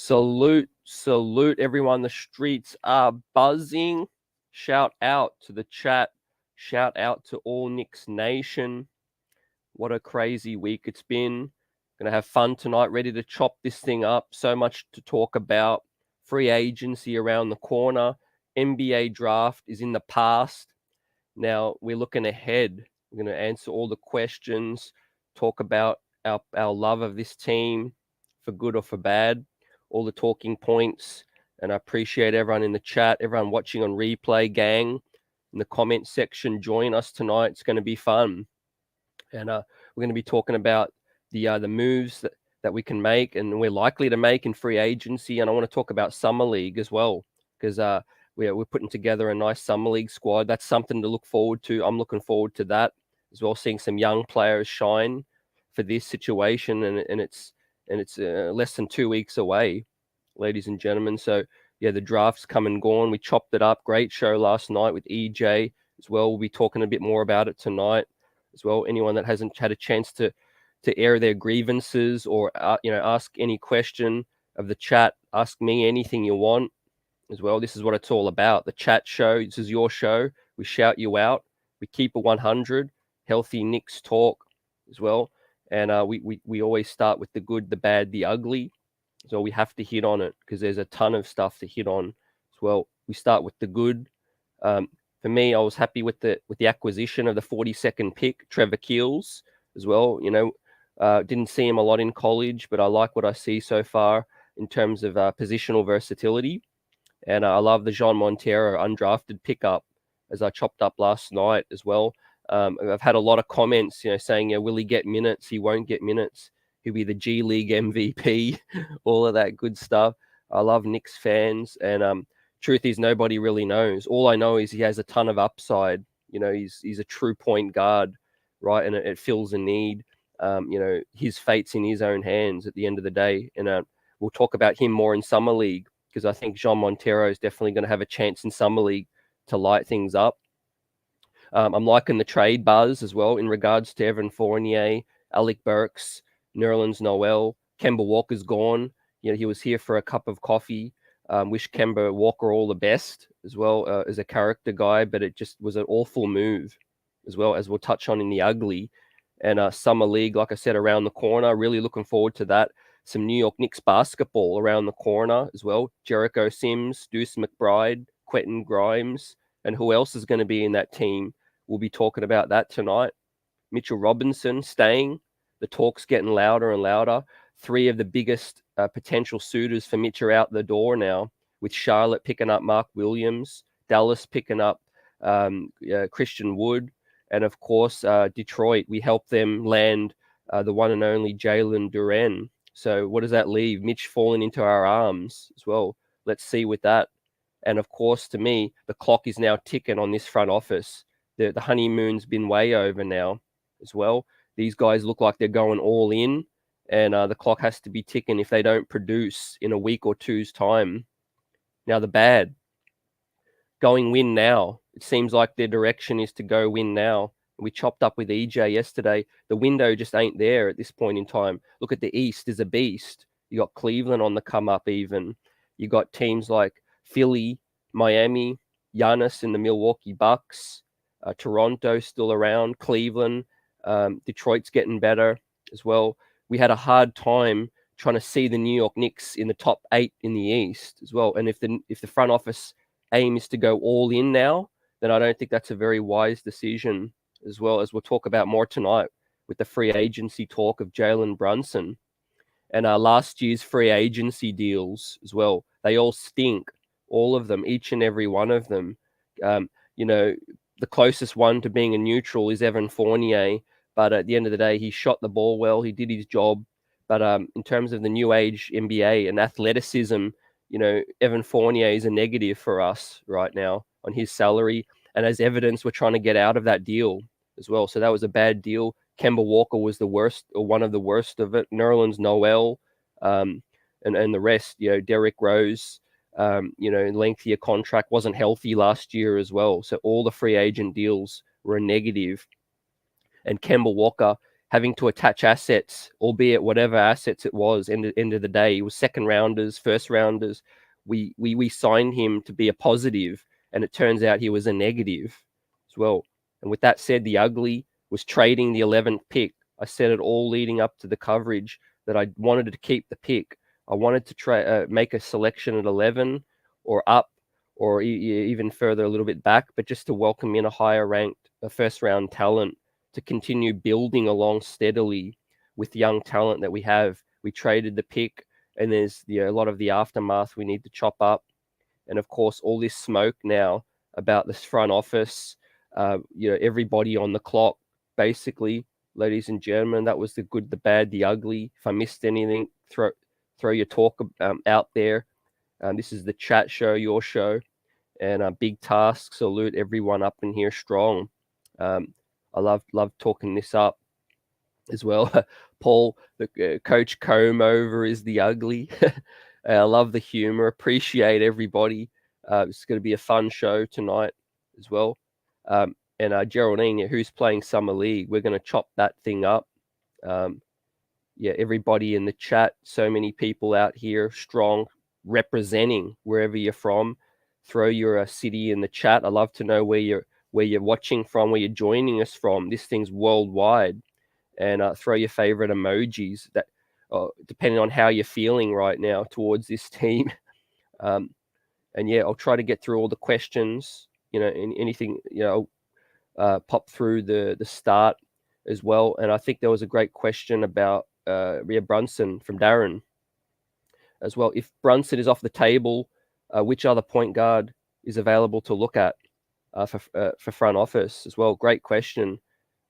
Salute everyone. The streets are buzzing. Shout out to the chat. Shout out to all Knicks Nation. What a crazy week it's been. Gonna have fun tonight, ready to chop this thing up. So much to talk about. Free agency around the corner. NBA draft is in the past. Now we're looking ahead. We're going to answer all the questions, talk about our love of this team for good or for bad, all the talking points. And I appreciate everyone in the chat, everyone watching on replay, gang, in the comment section. Join us tonight. It's going to be fun. And we're going to be talking about the moves that we can make and we're likely to make in free agency. And I want to talk about Summer League as well, because we're putting together a nice Summer League squad. That's something to look forward to. I'm looking forward to that as well, seeing some young players shine for this situation. And it's less than 2 weeks away, ladies and gentlemen. So, yeah, the draft's come and gone. We chopped it up. Great show last night with EJ as well. We'll be talking a bit more about it tonight as well. Anyone that hasn't had a chance to air their grievances or, ask any question of the chat, ask me anything you want as well. This is what it's all about. The chat show. This is your show. We shout you out. We keep it 100. Healthy Knicks talk as well. And we always start with the good, the bad, the ugly. So we have to hit on it because there's a ton of stuff to hit on as well. We start with the good. For me, I was happy with the acquisition of the 42nd pick, Trevor Keels as well. Didn't see him a lot in college, but I like what I see so far in terms of positional versatility. And I love the Jean Montero undrafted pickup, as I chopped up last night as well. I've had a lot of comments, saying, will he get minutes? He won't get minutes. He'll be the G League MVP, all of that good stuff. I love Knicks fans. And truth is, nobody really knows. All I know is he has a ton of upside. He's a true point guard, right? And it fills a need. His fate's in his own hands at the end of the day. And we'll talk about him more in Summer League, because I think Jean Montero is definitely going to have a chance in Summer League to light things up. I'm liking the trade buzz as well in regards to Evan Fournier, Alec Burks, Nerlens Noel. Kemba Walker's gone. He was here for a cup of coffee. Wish Kemba Walker all the best as well, as a character guy, but it just was an awful move as well, as we'll touch on in the ugly. And Summer League, like I said, around the corner. Really looking forward to that. Some New York Knicks basketball around the corner as well. Jericho Sims, Deuce McBride, Quentin Grimes, and who else is going to be in that team? We'll be talking about that tonight. Mitchell Robinson staying. The talk's getting louder and louder. 3 of the biggest potential suitors for Mitch are out the door now, with Charlotte picking up Mark Williams, Dallas picking up Christian Wood, and of course, Detroit. We helped them land the one and only Jalen Duren. So what does that leave? Mitch falling into our arms as well. Let's see with that. And of course, to me, the clock is now ticking on this front office. The honeymoon's been way over now as well. These guys look like they're going all in, and the clock has to be ticking if they don't produce in a week or two's time. Now, the bad. Going win now. It seems like their direction is to go win now. We chopped up with EJ yesterday. The window just ain't there at this point in time. Look at the East is a beast. You got Cleveland on the come up even. You got teams like Philly, Miami, Giannis in the Milwaukee Bucks, Toronto still around, Cleveland, Detroit's getting better as well. We had a hard time trying to see the New York Knicks in the top 8 in the East as well. And if the front office aim is to go all in now, then I don't think that's a very wise decision, as well, as we'll talk about more tonight with the free agency talk of Jalen Brunson and last year's free agency deals as well. They all stink, all of them, each and every one of them. The closest one to being a neutral is Evan Fournier, but at the end of the day, he shot the ball well. He did his job. But in terms of the new age NBA and athleticism, Evan Fournier is a negative for us right now on his salary. And as evidence, we're trying to get out of that deal as well. So that was a bad deal. Kemba Walker was the worst, or one of the worst of it. Nerlens Noel, and the rest, Derrick Rose, lengthier contract, wasn't healthy last year as well. So all the free agent deals were a negative. And Kemba Walker, having to attach assets, albeit whatever assets it was. End of the day, it was second rounders, first rounders. We signed him to be a positive, and it turns out he was a negative as well. And with that said, the ugly was trading the 11th pick. I said it all leading up to the coverage that I wanted to keep the pick. I wanted to make a selection at 11 or up, or even further a little bit back, but just to welcome in a higher ranked first round talent to continue building along steadily with young talent that we have. We traded the pick, and there's a lot of the aftermath we need to chop up. And of course, all this smoke now about this front office, everybody on the clock, basically, ladies and gentlemen. That was the good, the bad, the ugly. If I missed anything, throw your talk out there. This is the chat show, your show, and big task. Salute everyone up in here strong. I love talking this up as well. Paul, the Coach Comb over is the ugly. I love the humor. Appreciate everybody. It's going to be a fun show tonight as well. And Geraldine, who's playing Summer League, we're going to chop that thing up. Everybody in the chat, so many people out here, strong, representing wherever you're from. Throw your city in the chat. I love to know where you're watching from, where you're joining us from. This thing's worldwide. And throw your favorite emojis that, depending on how you're feeling right now towards this team. And I'll try to get through all the questions, anything, pop through the start as well. And I think there was a great question about Brunson from Darren as well. If Brunson is off the table, which other point guard is available to look at for front office as well? Great question.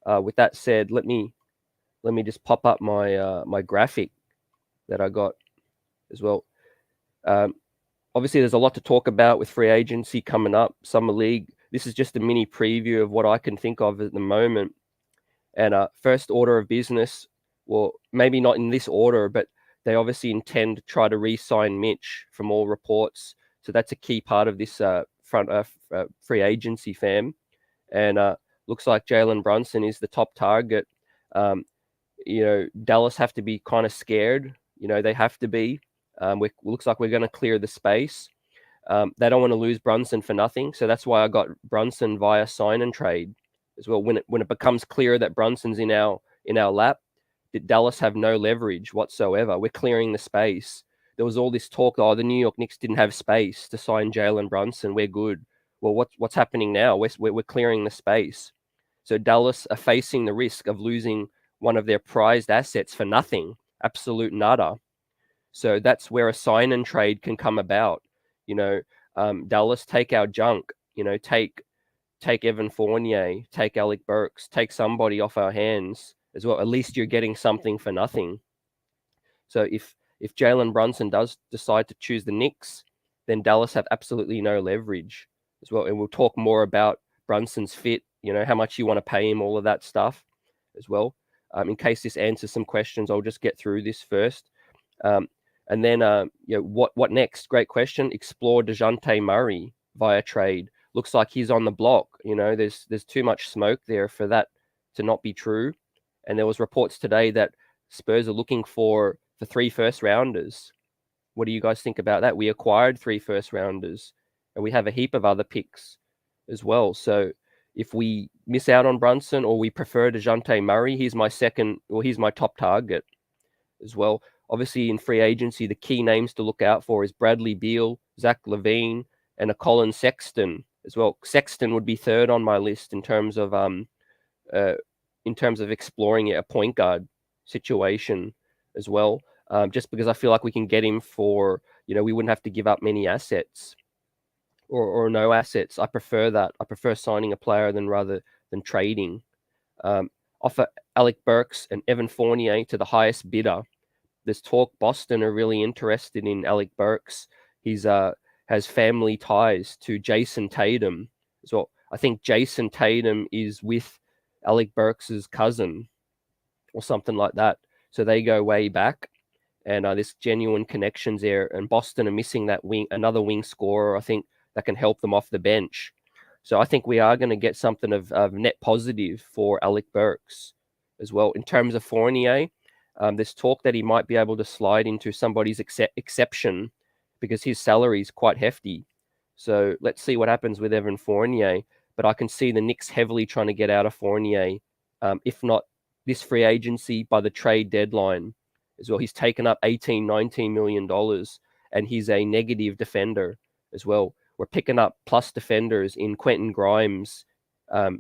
With that said, let me just pop up my graphic that I got as well. Obviously, there's a lot to talk about with free agency coming up, Summer League. This is just a mini preview of what I can think of at the moment. And first order of business, well, maybe not in this order, but they obviously intend to try to re-sign Mitch from all reports. So that's a key part of this free agency, fam. And looks like Jalen Brunson is the top target. Dallas have to be kind of scared. They have to be. Looks like we're going to clear the space. They don't want to lose Brunson for nothing. So that's why I got Brunson via sign and trade as well. When it becomes clear that Brunson's in our lap, Dallas have no leverage whatsoever. We're clearing the space. There was all this talk, the New York Knicks didn't have space to sign Jalen Brunson. We're good. Well, what's happening now? We're clearing the space. So Dallas are facing the risk of losing one of their prized assets for nothing, absolute nada. So that's where a sign and trade can come about. Dallas, take our junk. Take Evan Fournier, take Alec Burks, take somebody off our hands as well. At least you're getting something for nothing. So if Jalen Brunson does decide to choose the Knicks, then Dallas have absolutely no leverage as well. And we'll talk more about Brunson's fit, how much you want to pay him, all of that stuff as well. In case this answers some questions, I'll just get through this first. And then, what next? Great question. Explore DeJounte Murray via trade. Looks like he's on the block. There's too much smoke there for that to not be true. And there was reports today that Spurs are looking for 3 first rounders. What do you guys think about that? We acquired 3 first rounders, and we have a heap of other picks as well. So if we miss out on Brunson or we prefer DeJounte Murray, he's my top target as well. Obviously, in free agency, the key names to look out for is Bradley Beal, Zach LaVine, and a Colin Sexton as well. Sexton would be third on my list in terms of exploring a point guard situation as well. Just because I feel like we can get him for, we wouldn't have to give up many assets or no assets. I prefer that. I prefer signing a player rather than trading. Offer Alec Burks and Evan Fournier to the highest bidder. There's talk Boston are really interested in Alec Burks. He's has family ties to Jason Tatum as well. I think Jason Tatum is with Alec Burks' cousin or something like that. So they go way back, and there's genuine connections there. And Boston are missing another wing scorer, I think, that can help them off the bench. So I think we are going to get something of net positive for Alec Burks as well. In terms of Fournier, there's talk that he might be able to slide into somebody's exception because his salary is quite hefty. So let's see what happens with Evan Fournier. But I can see the Knicks heavily trying to get out of Fournier, if not this free agency, by the trade deadline as well. He's taken up $18-19 million, and he's a negative defender as well. We're picking up plus defenders in Quentin Grimes,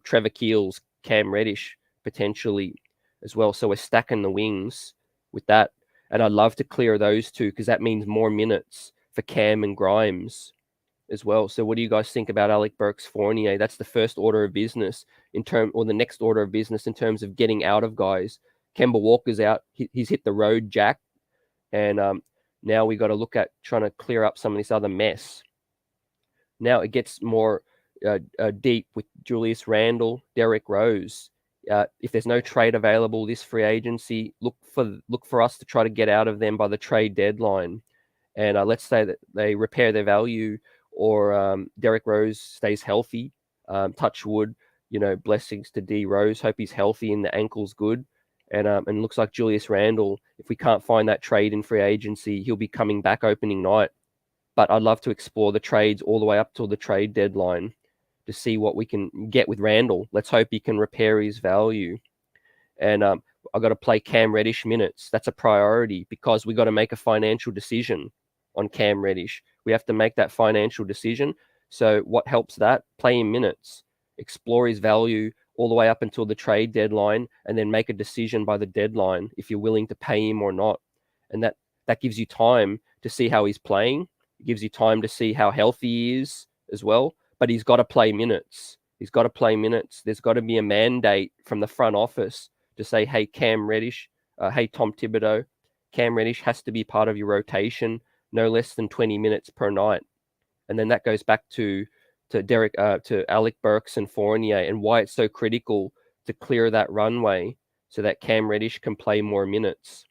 Trevor Keels, Cam Reddish, potentially as well. So we're stacking the wings with that. And I'd love to clear those two because that means more minutes for Cam and Grimes as well. So what do you guys think about Alec Burks Fournier? That's the first order of business or the next order of business in terms of getting out of guys. Kemba Walker's out. He's hit the road, Jack. And now we got to look at trying to clear up some of this other mess. Now it gets more deep with Julius Randle, Derrick Rose. If there's no trade available this free agency, look for us to try to get out of them by the trade deadline. And let's say that they repair their value, or Derrick Rose stays healthy. Touch wood, blessings to D Rose. Hope he's healthy and the ankle's good. And looks like Julius Randle, if we can't find that trade in free agency, he'll be coming back opening night. But I'd love to explore the trades all the way up till the trade deadline to see what we can get with Randle. Let's hope he can repair his value. And I've got to play Cam Reddish minutes. That's a priority because we got to make a financial decision on Cam Reddish. We have to make that financial decision. So what helps that? Play him minutes, explore his value all the way up until the trade deadline, and then make a decision by the deadline if you're willing to pay him or not. And that gives you time to see how he's playing. It gives you time to see how healthy he is as well. But he's got to play minutes. He's got to play minutes. There's got to be a mandate from the front office to say, hey, Cam Reddish, hey, Tom Thibodeau, Cam Reddish has to be part of your rotation, no less than 20 minutes per night. And then that goes back to Alec Burks and Fournier, and why it's so critical to clear that runway so that Cam Reddish can play more minutes.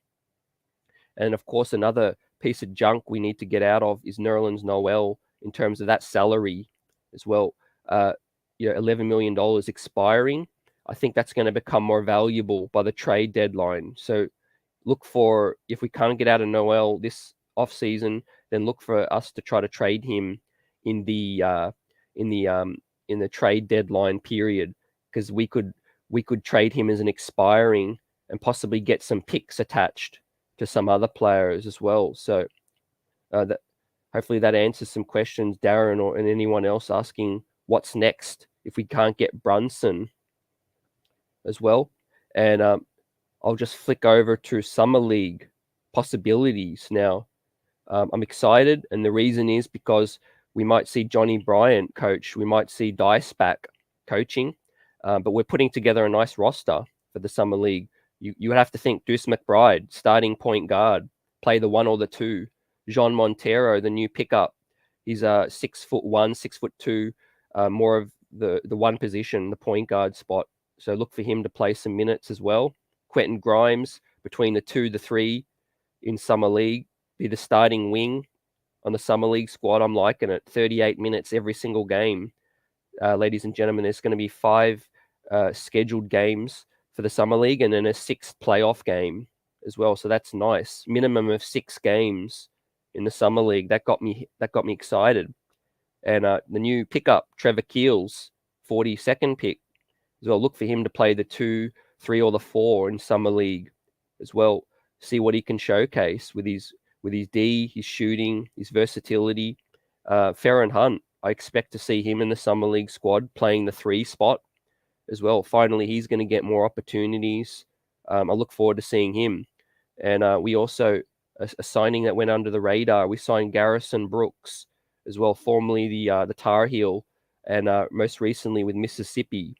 And of course, another piece of junk we need to get out of is Nerlens Noel in terms of that salary as well. $11 million expiring. I think that's going to become more valuable by the trade deadline. So look for, if we can't get out of Noel this offseason, then look for us to try to trade him in the trade deadline period, because we could trade him as an expiring and possibly get some picks attached to some other players as well. So hopefully that answers some questions, Darren and anyone else asking what's next if we can't get Brunson as well. And I'll just flick over to Summer League possibilities now. I'm excited, and the reason is because we might see Johnny Bryant coach. We might see Dice back coaching, but we're putting together a nice roster for the Summer League. You would have to think Deuce McBride, starting point guard, play the 1 or the 2. Jean Montero, the new pickup. He's 6'1", 6'2", more of the one position, the point guard spot. So look for him to play some minutes as well. Quentin Grimes, between the 2, the 3 in Summer League, be the starting wing on the Summer League squad. I'm liking it. 38 minutes every single game. Ladies and gentlemen, there's going to be 5 scheduled games for the Summer League, and then a 6th playoff game as well. So that's nice. Minimum of 6 games in the Summer League. That got me excited. And the new pickup, Trevor Keels, 42nd pick as well. Look for him to play the 2, 3, or the 4 in Summer League as well. See what he can showcase with his D, his shooting, his versatility. Ferren Hunt, I expect to see him in the Summer League squad playing the 3 spot as well. Finally, he's going to get more opportunities. I look forward to seeing him. And we also, a signing that went under the radar, we signed Garrison Brooks as well, formerly the Tar Heel, and most recently with Mississippi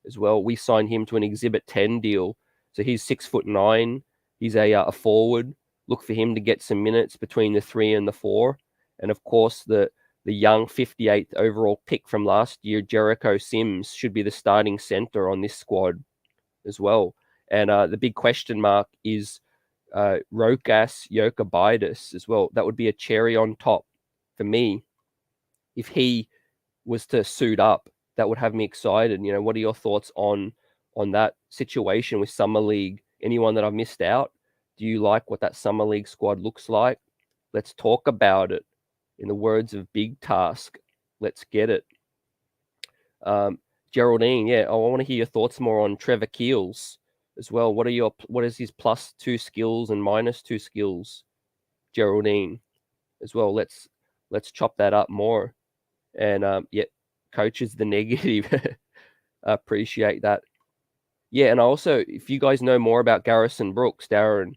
as well. We signed him to an Exhibit 10 deal. So he's 6'9". He's a forward. Look for him to get some minutes between the 3 and the 4. And of course, the young 58th overall pick from last year, Jericho Sims, should be the starting center on this squad as well. And the big question mark is Rokas Jokubaitis as well. That would be a cherry on top for me. If he was to suit up, that would have me excited. What are your thoughts on on that situation with Summer League? Anyone that I've missed out? Do you like what that Summer League squad looks like? Let's talk about it. In the words of Big Task, let's get it. Geraldine, yeah, I want to hear your thoughts more on Trevor Keels as well. What is his +2 skills and -2 skills, Geraldine, as well? Let's chop that up more. And yeah, coach is the negative. I appreciate that. Yeah, and also, if you guys know more about Garrison Brooks, Darren,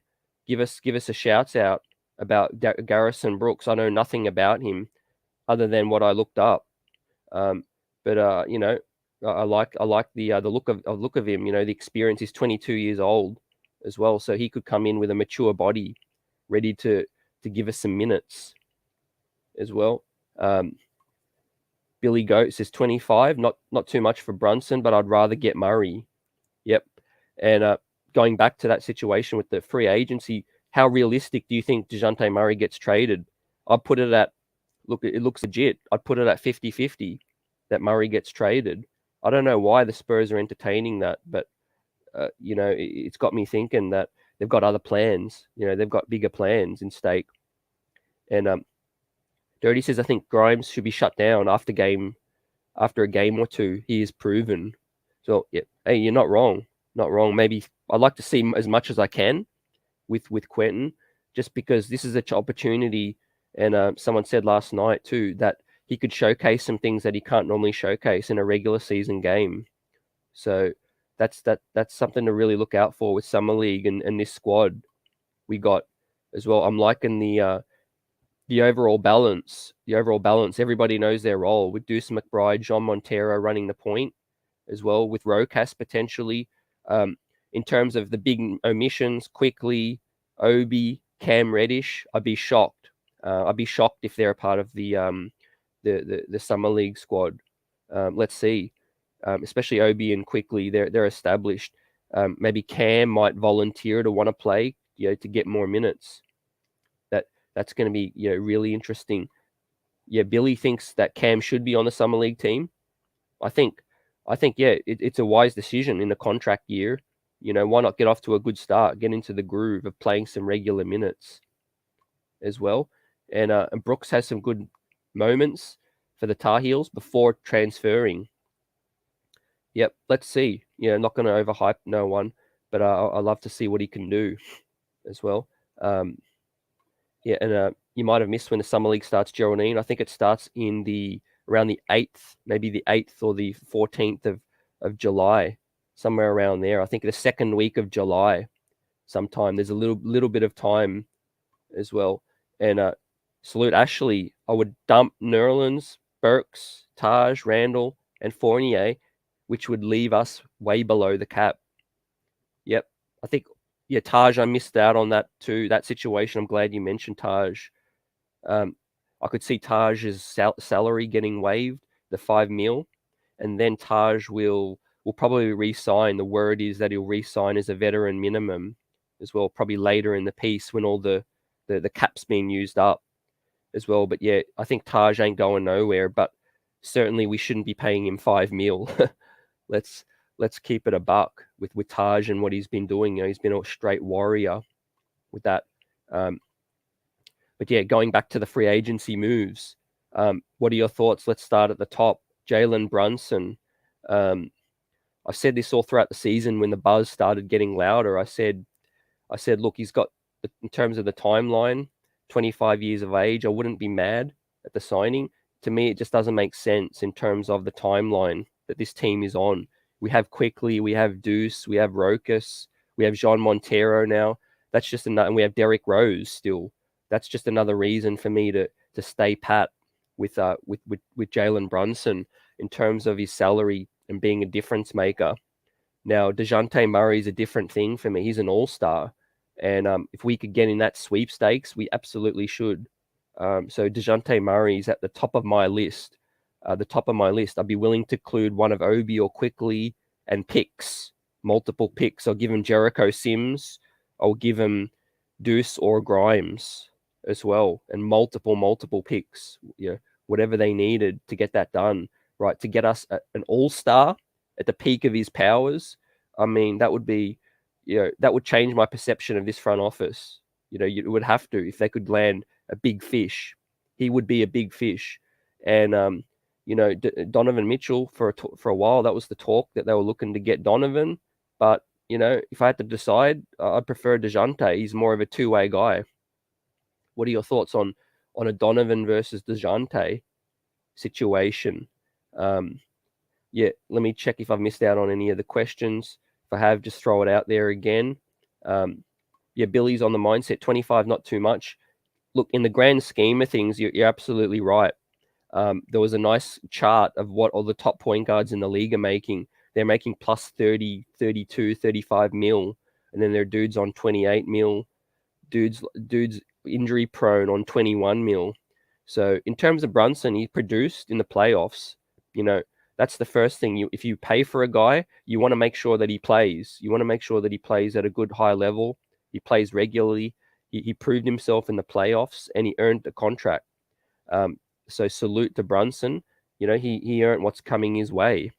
give us a shout out about Garrison Brooks. I know nothing about him other than what I looked up. But you know, I like the look of him. You know, the experience. He's 22 years old as well, so he could come in with a mature body, ready to give us some minutes as well. Billy Goat says 25, not too much for Brunson, but I'd rather get Murray. Yep. And going back to that situation with the free agency, how realistic do you think DeJounte Murray gets traded? I'd put it at, look, it looks legit. I'd put it at 50-50 that Murray gets traded. I don't know why the Spurs are entertaining that, but, you know, it's got me thinking that they've got other plans. You know, they've got bigger plans in stake. And Dirty says, I think Grimes should be shut down after a game or two. He is proven. So, yeah, hey, you're not wrong. Not wrong. Maybe I'd like to see as much as I can with Quentin, just because this is an opportunity. And someone said last night too that he could showcase some things that he can't normally showcase in a regular season game. So that's something to really look out for with Summer League and this squad we got as well. I'm liking the overall balance. Everybody knows their role with Deuce McBride, John Montero running the point as well, with Rocas potentially. In terms of the big omissions, quickly, Obi, Cam Reddish, I'd be shocked. I'd be shocked if they're a part of the Summer League squad. Let's see. Especially Obi and quickly, they're established. Maybe Cam might volunteer to want to play, you know, to get more minutes. That's going to be, you know, really interesting. Yeah, Billy thinks that Cam should be on the Summer League team. I think, yeah, it's a wise decision in the contract year. You know, why not get off to a good start, get into the groove of playing some regular minutes as well. And Brooks has some good moments for the Tar Heels before transferring. Yep, let's see. You know, not going to overhype no one, but I love to see what he can do as well. Yeah, and you might have missed when the Summer League starts, Geraldine. I think it starts in around the 8th, maybe the 8th or the 14th of July, somewhere around there. I think the second week of July sometime. There's a little bit of time as well. And salute Ashley. I would dump Nerlens, Burks, Taj, Randall, and Fournier, which would leave us way below the cap. Yep. I think, yeah, Taj, I missed out on that too, that situation. I'm glad you mentioned Taj. I could see Taj's salary getting waived, the $5 million, and then Taj will probably re-sign. The word is that he'll re-sign as a veteran minimum as well, probably later in the piece when all the cap's being used up as well. But yeah, I think Taj ain't going nowhere, but certainly we shouldn't be paying him $5 million. Let's keep it a buck with Taj and what he's been doing. You know, he's been a straight warrior with that. But yeah, going back to the free agency moves, what are your thoughts? Let's start at the top. Jalen Brunson. I said this all throughout the season when the buzz started getting louder. I said, look, he's got, in terms of the timeline, 25 years of age. I wouldn't be mad at the signing. To me, it just doesn't make sense in terms of the timeline that this team is on. We have Quickly, we have Deuce, we have Rocas, we have Jean Montero now. That's just another, and we have Derrick Rose still. That's just another reason for me to stay pat with Jalen Brunson in terms of his salary and being a difference maker. Now, DeJounte Murray is a different thing for me. He's an all-star. And if we could get in that sweepstakes, we absolutely should. So DeJounte Murray is at the top of my list. I'd be willing to include one of Obi or Quickly and picks, multiple picks. I'll give him Jericho Sims. I'll give him Deuce or Grimes as well, and multiple picks. You know, whatever they needed to get that done, right? To get us an all-star at the peak of his powers. I mean, that would be, that would change my perception of this front office. You would have to, if they could land a big fish, he would be a big fish. And Donovan Mitchell for a while, that was the talk that they were looking to get Donovan. But if I had to decide, I'd prefer DeJounte. He's more of a two-way guy. What are your thoughts on a Donovan versus DeJounte situation? Yeah, let me check if I've missed out on any of the questions. If I have, just throw it out there again. Yeah, Billy's on the mindset, 25, not too much. Look, in the grand scheme of things, you're absolutely right. There was a nice chart of what all the top point guards in the league are making. They're making plus 30, 32, 35 mil. And then there are dudes on 28 mil, dudes injury prone on 21 mil. So in terms of Brunson, he produced in the playoffs. That's the first thing. If you pay for a guy, you want to make sure that he plays. You want to make sure that he plays at a good high level. He plays regularly. He proved himself in the playoffs, and he earned the contract. So salute to Brunson. He earned what's coming his way.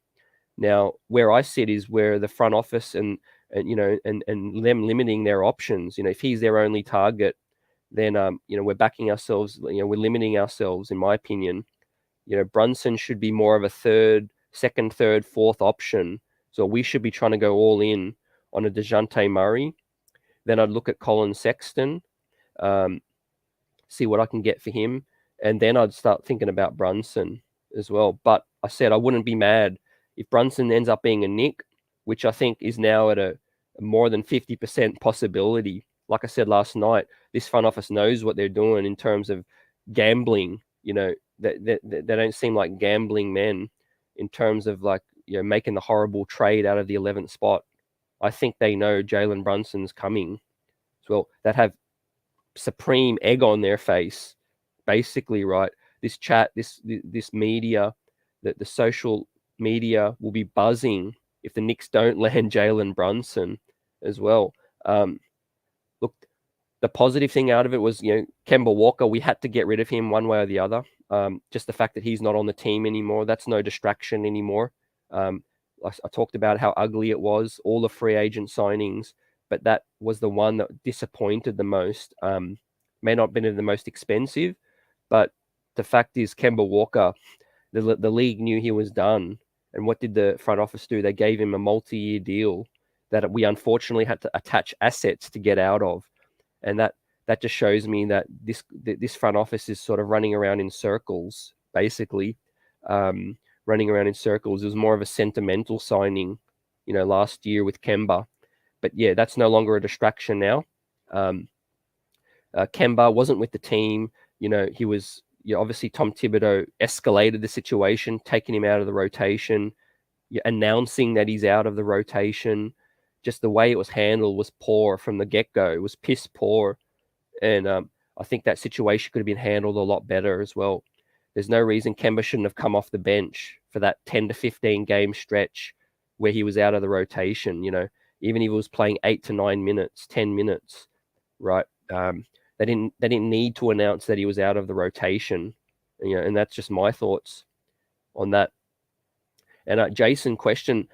Now, where I sit is where the front office and them limiting their options. If he's their only target, then we're backing ourselves. We're limiting ourselves, in my opinion. Brunson should be more of a second, third, fourth option. So we should be trying to go all in on a DeJounte Murray. Then I'd look at Colin Sexton, see what I can get for him. And then I'd start thinking about Brunson as well. But I said I wouldn't be mad if Brunson ends up being a Knick, which I think is now at a more than 50% possibility. Like I said last night, this front office knows what they're doing in terms of gambling. They don't seem like gambling men in terms of making the horrible trade out of the 11th spot. I think they know Jalen Brunson's coming as well. That have supreme egg on their face, basically, right? This chat, this media, the social media will be buzzing if the Knicks don't land Jalen Brunson as well. Look, the positive thing out of it was, Kemba Walker, we had to get rid of him one way or the other. Just the fact that he's not on the team anymore, that's no distraction anymore. I talked about how ugly it was, all the free agent signings, but that was the one that disappointed the most. May not have been the most expensive, but the fact is Kemba Walker, the league knew he was done. And what did the front office do? They gave him a multi-year deal that we unfortunately had to attach assets to get out of. And that just shows me that this front office is sort of running around in circles, basically. Running around in circles. It was more of a sentimental signing, last year with Kemba. But yeah, that's no longer a distraction now. Kemba wasn't with the team. He was, obviously Tom Thibodeau escalated the situation, taking him out of the rotation, announcing that he's out of the rotation. Just the way it was handled was poor from the get-go. It was piss poor. And I think that situation could have been handled a lot better as well. There's no reason Kemba shouldn't have come off the bench for that 10 to 15 game stretch where he was out of the rotation, even if he was playing 8 to 9 minutes, 10 minutes, right? They didn't need to announce that he was out of the rotation, and that's just my thoughts on that. And Jason question,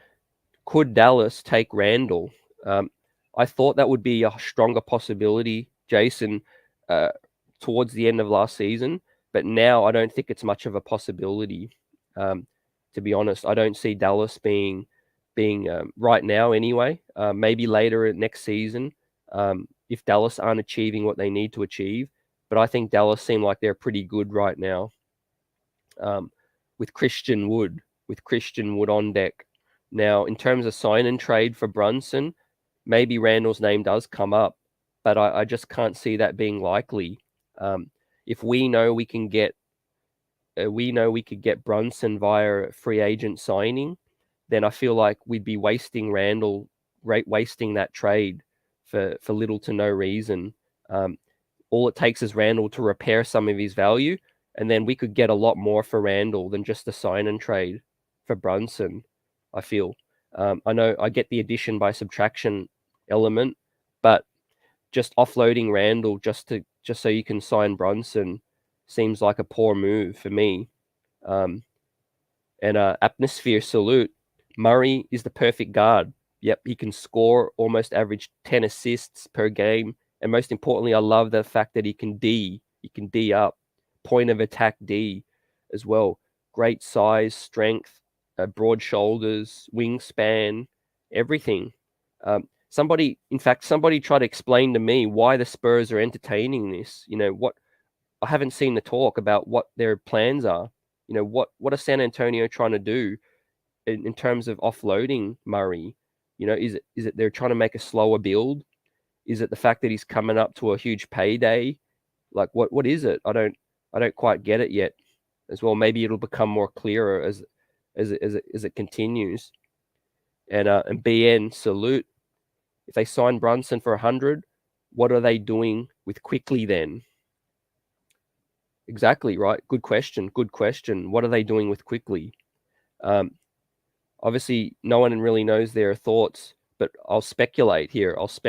could Dallas take Randall? I thought that would be a stronger possibility, Jason, towards the end of last season. But now I don't think it's much of a possibility. To be honest, I don't see Dallas being right now anyway. Maybe later next season, if Dallas aren't achieving what they need to achieve. But I think Dallas seem like they're pretty good right now. With Christian Wood on deck. Now, in terms of sign and trade for Brunson, maybe Randall's name does come up, but I just can't see that being likely. If we know we can get, we could get Brunson via free agent signing, then I feel like we'd be wasting Randall, wasting that trade for little to no reason. All it takes is Randall to repair some of his value, and then we could get a lot more for Randall than just a sign and trade for Brunson, I feel. I know I get the addition by subtraction element, but just offloading Randall just so you can sign Brunson seems like a poor move for me. And Atmosphere salute. Murray is the perfect guard. Yep, he can score, almost average 10 assists per game. And most importantly, I love the fact that he can D. He can D up, point of attack D as well. Great size, strength, broad shoulders, wingspan, everything. Somebody tried to explain to me why the Spurs are entertaining this. What I haven't seen the talk about what their plans are. What are San Antonio trying to do in terms of offloading Murray? Is it they're trying to make a slower build? Is it the fact that he's coming up to a huge payday? Like what is it? I don't quite get it yet. As well, maybe it'll become more clearer as it continues. And BN salute. If they sign Brunson for 100, what are they doing with Quickly then? Exactly, right. Good question. What are they doing with Quickly? Obviously, no one really knows their thoughts, but I'll speculate here. There's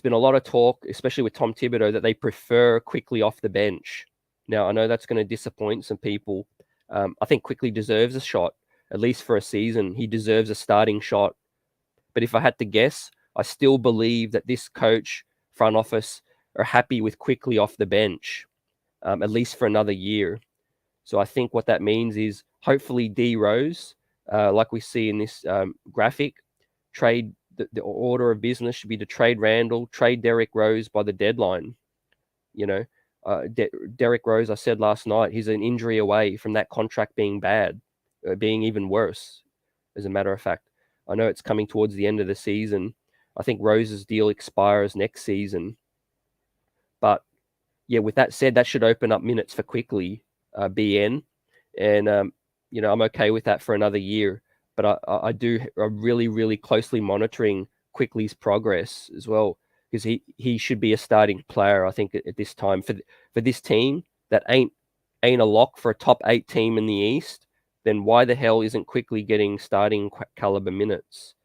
been a lot of talk, especially with Tom Thibodeau, that they prefer Quickly off the bench. Now, I know that's going to disappoint some people. I think Quickly deserves a shot, at least for a season. He deserves a starting shot. But if I had to guess, I still believe that this coach, front office, are happy with Quickly off the bench, at least for another year. So I think what that means is hopefully D Rose, like we see in this graphic, trade the order of business should be to trade Randall, trade Derrick Rose by the deadline. Derrick Rose, I said last night, he's an injury away from that contract being bad, being even worse, as a matter of fact. I know it's coming towards the end of the season. I think Rose's deal expires next season. But yeah, with that said, that should open up minutes for Quickly, BN. And, I'm okay with that for another year. But I'm really, really closely monitoring Quickly's progress as well, because he should be a starting player, I think, at this time. For this team that ain't a lock for a top 8 team in the East, then why the hell isn't Quickly getting starting caliber minutes?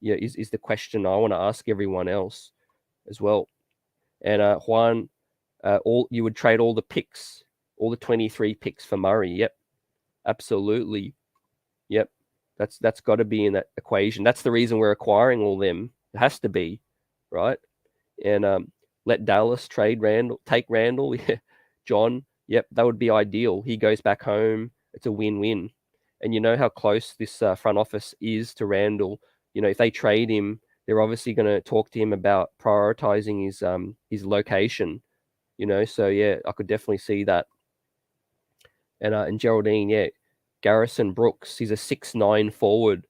Yeah, is the question I want to ask everyone else as well. And Juan, you would trade all the picks, all the 23 picks for Murray. Yep, absolutely. Yep, that's got to be in that equation. That's the reason we're acquiring all them. It has to be, right? And let Dallas take Randall. Yeah, John. Yep, that would be ideal. He goes back home. It's a win-win. And you know how close this front office is to Randall. If they trade him, they're obviously going to talk to him about prioritizing his location. So yeah, I could definitely see that. And Geraldine, yeah, Garrison Brooks, he's a 6'9" forward.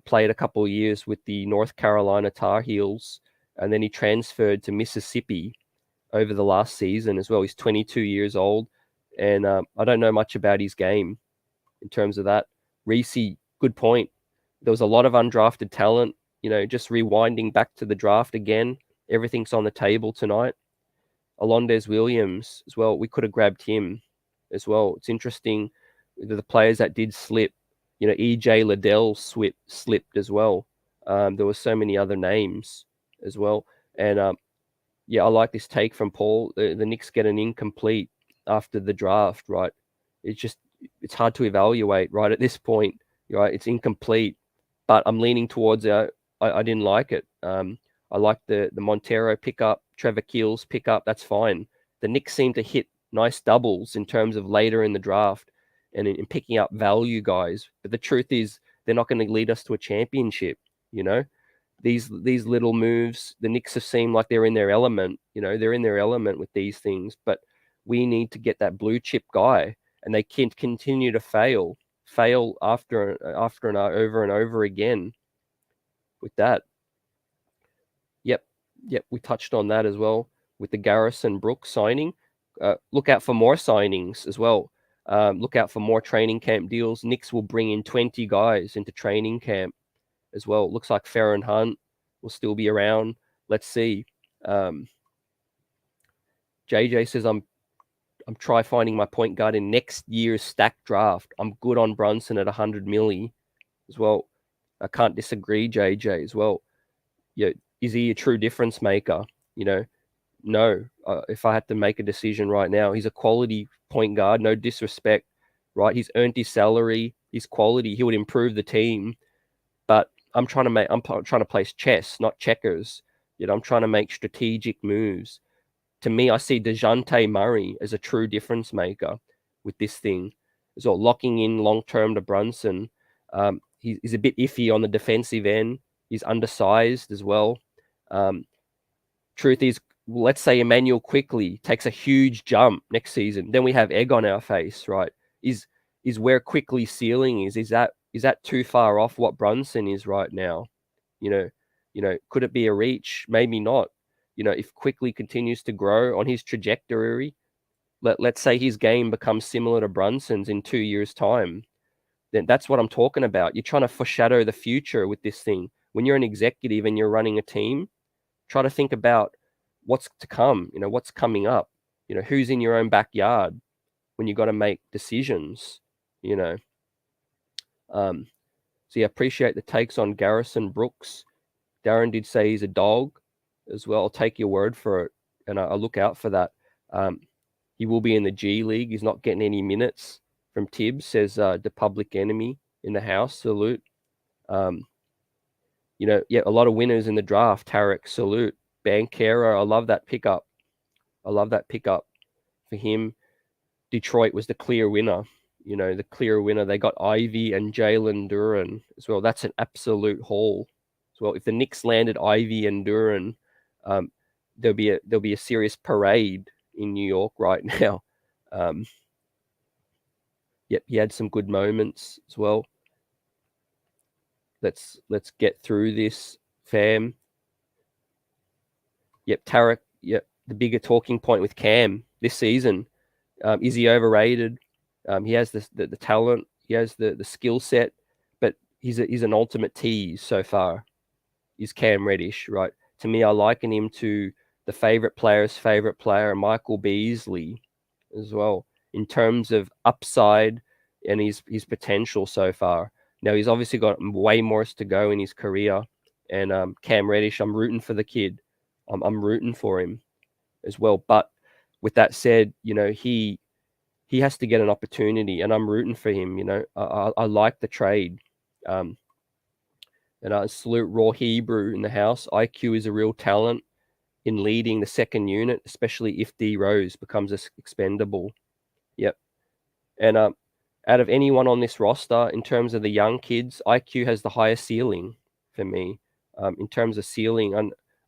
Played a couple of years with the North Carolina Tar Heels, and then he transferred to Mississippi over the last season as well. He's 22 years old, and I don't know much about his game in terms of that. Reese, good point. There was a lot of undrafted talent. Just rewinding back to the draft again, everything's on the table tonight. Alondes Williams as well. We could have grabbed him as well. It's interesting the players that did slip. EJ Liddell slipped as well. There were so many other names as well. And yeah, I like this take from Paul. The Knicks get an incomplete after the draft, right? It's hard to evaluate right at this point, right? It's incomplete, but I'm leaning towards I didn't like it. I like the Montero pickup, Trevor Keels pickup. That's fine. The Knicks seem to hit nice doubles in terms of later in the draft and in picking up value guys. But the truth is, they're not going to lead us to a championship. These little moves, the Knicks have seemed like they're in their element. They're in their element with these things. But we need to get that blue chip guy, and they can continue to fail after and over again with that. Yep, we touched on that as well with the Garrison Brooks signing. Look out for more signings as well. Look out for more training camp deals. Knicks will bring in 20 guys into training camp as well. Looks like Farron Hunt will still be around. Let's see. JJ says, I'm try finding my point guard in next year's stacked draft. I'm good on Brunson at 100 milli as well. I can't disagree, JJ, as well. Yeah, is he a true difference maker? No. If I had to make a decision right now, he's a quality point guard. No disrespect, right? He's earned his salary, his quality. He would improve the team. I'm trying to place chess, not checkers. I'm trying to make strategic moves. To me, I see DeJounte Murray as a true difference maker with this thing. So locking in long term to Brunson. He's a bit iffy on the defensive end. He's undersized as well. Truth is, let's say Emmanuel Quickly takes a huge jump next season, then we have egg on our face, right? Is where Quickly ceiling is that too far off what Brunson is right now? Could it be a reach? Maybe not. If Quickly continues to grow on his trajectory, let's say his game becomes similar to Brunson's in 2 years' time, then that's what I'm talking about. You're trying to foreshadow the future with this thing. When you're an executive and you're running a team, try to think about what's to come, what's coming up, who's in your own backyard when you got to make decisions, you know. So yeah, appreciate the takes on Garrison Brooks. Darren did say he's a dog as well. I'll take your word for it, and I'll look out for that. He will be in the G League. He's not getting any minutes from Tibbs, says the public enemy in the house. Salute. A lot of winners in the draft. Tarek, salute. Bankera, I love that pickup. For him. Detroit was the clear winner. They got Ivy and Jalen Duren as well. That's an absolute haul as well. If the Knicks landed Ivy and Duren, there'll be a serious parade in New York right now. He had some good moments as well. Let's get through this, fam. Tarek. The bigger talking point with Cam this season. Is he overrated? He has the talent. He has the skill set, but he's an ultimate tease so far. Is Cam Reddish, right? To me, I liken him to the favorite player's favorite player, Michael Beasley, as well, in terms of upside and his potential so far. Now, he's obviously got way more to go in his career. And Cam Reddish, I'm rooting for the kid. I'm rooting for him as well. But with that said, he has to get an opportunity, and I'm rooting for him. I like the trade. And I salute Raw Hebrew in the house. IQ is a real talent in leading the second unit, especially if D Rose becomes expendable. Yep. And out of anyone on this roster, in terms of the young kids, IQ has the highest ceiling for me. In terms of ceiling,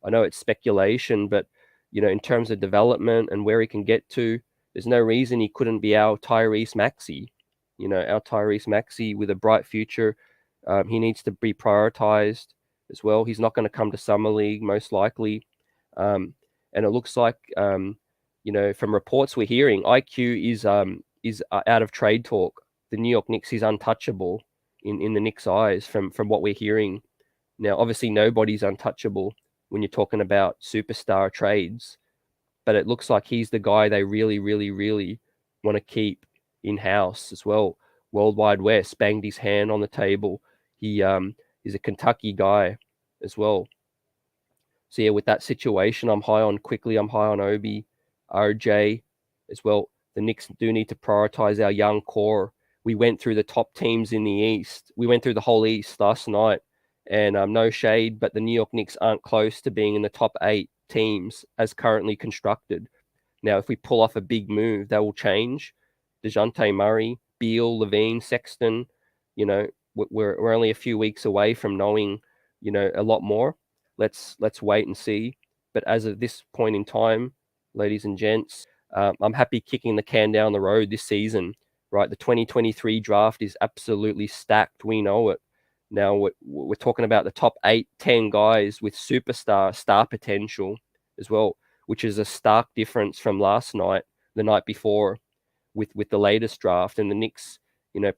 I know it's speculation, but in terms of development and where he can get to, there's no reason he couldn't be our Tyrese Maxey. Our Tyrese Maxey with a bright future. He needs to be prioritized as well. He's not going to come to Summer League, most likely. And it looks like, from reports we're hearing, IQ is out of trade talk. The New York Knicks is untouchable in the Knicks' eyes from what we're hearing. Now, obviously, nobody's untouchable when you're talking about superstar trades, but it looks like he's the guy they really, really, really want to keep in-house as well. Worldwide West banged his hand on the table. He is a Kentucky guy as well. So yeah, with that situation, I'm high on Quickly. I'm high on Obi, RJ as well. The Knicks do need to prioritize our young core. We went through the top teams in the East. We went through the whole East last night, and no shade, but the New York Knicks aren't close to being in the top 8 teams as currently constructed. Now, if we pull off a big move, that will change. DeJounte Murray, Beal, Levine, Sexton, we're only a few weeks away from knowing, a lot more. Let's wait and see. But as of this point in time, ladies and gents, I'm happy kicking the can down the road this season, right? The 2023 draft is absolutely stacked. We know it. Now we're talking about the top 8, 10 guys with star potential as well, which is a stark difference from last night, the night before, with the latest draft, and the Knicks,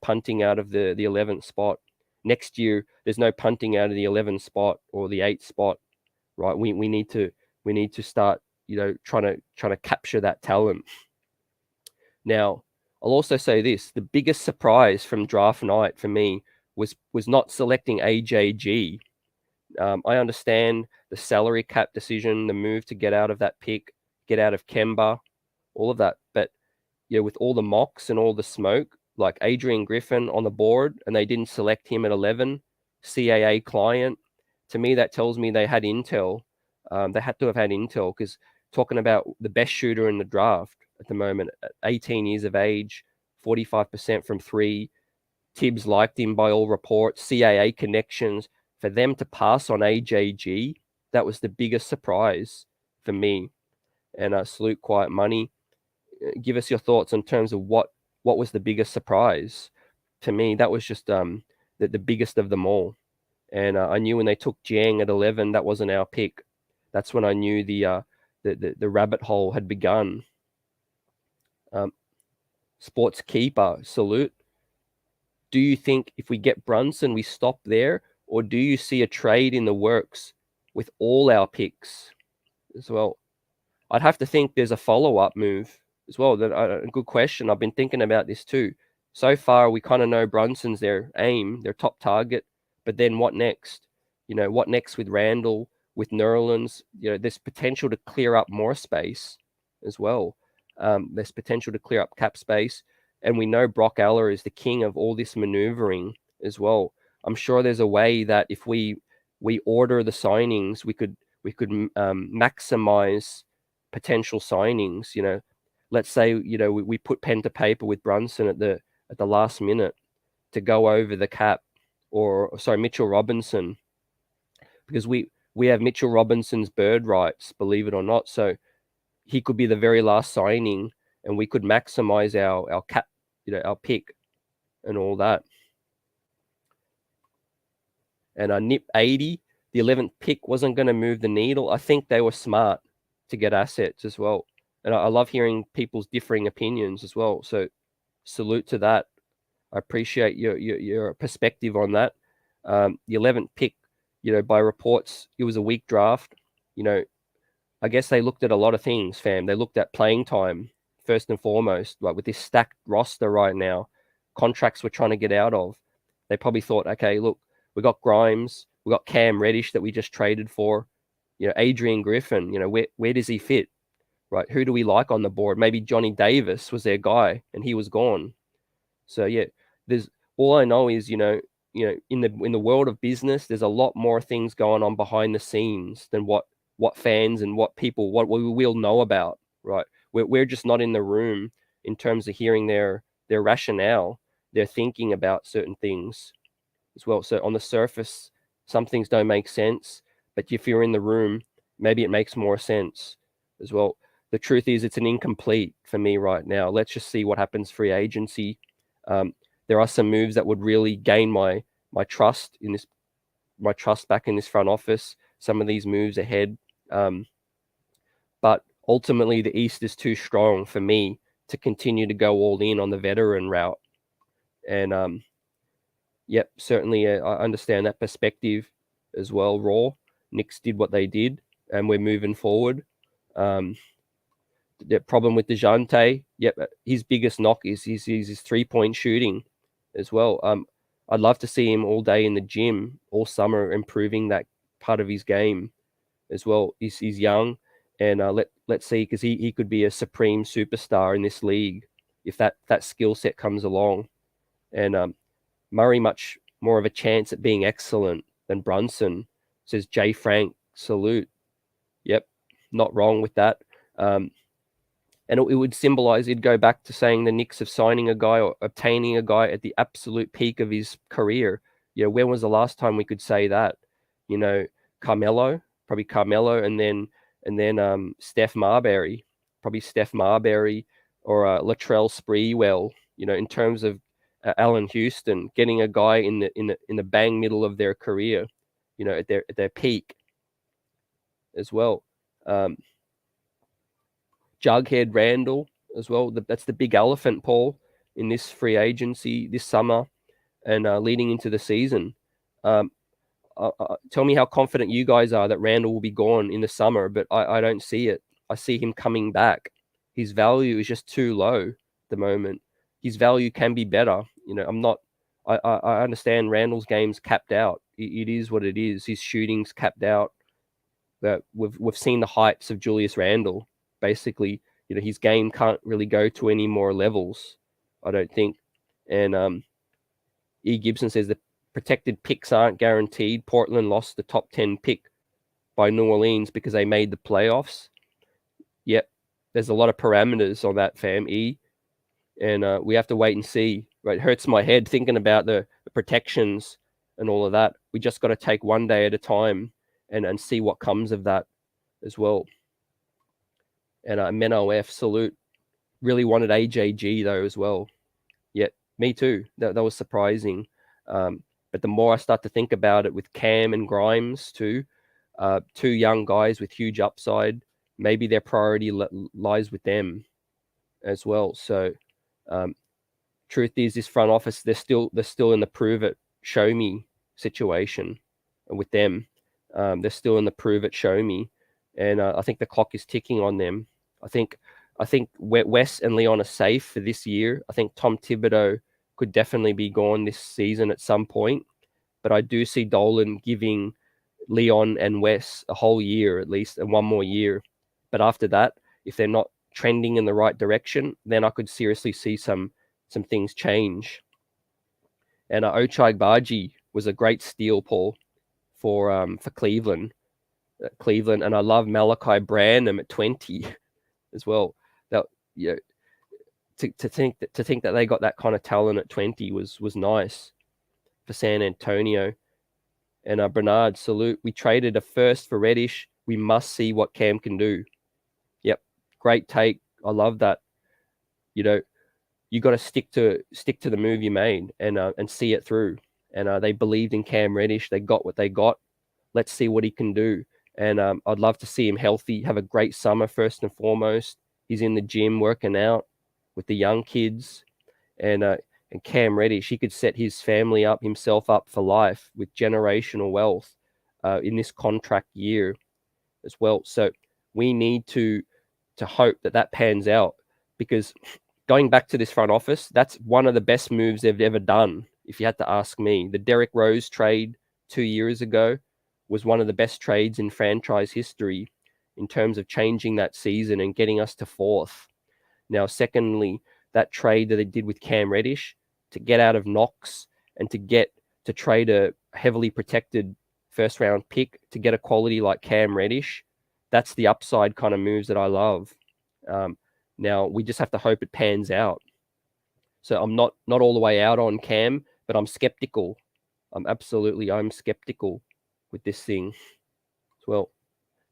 punting out of the 11th spot. Next year, there's no punting out of the 11th spot or the 8th spot, right? We need to start, trying to capture that talent. Now, I'll also say this: the biggest surprise from draft night for me was not selecting AJG. I understand the salary cap decision, the move to get out of that pick, get out of Kemba, all of that. But with all the mocks and all the smoke, like Adrian Griffin on the board, and they didn't select him at 11, CAA client. To me, that tells me they had intel. They had to have had intel, because talking about the best shooter in the draft at the moment, at 18 years of age, 45% from three. Tibbs liked him by all reports, CAA connections. For them to pass on AJG, that was the biggest surprise for me. And salute Quiet Money. Give us your thoughts in terms of what was the biggest surprise. To me, that was just the biggest of them all. And I knew when they took Jiang at 11, that wasn't our pick. That's when I knew the rabbit hole had begun. Sports Keeper, salute. Do you think if we get Brunson, we stop there? Or do you see a trade in the works with all our picks as well? I'd have to think there's a follow-up move as well. A good question. I've been thinking about this too. So far, we kind of know Brunson's their aim, their top target. But then what next? What next with Randall, with Nerlens? There's potential to clear up more space as well. There's potential to clear up cap space. And we know Brock Aller is the king of all this maneuvering as well. I'm sure there's a way that if we order the signings, we could maximize potential signings. Let's say we put pen to paper with Brunson at the last minute to go over the cap, or sorry, Mitchell Robinson, because we have Mitchell Robinson's bird rights, believe it or not. So he could be the very last signing, and we could maximize our cap, our pick and all that. And NIP 80, the 11th pick, wasn't going to move the needle. I think they were smart to get assets as well. And I love hearing people's differing opinions as well. So salute to that. I appreciate your perspective on that. The 11th pick, by reports, it was a weak draft. I guess they looked at a lot of things, fam. They looked at playing time, first and foremost. Like with this stacked roster right now, contracts we're trying to get out of. They probably thought, okay, look, we got Grimes, we got Cam Reddish that we just traded for. Adrian Griffin, where does he fit? Right? Who do we like on the board? Maybe Johnny Davis was their guy and he was gone. So yeah, there's all I know is, in the world of business, there's a lot more things going on behind the scenes than what fans and what we will know about, right? We're just not in the room in terms of hearing their rationale, their thinking about certain things as well. So on the surface, some things don't make sense, but if you're in the room, maybe it makes more sense as well. The truth is, it's an incomplete for me right now. Let's just see what happens free agency. There are some moves that would really gain my trust in this, my trust back in this front office. Some of these moves ahead, but ultimately the East is too strong for me to continue to go all in on the veteran route. And yep, certainly I understand that perspective as well. Raw, Knicks did what they did, and we're moving forward. The problem with DeJounte, yep, his biggest knock is his 3-point shooting as well. I'd love to see him all day in the gym, all summer, improving that part of his game as well. He's young, and let's see, because he could be a supreme superstar in this league if that skill set comes along. And Murray much more of a chance at being excellent than Brunson, says Jay Frank. Salute. Yep, not wrong with that. And it would symbolize, it'd go back to saying the Knicks of signing a guy or obtaining a guy at the absolute peak of his career. When was the last time we could say that? Carmelo, and then Steph Marbury, or Latrell Sprewell. In terms of Allen Houston, getting a guy in the bang middle of their career, at their peak as well. Jughead Randall as well. That's the big elephant, Paul, in this free agency this summer and leading into the season. Tell me how confident you guys are that Randall will be gone in the summer, but I don't see it. I see him coming back. His value is just too low at the moment. His value can be better. I understand Randall's game's capped out. It is what it is. His shooting's capped out. That we've seen the heights of Julius Randle. Basically, his game can't really go to any more levels, I don't think. And E. Gibson says that protected picks aren't guaranteed. Portland lost the top 10 pick by New Orleans because they made the playoffs. Yep, there's a lot of parameters on that, fam. And we have to wait and see. Right, it hurts my head thinking about the protections and all of that. We just got to take one day at a time and see what comes of that as well. And Menof, salute. Really wanted AJG though as well. Yeah, me too. That was surprising. But the more I start to think about it with Cam and Grimes too, two young guys with huge upside, maybe their priority lies with them as well. So truth is, this front office, they're still in the prove it, show me situation with them. They're still in the prove it, show me. And I think the clock is ticking on them. I think Wes and Leon are safe for this year. I think Tom Thibodeau could definitely be gone this season at some point. But I do see Dolan giving Leon and Wes a whole year at least, and one more year. But after that, if they're not trending in the right direction, then I could seriously see some things change. And Ochai Agbaji was a great steal, Paul, for Cleveland. And I love Malachi Branham at 20 as well. That to think that they got that kind of talent at 20 was nice for San Antonio. And Bernard, salute. We traded a first for Reddish. We must see what Cam can do. Yep, great take. I love that. You got to stick to the move you made and see it through. And they believed in Cam Reddish. They got what they got. Let's see what he can do. And I'd love to see him healthy, have a great summer first and foremost. He's in the gym working out with the young kids. And Cam Reddish, he could set his family up, himself up for life with generational wealth in this contract year as well. So we need to hope that pans out, because going back to this front office, that's one of the best moves they've ever done, if you had to ask me. The Derrick Rose trade 2 years ago was one of the best trades in franchise history in terms of changing that season and getting us to fourth. Now, secondly, that trade that they did with Cam Reddish to get out of Knox and to trade a heavily protected first round pick to get a quality like Cam Reddish, that's the upside kind of moves that I love. Now, we just have to hope it pans out. So I'm not all the way out on Cam, but I'm skeptical. I'm skeptical with this thing as well.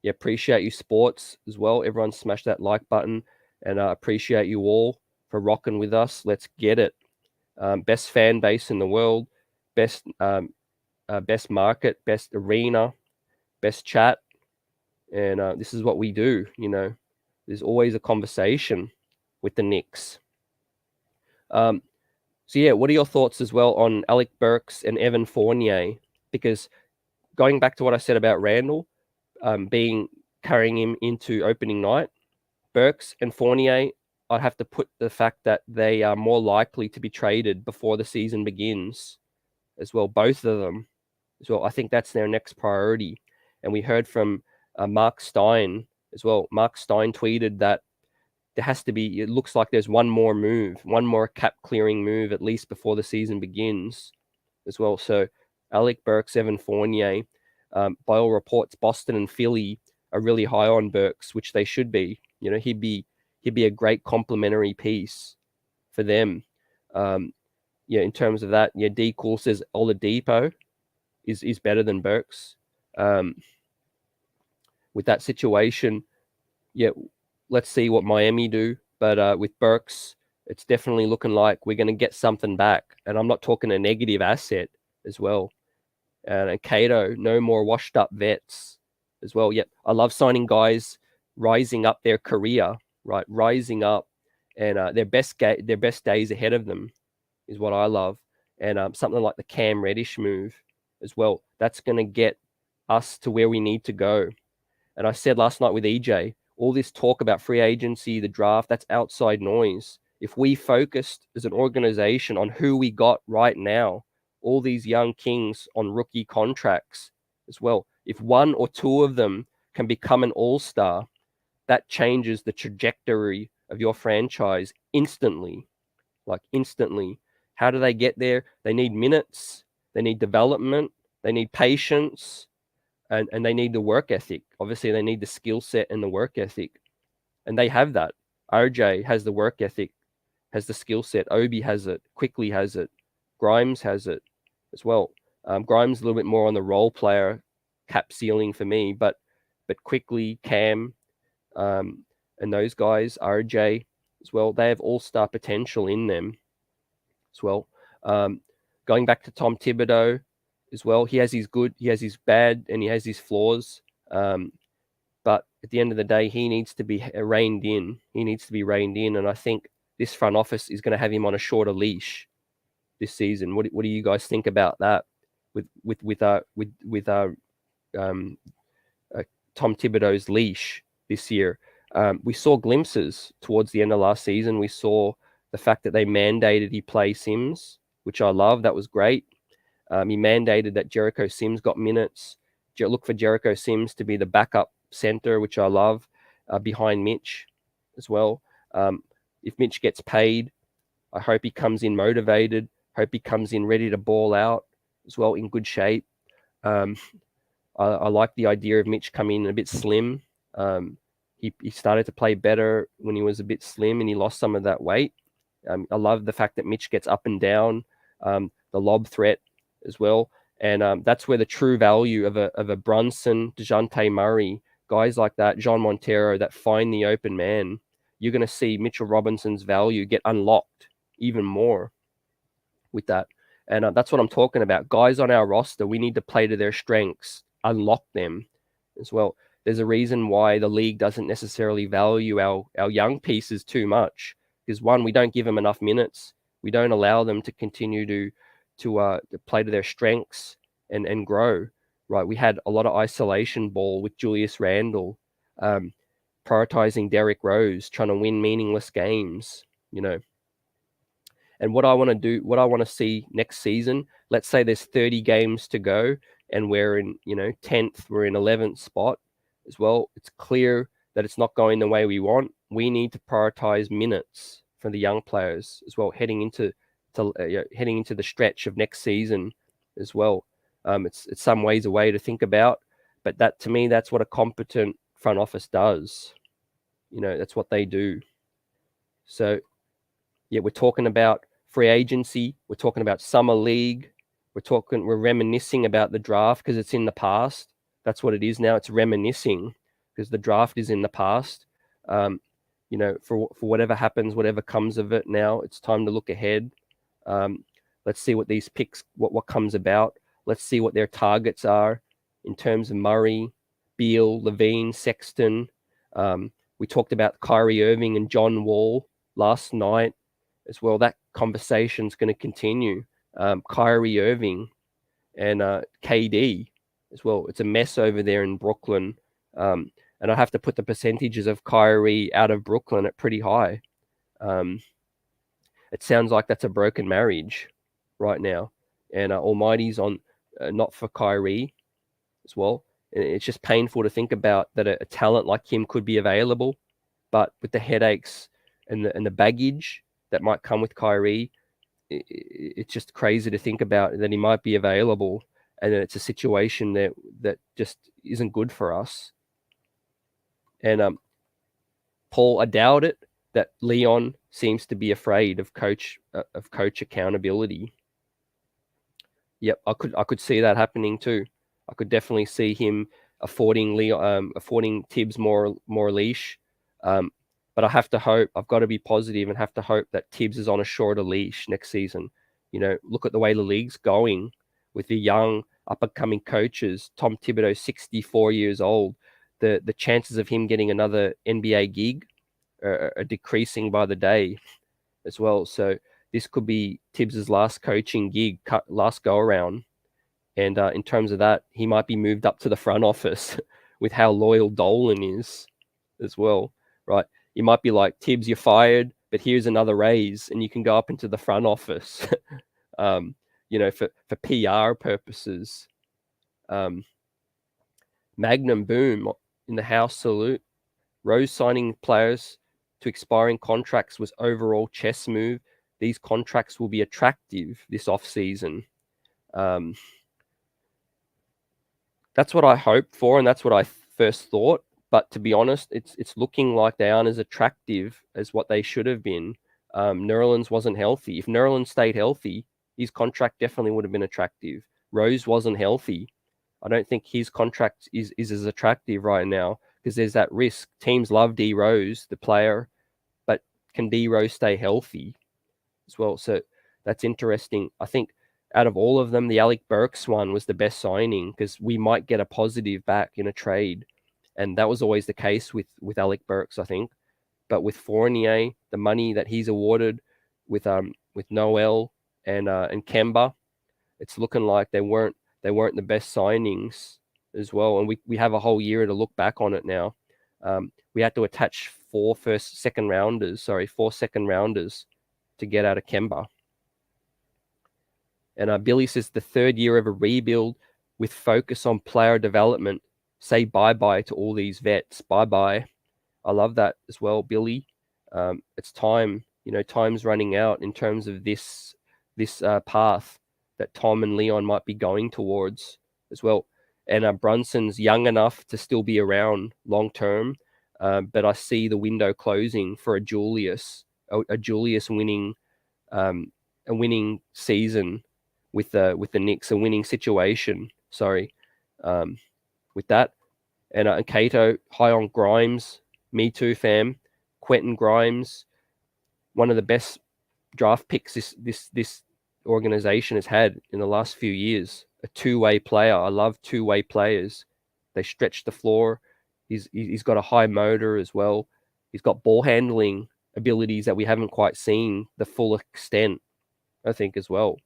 Yeah, appreciate you, sports, as well. Everyone smash that like button, and I appreciate you all for rocking with us. Let's get it. Best fan base in the world, best market, best arena, best chat, and this is what we do. There's always a conversation with the Knicks. So yeah, what are your thoughts as well on Alec Burks and Evan Fournier? Because going back to what I said about Randall, carrying him into opening night, Burks and Fournier, I'd have to put the fact that they are more likely to be traded before the season begins as well, both of them as well. I think that's their next priority. And we heard from Mark Stein as well. Mark Stein tweeted that there has to be, it looks like there's one more cap clearing move at least before the season begins as well. So Alec Burks, Evan Fournier, by all reports, Boston and Philly are really high on Burks, which they should be. He'd be a great complementary piece for them. In terms of that, D Cool says Oladipo is better than Burks. With that situation, let's see what Miami do. But with Burks, it's definitely looking like we're going to get something back. And I'm not talking a negative asset as well. And Cato, no more washed up vets as well. Yep, I love signing guys rising up their career, right? Rising up, and their best days ahead of them is what I love. And something like the Cam Reddish move as well. That's going to get us to where we need to go. And I said last night with EJ, all this talk about free agency, the draft, that's outside noise. If we focused as an organization on who we got right now, all these young kings on rookie contracts as well, if one or two of them can become an all-star, that changes the trajectory of your franchise instantly. Like instantly. How do they get there? They need minutes. they need development, they need patience, and they need the work ethic. Obviously, they need the skill set and the work ethic, and they have that. RJ has the work ethic, has the skill set. Obi has it. Quickly has it. Grimes has it as well. Grimes a little bit more on the role player cap ceiling for me, but Quickly, Cam, and those guys, RJ as well, they have all-star potential in them as well. Going back to Tom Thibodeau as well, he has his good, he has his bad, and he has his flaws. But at the end of the day, he needs to be reined in. He needs to be reined in, and I think this front office is going to have him on a shorter leash this season. What do you guys think about that? With Tom Thibodeau's leash this year, we saw glimpses towards the end of last season. We saw the fact that they mandated he play Sims, which I love. That was great. He mandated that Jericho Sims got minutes. Look for Jericho Sims to be the backup center, which I love, behind Mitch as well. If Mitch gets paid, I hope he comes in motivated. Hope he comes in ready to ball out as well, in good shape. I like the idea of Mitch coming in a bit slim. He started to play better when he was a bit slim and he lost some of that weight. I love the fact that Mitch gets up and down, the lob threat as well. And that's where the true value of a Brunson, DeJounte Murray, guys like that, John Montero, that find the open man, you're going to see Mitchell Robinson's value get unlocked even more with that. And that's what I'm talking about. Guys on our roster, we need to play to their strengths, unlock them as well. There's a reason why the league doesn't necessarily value our young pieces too much, because one, we don't give them enough minutes. We don't allow them to continue to play to their strengths and grow. Right, we had a lot of isolation ball with Julius Randle, prioritizing Derrick Rose, trying to win meaningless games, And what I want to do, what I want to see next season, let's say there's 30 games to go and we're in, 10th, we're in 11th spot as well. It's clear that it's not going the way we want. We need to prioritize minutes for the young players as well, heading into the stretch of next season as well. It's some ways away to think about, but that, to me, that's what a competent front office does. That's what they do. So, yeah, we're talking about free agency. We're talking about summer league. We're reminiscing about the draft because it's in the past. That's what it is now. It's reminiscing because the draft is in the past. For whatever happens, whatever comes of it now, it's time to look ahead. Let's see what these picks, what comes about. Let's see what their targets are in terms of Murray, Beal, Levine, Sexton. We talked about Kyrie Irving and John Wall last night as well. That conversation's going to continue. Kyrie Irving and KD as well. It's a mess over there in Brooklyn. And I have to put the percentages of Kyrie out of Brooklyn at pretty high. It sounds like that's a broken marriage right now. And Almighty's on not for Kyrie as well. And it's just painful to think about that a talent like him could be available, but with the headaches and the baggage that might come with Kyrie, it's just crazy to think about that he might be available, and then it's a situation that just isn't good for us. And Paul, I doubt it that Leon seems to be afraid of coach accountability. Yep, I could see that happening too. I could definitely see him affording Tibbs more leash. But I have to hope, I've got to be positive and have to hope that Tibbs is on a shorter leash next season. Look at the way the league's going with the young up-and-coming coaches. Tom Thibodeau, 64 years old. The chances of him getting another NBA gig are decreasing by the day as well. So this could be Tibbs's last coaching gig, last go-around. And in terms of that, he might be moved up to the front office with how loyal Dolan is as well, right? You might be like, Tibbs, you're fired, but here's another raise, and you can go up into the front office, for PR purposes. Magnum boom in the house salute. Rose signing players to expiring contracts was overall chess move. These contracts will be attractive this off-season. That's what I hoped for, and that's what I first thought. But to be honest, it's looking like they aren't as attractive as what they should have been. Nerlens wasn't healthy. If Nerlens stayed healthy, his contract definitely would have been attractive. Rose wasn't healthy. I don't think his contract is as attractive right now because there's that risk. Teams love D Rose, the player, but can D Rose stay healthy as well? So that's interesting. I think out of all of them, the Alec Burks one was the best signing because we might get a positive back in a trade, and that was always the case with Alec Burks, I think. But with Fournier, the money that he's awarded with Noel and Kemba, it's looking like they weren't the best signings as well. And we have a whole year to look back on it now. We had to attach four second rounders to get out of Kemba. And Billy says the third year of a rebuild with focus on player development. Say bye-bye to all these vets. Bye-bye. I love that as well, Billy. It's time. Time's running out in terms of this path that Tom and Leon might be going towards as well. And Brunson's young enough to still be around long term, but I see the window closing for a Julius winning a winning season with the Knicks, a winning situation. Sorry, with that, and Cato high on Grimes. Me too, fam. Quentin Grimes, one of the best draft picks this organization has had in the last few years. A two-way player. I love two-way players. They stretch the floor. He's got a high motor as well. He's got ball handling abilities that we haven't quite seen the full extent, I think, as well.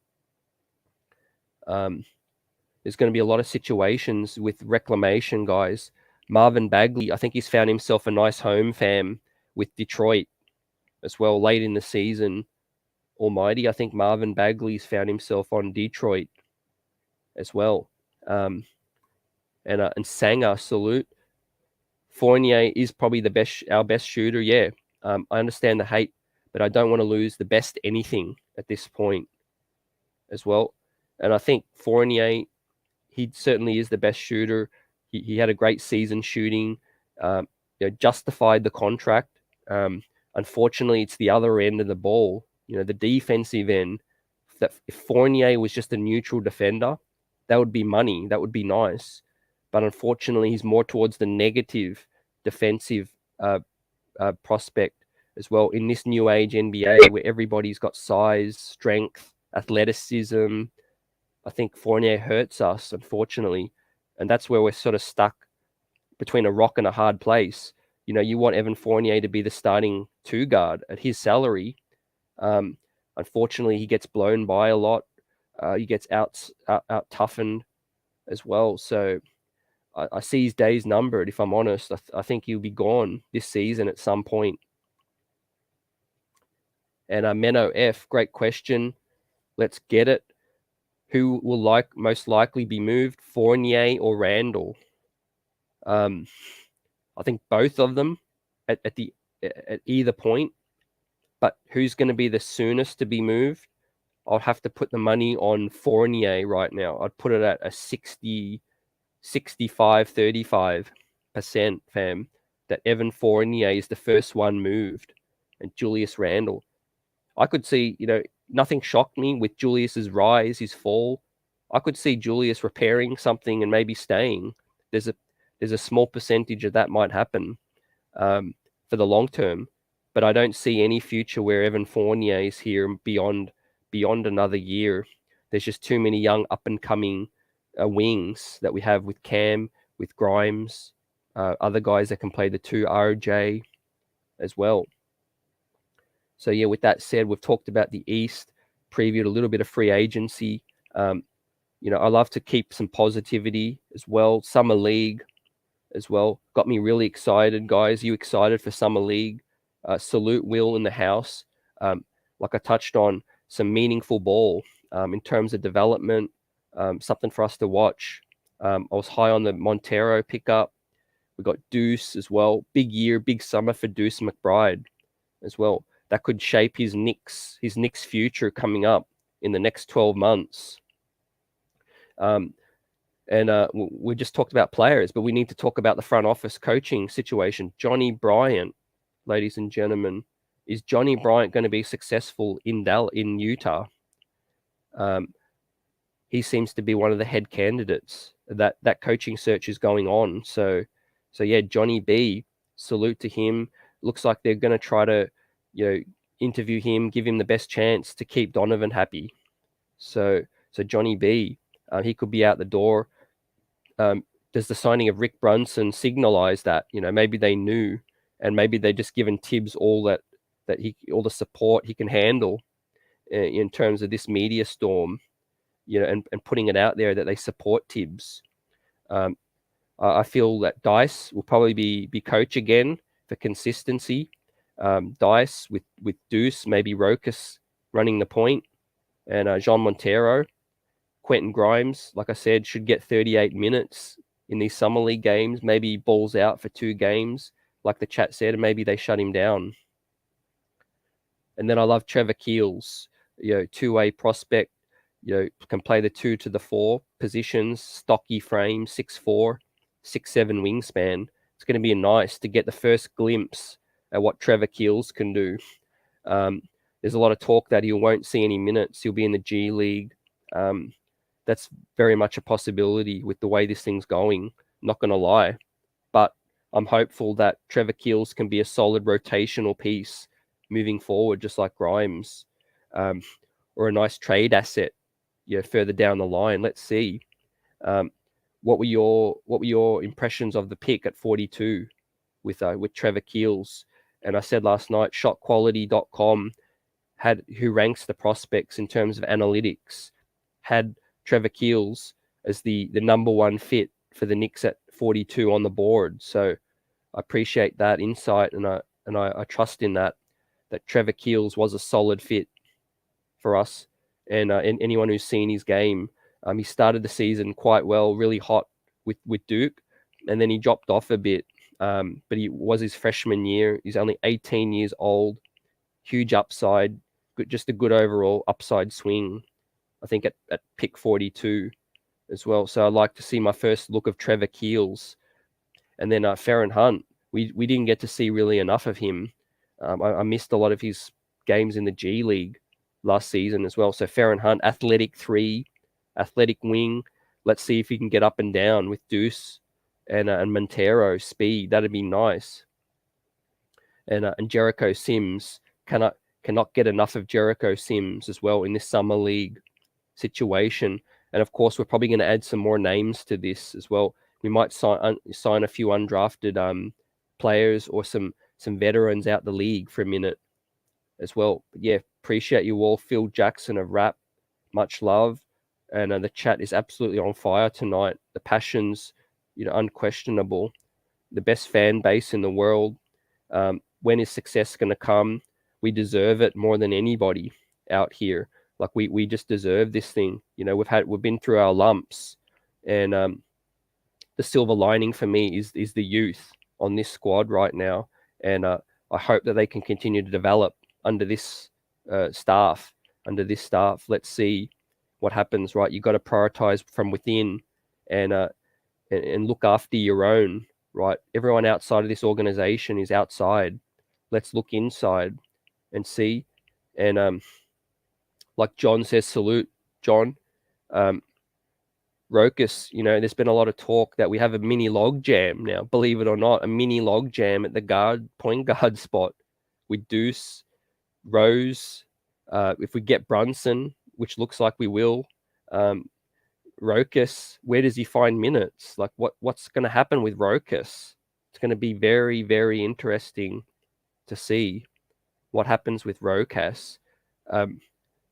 There's going to be a lot of situations with reclamation, guys. Marvin Bagley, I think he's found himself a nice home, fam, with Detroit as well late in the season. Almighty, I think Marvin Bagley's found himself on Detroit as well. And Sanger, salute. Fournier is probably our best shooter. Yeah, I understand the hate, but I don't want to lose the best anything at this point as well. And I think Fournier, he certainly is the best shooter. He had a great season shooting, justified the contract. Unfortunately, it's the other end of the ball, the defensive end. That if Fournier was just a neutral defender, that would be money. That would be nice. But unfortunately, he's more towards the negative defensive prospect as well in this new age NBA where everybody's got size, strength, athleticism. I think Fournier hurts us, unfortunately. And that's where we're sort of stuck between a rock and a hard place. You want Evan Fournier to be the starting two guard at his salary. Unfortunately, he gets blown by a lot. He gets out toughened as well. So I see his days numbered, if I'm honest. I think he'll be gone this season at some point. And Menno F, great question. Let's get it. Who will most likely be moved, Fournier or Randall? I think both of them at either point. But who's going to be the soonest to be moved? I'll have to put the money on Fournier right now. I'd put it at a 65-35%, fam, that Evan Fournier is the first one moved and Julius Randle. I could see, nothing shocked me with Julius's rise, his fall. I could see Julius repairing something and maybe staying. There's a small percentage of that might happen for the long term, but I don't see any future where Evan Fournier is here beyond another year. There's just too many young up and coming wings that we have with Cam, with Grimes, other guys that can play the two, RJ as well. So yeah, with that said, we've talked about the East, previewed a little bit of free agency. I love to keep some positivity as well. Summer League as well got me really excited, guys. You excited for Summer League? Salute Will in the house. Like I touched on, some meaningful ball in terms of development, something for us to watch. I was high on the Montero pickup. We got Deuce as well. Big year, big summer for Deuce McBride as well. That could shape his Knicks future coming up in the next 12 months. We just talked about players, but we need to talk about the front office coaching situation. Johnny Bryant, ladies and gentlemen, is Johnny Bryant going to be successful in Utah? He seems to be one of the head candidates. That coaching search is going on. So yeah, Johnny B, salute to him. Looks like they're going to try to, interview him, give him the best chance to keep Donovan happy. So Johnny B, he could be out the door. Does the signing of Rick Brunson signalize that? Maybe they knew, and maybe they just given Tibbs all the support he can handle in terms of this media storm, and putting it out there that they support Tibbs. I feel that Dice will probably be coach again for consistency. Dice with Deuce, maybe Rokas running the point, and Jean Montero. Quentin Grimes, like I said, should get 38 minutes in these summer league games. Maybe balls out for 2 games, like the chat said, and maybe they shut him down. And then I love Trevor Keels, 2-way prospect, can play the 2 to the 4 positions, stocky frame, 6'4", 6'7" wingspan. It's going to be nice to get the first glimpse at what Trevor Keels can do. There's a lot of talk that he won't see any minutes. He'll be in the G League. That's very much a possibility with the way this thing's going. Not going to lie. But I'm hopeful that Trevor Keels can be a solid rotational piece moving forward, just like Grimes, or a nice trade asset, further down the line. Let's see. What were your impressions of the pick at 42 with Trevor Keels? And I said last night, shotquality.com who ranks the prospects in terms of analytics, had Trevor Keels as the number 1 fit for the Knicks at 42 on the board. So I appreciate that insight, and I trust in that Trevor Keels was a solid fit for us. And anyone who's seen his game, he started the season quite well, really hot with Duke, and then he dropped off a bit. But he was his freshman year. He's only 18 years old, huge upside, just a good overall upside swing. I think at pick 42 as well. So I'd like to see my first look of Trevor Keels. And then Farron Hunt, we didn't get to see really enough of him. I missed a lot of his games in the G League last season as well. So Farron Hunt, athletic 3, athletic wing. Let's see if he can get up and down with Deuce and Montero speed. That'd be nice. And Jericho Sims, cannot get enough of Jericho Sims as well in this summer league situation. And of course, we're probably going to add some more names to this as well. We might sign a few undrafted players or some veterans out the league for a minute as well. But yeah, appreciate you all. Phil Jackson of Rap, much love. And the chat is absolutely on fire tonight. The passion's, unquestionable. The best fan base in the world. When is success going to come? We deserve it more than anybody out here. Like we just deserve this thing. We've been through our lumps, and the silver lining for me is the youth on this squad right now, and I hope that they can continue to develop under this staff. Let's see what happens. Right, you got to prioritize from within, and look after your own. Right, everyone outside of this organization is outside. Let's look inside and see, and like John says, salute, John. Rokas, there's been a lot of talk that we have a mini log jam now, believe it or not, a mini log jam at the point guard spot with Deuce, Rose. If we get Brunson, which looks like we will, Rokas, where does he find minutes? Like what's going to happen with Rokas? It's going to be very, very interesting to see what happens with Rokas.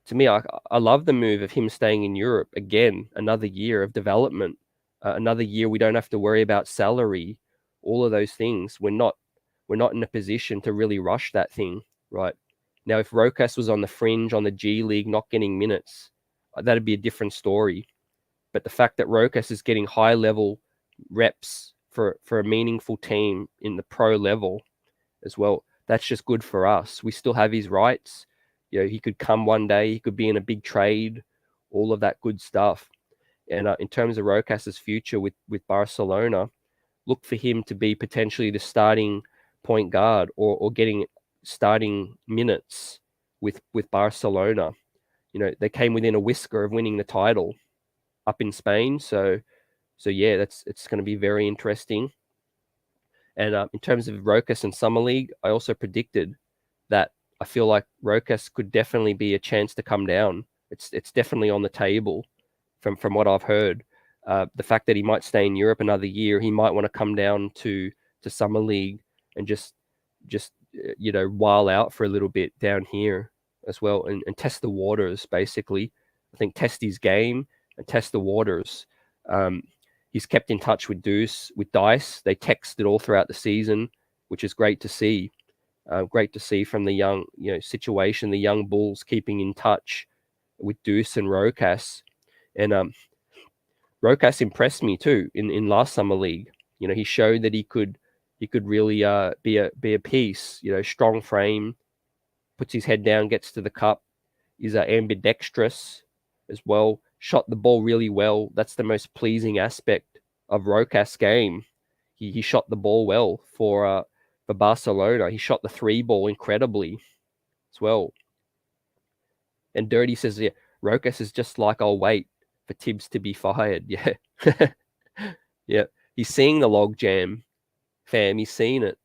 To me, I love the move of him staying in Europe. Again, another year of development, another year we don't have to worry about salary, all of those things. We're not in a position to really rush that thing, right? Now, if Rokas was on the fringe, on the G League, not getting minutes, that'd be a different story. But the fact that Rokas is getting high-level reps for a meaningful team in the pro level as well, that's just good for us. We still have his rights. He could come one day, he could be in a big trade, all of that good stuff. And in terms of Rocas's future with Barcelona, look for him to be potentially the starting point guard or getting starting minutes with Barcelona. They came within a whisker of winning the title up in Spain. So yeah, it's going to be very interesting. And in terms of Rocas and Summer League, I also predicted that I feel like Rocas could definitely be a chance to come down. It's definitely on the table from what I've heard. The fact that he might stay in Europe another year, he might want to come down to Summer League and just while out for a little bit down here as well and test the waters, basically. I think test his game and test the waters. He's kept in touch with Dice. They texted all throughout the season, which is great to see. Great to see from the young situation, the young Bulls keeping in touch with Deuce and Rocas. And Rocas impressed me too in last summer league. He showed that he could really be a piece. Strong frame, puts his head down, gets to the cup. Is ambidextrous as well. Shot the ball really well. That's the most pleasing aspect of Rocas' game. He shot the ball well for Barcelona. He shot the 3 ball incredibly as well. And Dirty says, yeah, Rocas is just like, I'll wait for Tibbs to be fired. Yeah. Yeah. He's seeing the log jam, fam. He's seen it,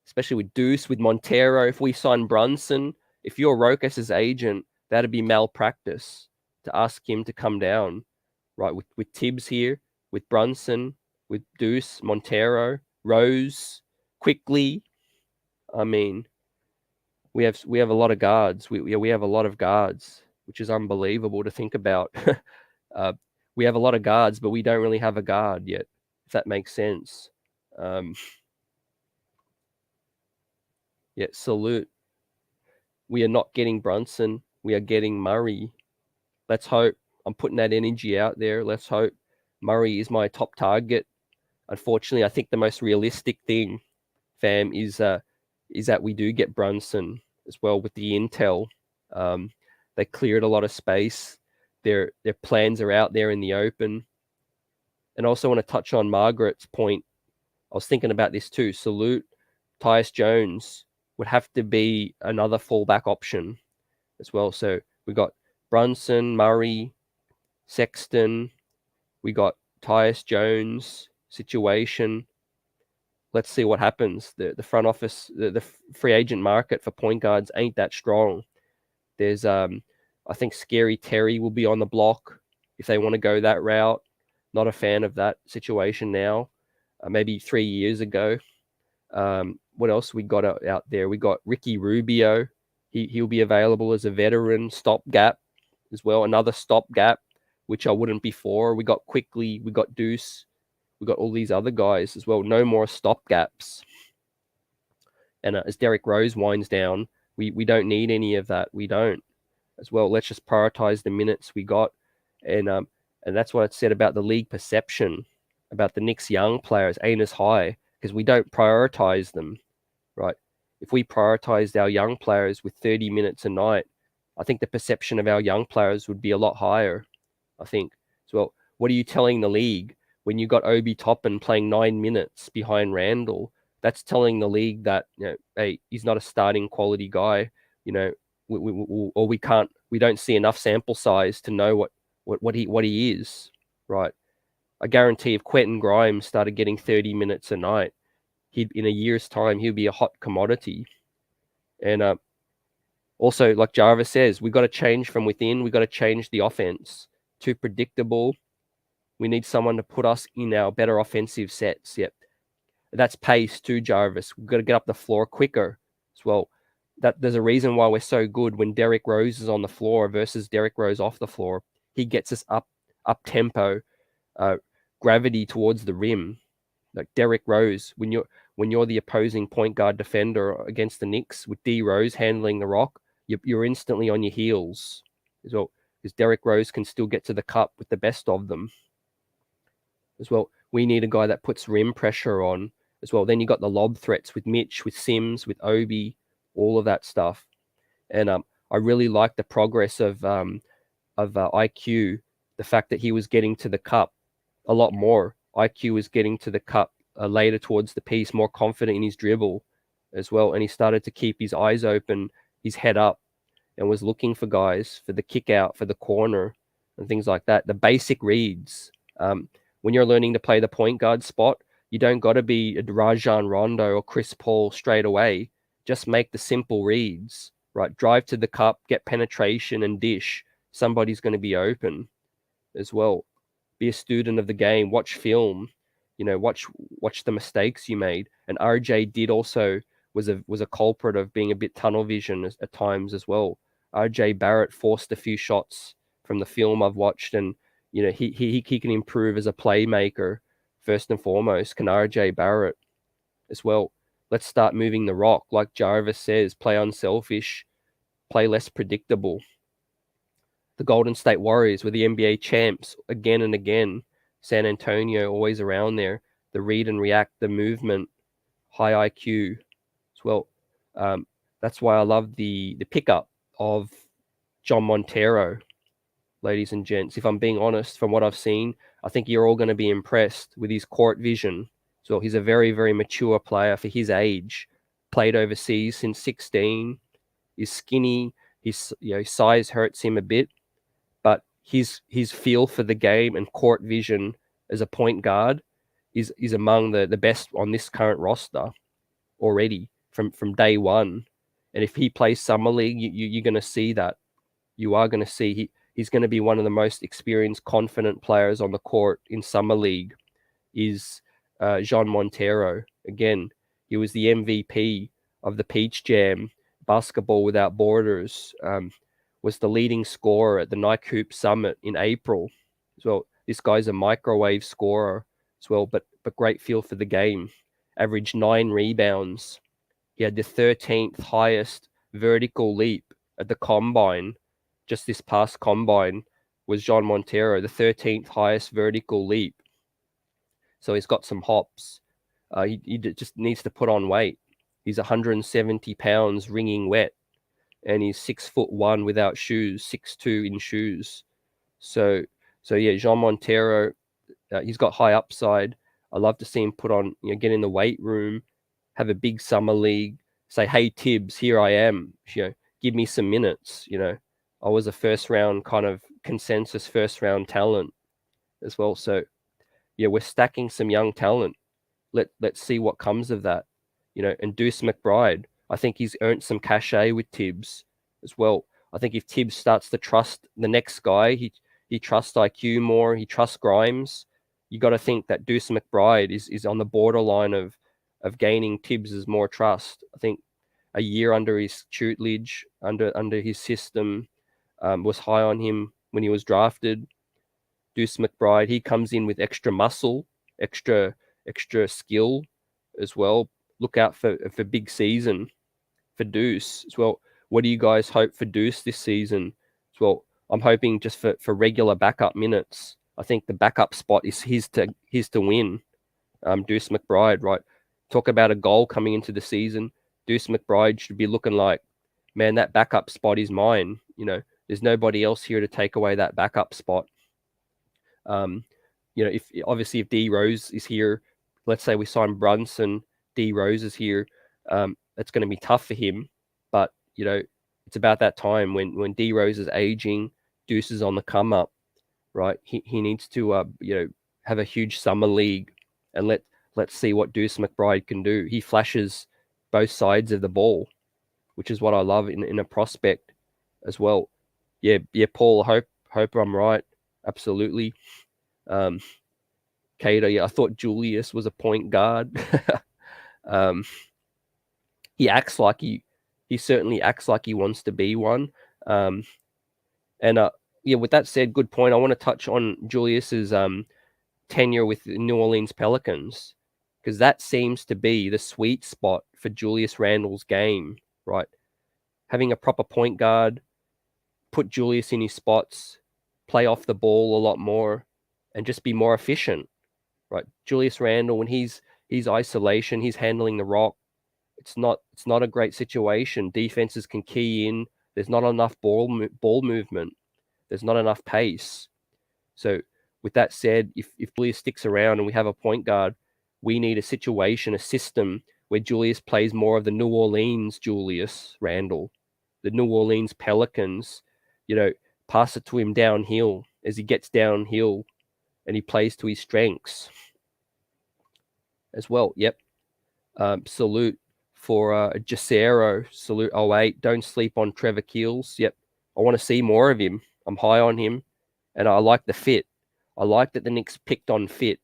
especially with Deuce, with Montero. If we sign Brunson, if you're Rocas' agent, that'd be malpractice to ask him to come down, right? With Tibbs here, with Brunson, with Deuce, Montero, Rose, Quickly. I mean, we have a lot of guards. We have a lot of guards, which is unbelievable to think about. We have a lot of guards, but we don't really have a guard yet, if that makes sense. Yeah, salute. We are not getting Brunson. We are getting Murray. Let's hope. I'm putting that energy out there. Let's hope. Murray is my top target. Unfortunately, I think the most realistic thing, fam, is that we do get Brunson as well with the intel. They cleared a lot of space. Their plans are out there in the open. And I also want to touch on Margaret's point. I was thinking about this too. Salute. Tyus Jones would have to be another fallback option as well. So we got Brunson, Murray, Sexton. We got Tyus Jones situation. Let's see what happens. The front office, the free agent market for point guards ain't that strong. There's, I think Scary Terry will be on the block if they want to go that route. Not a fan of that situation now. Maybe 3 years ago. What else we got out there? We got Ricky Rubio. He'll be available as a veteran stopgap as well. Another stopgap, which I wouldn't before. We got Quickly. We got Deuce. We got all these other guys as well. No more stopgaps. And as Derrick Rose winds down, we don't need any of that. We don't as well. Let's just prioritize the minutes we got. And that's what I said about the league perception, about the Knicks young players ain't as high because we don't prioritize them, right? If we prioritized our young players with 30 minutes a night, I think the perception of our young players would be a lot higher, I think. So, well, what are you telling the league when you got Obi Toppin playing 9 minutes behind Randall? That's telling the league that, hey, he's not a starting quality guy, we don't see enough sample size to know what he is, right? I guarantee if Quentin Grimes started getting 30 minutes a night, in a year's time, he'll be a hot commodity. And also, like Jarvis says, we got to change from within. We got to change the offense. Too predictable. We need someone to put us in our better offensive sets. Yep. That's pace too, Jarvis. We've got to get up the floor quicker as well. There's a reason why we're so good when Derrick Rose is on the floor versus Derrick Rose off the floor. He gets us up tempo, gravity towards the rim. Like Derrick Rose, when you're the opposing point guard defender against the Knicks with D Rose handling the rock, you're instantly on your heels as well, because Derrick Rose can still get to the cup with the best of them as well. We need a guy that puts rim pressure on as well. Then you got the lob threats with Mitch, with Sims, with Obi, all of that stuff. And I really like the progress of IQ the fact that he was getting to the cup a lot more. IQ was getting to the cup later towards the piece, more confident in his dribble as well. And he started to keep his eyes open, his head up, and was looking for guys for the kick out, for the corner, and things like that. The basic reads. When you're learning to play the point guard spot, you don't got to be a Rajon Rondo or Chris Paul straight away. Just make the simple reads, right? Drive to the cup, get penetration and dish. Somebody's going to be open as well. Be a student of the game. Watch film. Watch the mistakes you made. And RJ did also was a culprit of being a bit tunnel vision at times as well. RJ Barrett forced a few shots from the film I've watched, and he can improve as a playmaker first and foremost. Can RJ Barrett as well? Let's start moving the rock, like Jarvis says. Play unselfish, play less predictable. The Golden State Warriors were the NBA champs again and again. San Antonio always around there. The read and react, the movement, high IQ as well. That's why I love the pickup of John Montero, ladies and gents. If I'm being honest, from what I've seen, I think you're all going to be impressed with his court vision. So he's a very, very mature player for his age. Played overseas since 16. He's skinny. His size hurts him a bit, but his feel for the game and court vision as a point guard is among the best on this current roster already from day one. And if he plays summer league, you're going to see that. You are going to see he's going to be one of the most experienced, confident players on the court in summer league. Is Jean Montero. Again, he was the MVP of the Peach Jam, Basketball Without Borders. Was the leading scorer at the Nike Hoop Summit in April as well. This guy's a microwave scorer as well, but great feel for the game. Averaged 9 rebounds. He had the 13th highest vertical leap at the combine. Just this past combine was Jean Montero, the 13th highest vertical leap. So he's got some hops. He just needs to put on weight. He's 170 pounds, wringing wet, and he's 6'1" without shoes, 6'2" in shoes. So yeah, Jean Montero, he's got high upside. I love to see him put on, get in the weight room, have a big summer league, say, hey Tibbs, here I am. Give me some minutes. I was a first round kind of consensus first round talent as well. So yeah, we're stacking some young talent. Let's see what comes of that. And Deuce McBride, I think he's earned some cachet with Tibbs as well. I think if Tibbs starts to trust the next guy, he trusts IQ more, he trusts Grimes. You got to think that Deuce McBride is on the borderline of gaining Tibbs's more trust. I think a year under his tutelage, under his system, was high on him when he was drafted. Deuce McBride, he comes in with extra muscle, extra skill as well. Look out for big season for Deuce as well. What do you guys hope for Deuce this season as well? I'm hoping just for regular backup minutes. I think the backup spot is his to win. Deuce McBride, right? Talk about a goal coming into the season. Deuce McBride should be looking like, man, that backup spot is mine. There's nobody else here to take away that backup spot. If D Rose is here, let's say we sign Brunson, D Rose is here, it's going to be tough for him. But it's about that time when D Rose is aging, Deuce is on the come up, right? He needs to have a huge summer league, and let's see what Deuce McBride can do. He flashes both sides of the ball, which is what I love in a prospect as well. Yeah, Paul, hope I'm right. Absolutely. Cater, yeah, I thought Julius was a point guard. He acts like he certainly acts like he wants to be one. With that said, good point. I want to touch on Julius's tenure with the New Orleans Pelicans, because that seems to be the sweet spot for Julius Randle's game, right? Having a proper point guard, put Julius in his spots, play off the ball a lot more, and just be more efficient, right? Julius Randle, when he's isolation, he's handling the rock. It's not a great situation. Defenses can key in. There's not enough ball movement. There's not enough pace. So with that said, if Julius sticks around and we have a point guard, we need a situation, a system where Julius plays more of the New Orleans Julius Randle, the New Orleans Pelicans, pass it to him downhill as he gets downhill and he plays to his strengths as well. Yep. Salute for Jacero. Salute 08. Don't sleep on Trevor Keels. Yep. I want to see more of him. I'm high on him. And I like the fit. I like that the Knicks picked on fit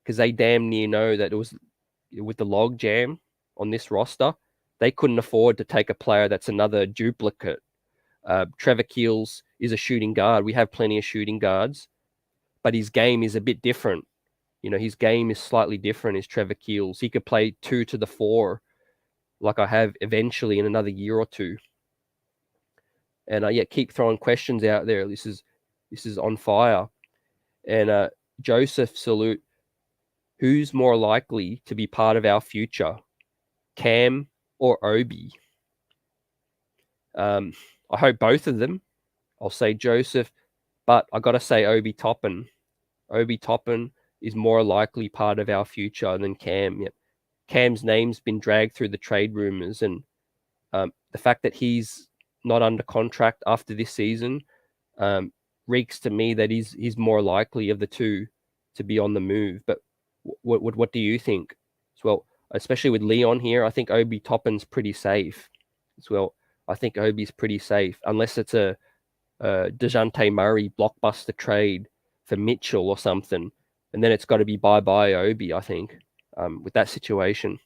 because they damn near know that it was with the log jam on this roster. They couldn't afford to take a player that's another duplicate. Trevor Keels is a shooting guard. We have plenty of shooting guards, but his game is a bit different. His game is slightly different as Trevor Keels. He could play 2 to the 4 like I have eventually in another year or two. And keep throwing questions out there. This is on fire. And Joseph, salute. Who's more likely to be part of our future, Cam or Obi? I hope both of them. I'll say Joseph, but I got to say Obi Toppin. Obi Toppin is more likely part of our future than Cam. Yep. Cam's name's been dragged through the trade rumors, and the fact that he's not under contract after this season reeks to me that he's more likely of the two to be on the move. But what do you think as well? Especially with Leon here, I think Obi Toppin's pretty safe as well. I think Obi's pretty safe unless it's a DeJounte Murray blockbuster trade for Mitchell or something, and then it's got to be bye Obi. I think with that situation.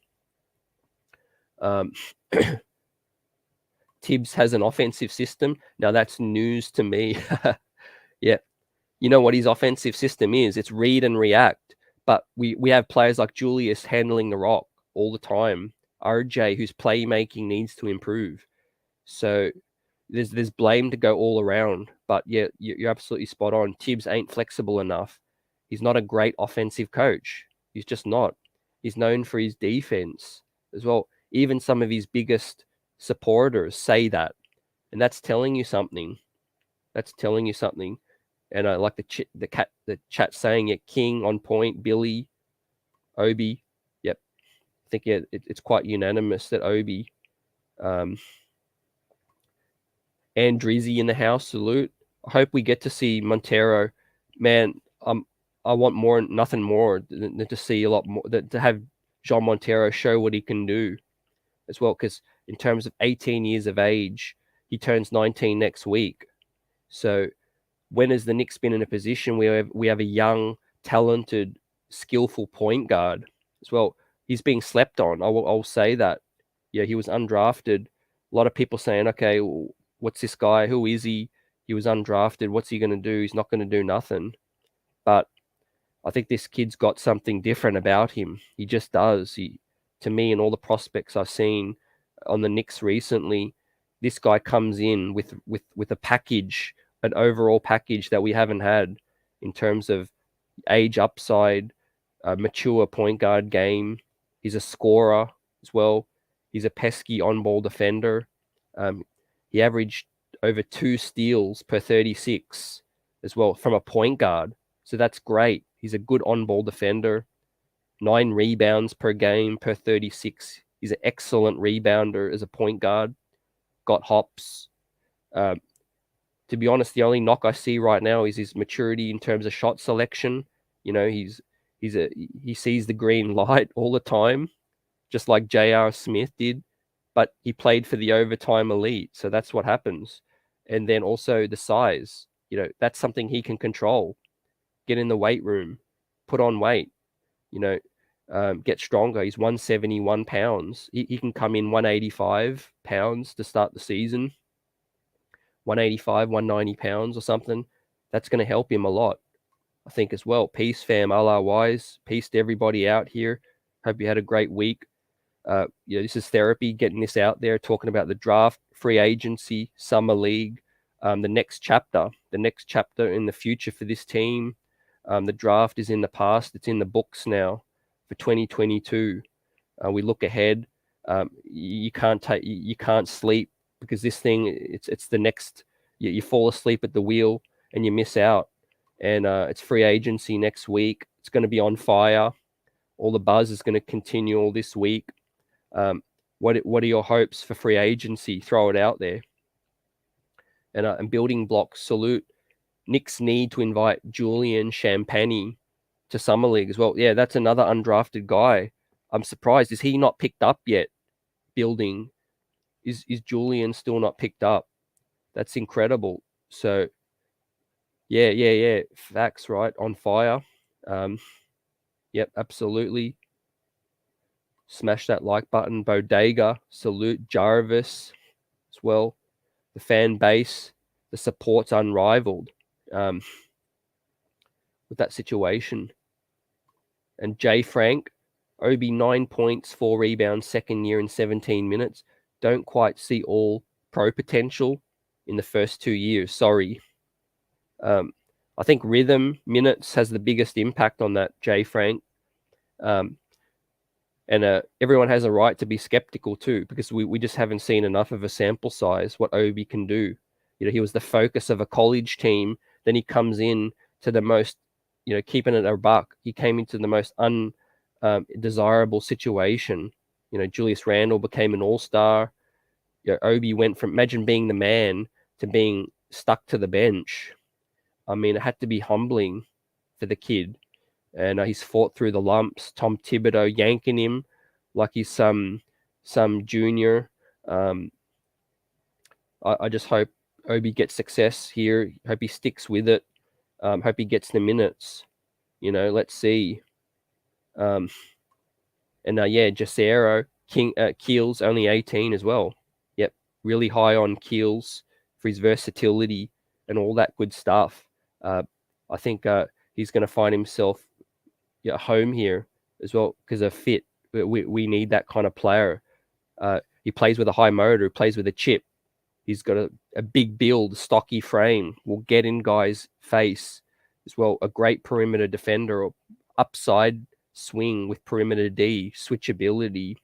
Tibbs has an offensive system. Now that's news to me. Yeah. You know what his offensive system is? It's read and react. But we have players like Julius handling the rock all the time. RJ, whose playmaking needs to improve. So there's blame to go all around. But yeah, you're absolutely spot on. Tibbs ain't flexible enough. He's not a great offensive coach. He's just not. He's known for his defense as well. Even some of his biggest supporters say that. And that's telling you something. That's telling you something. And I like the chat saying it. King on point, Billy, Obi. Yep. I think it's quite unanimous that Obi. And Drizzy in the house, salute. I hope we get to see Montero. Man, I want more, nothing more than to see a lot more, to have Jean Montero show what he can do as well. Because in terms of 18 years of age, he turns 19 next week. So when has the Knicks been in a position where we have a young, talented, skillful point guard as well? He's being slept on. I'll say that. Yeah, he was undrafted. A lot of people saying, okay, what's this guy? Who is he? He was undrafted. What's he going to do? He's not going to do nothing. But I think this kid's got something different about him. He just does. To me, and all the prospects I've seen on the Knicks recently, this guy comes in with a package, an overall package that we haven't had in terms of age upside, mature point guard game. He's a scorer as well. He's a pesky on-ball defender. He averaged over 2 steals per 36 as well from a point guard. So that's great. He's a good on-ball defender. 9 rebounds per game per 36. He's an excellent rebounder as a point guard. Got hops. To be honest, the only knock I see right now is his maturity in terms of shot selection. He sees the green light all the time, just like J.R. Smith did, but he played for the overtime elite, so that's what happens. And then also the size, that's something he can control. Get in the weight room, put on weight, get stronger. He's 171 pounds. He can come in 185 pounds to start the season. 185, 190 pounds or something. That's going to help him a lot, I think, as well. Peace, fam, Allah wise. Peace to everybody out here. Hope you had a great week. This is therapy, getting this out there, talking about the draft, free agency, summer league, the next chapter in the future for this team. The draft is in the past. It's in the books now for 2022. We look ahead. You can't sleep, because this thing, it's the next, you fall asleep at the wheel and you miss out. and it's free agency next week. It's going to be on fire. All the buzz is going to continue all this week. What are your hopes for free agency? Throw it out there. And building blocks, salute. Knicks need to invite Julian Champagny to Summer League as well. Yeah, that's another undrafted guy. I'm surprised. Is he not picked up yet? Building. Is Julian still not picked up? That's incredible. So, yeah. Facts, right? On fire. Yep, absolutely. Smash that like button. Bodega, salute. Jarvis as well. The fan base, the support's unrivaled with that situation. And Jay Frank, Obi 9 points, 4 rebounds, second year in 17 minutes. Don't quite see all pro potential in the first 2 years. Sorry. I think rhythm minutes has the biggest impact on that, Jay Frank. And everyone has a right to be skeptical too, because we just haven't seen enough of a sample size what Obi can do. He was the focus of a college team. Then he comes in to the most, keeping it a buck. He came into the most undesirable situation. Julius Randle became an all-star. Obi went from, imagine being the man to being stuck to the bench. I mean, it had to be humbling for the kid. And he's fought through the lumps. Tom Thibodeau yanking him like he's some junior. I just hope Obi gets success here. Hope he sticks with it. Hope he gets the minutes. Let's see. Jacero, Keels only 18 as well. Yep, really high on Keels for his versatility and all that good stuff. I think he's going to find himself home here as well because of fit. We need that kind of player. He plays with a high motor, plays with a chip. He's got a big build, stocky frame, will get in guys' face as well. A great perimeter defender, or upside swing with perimeter D, switchability,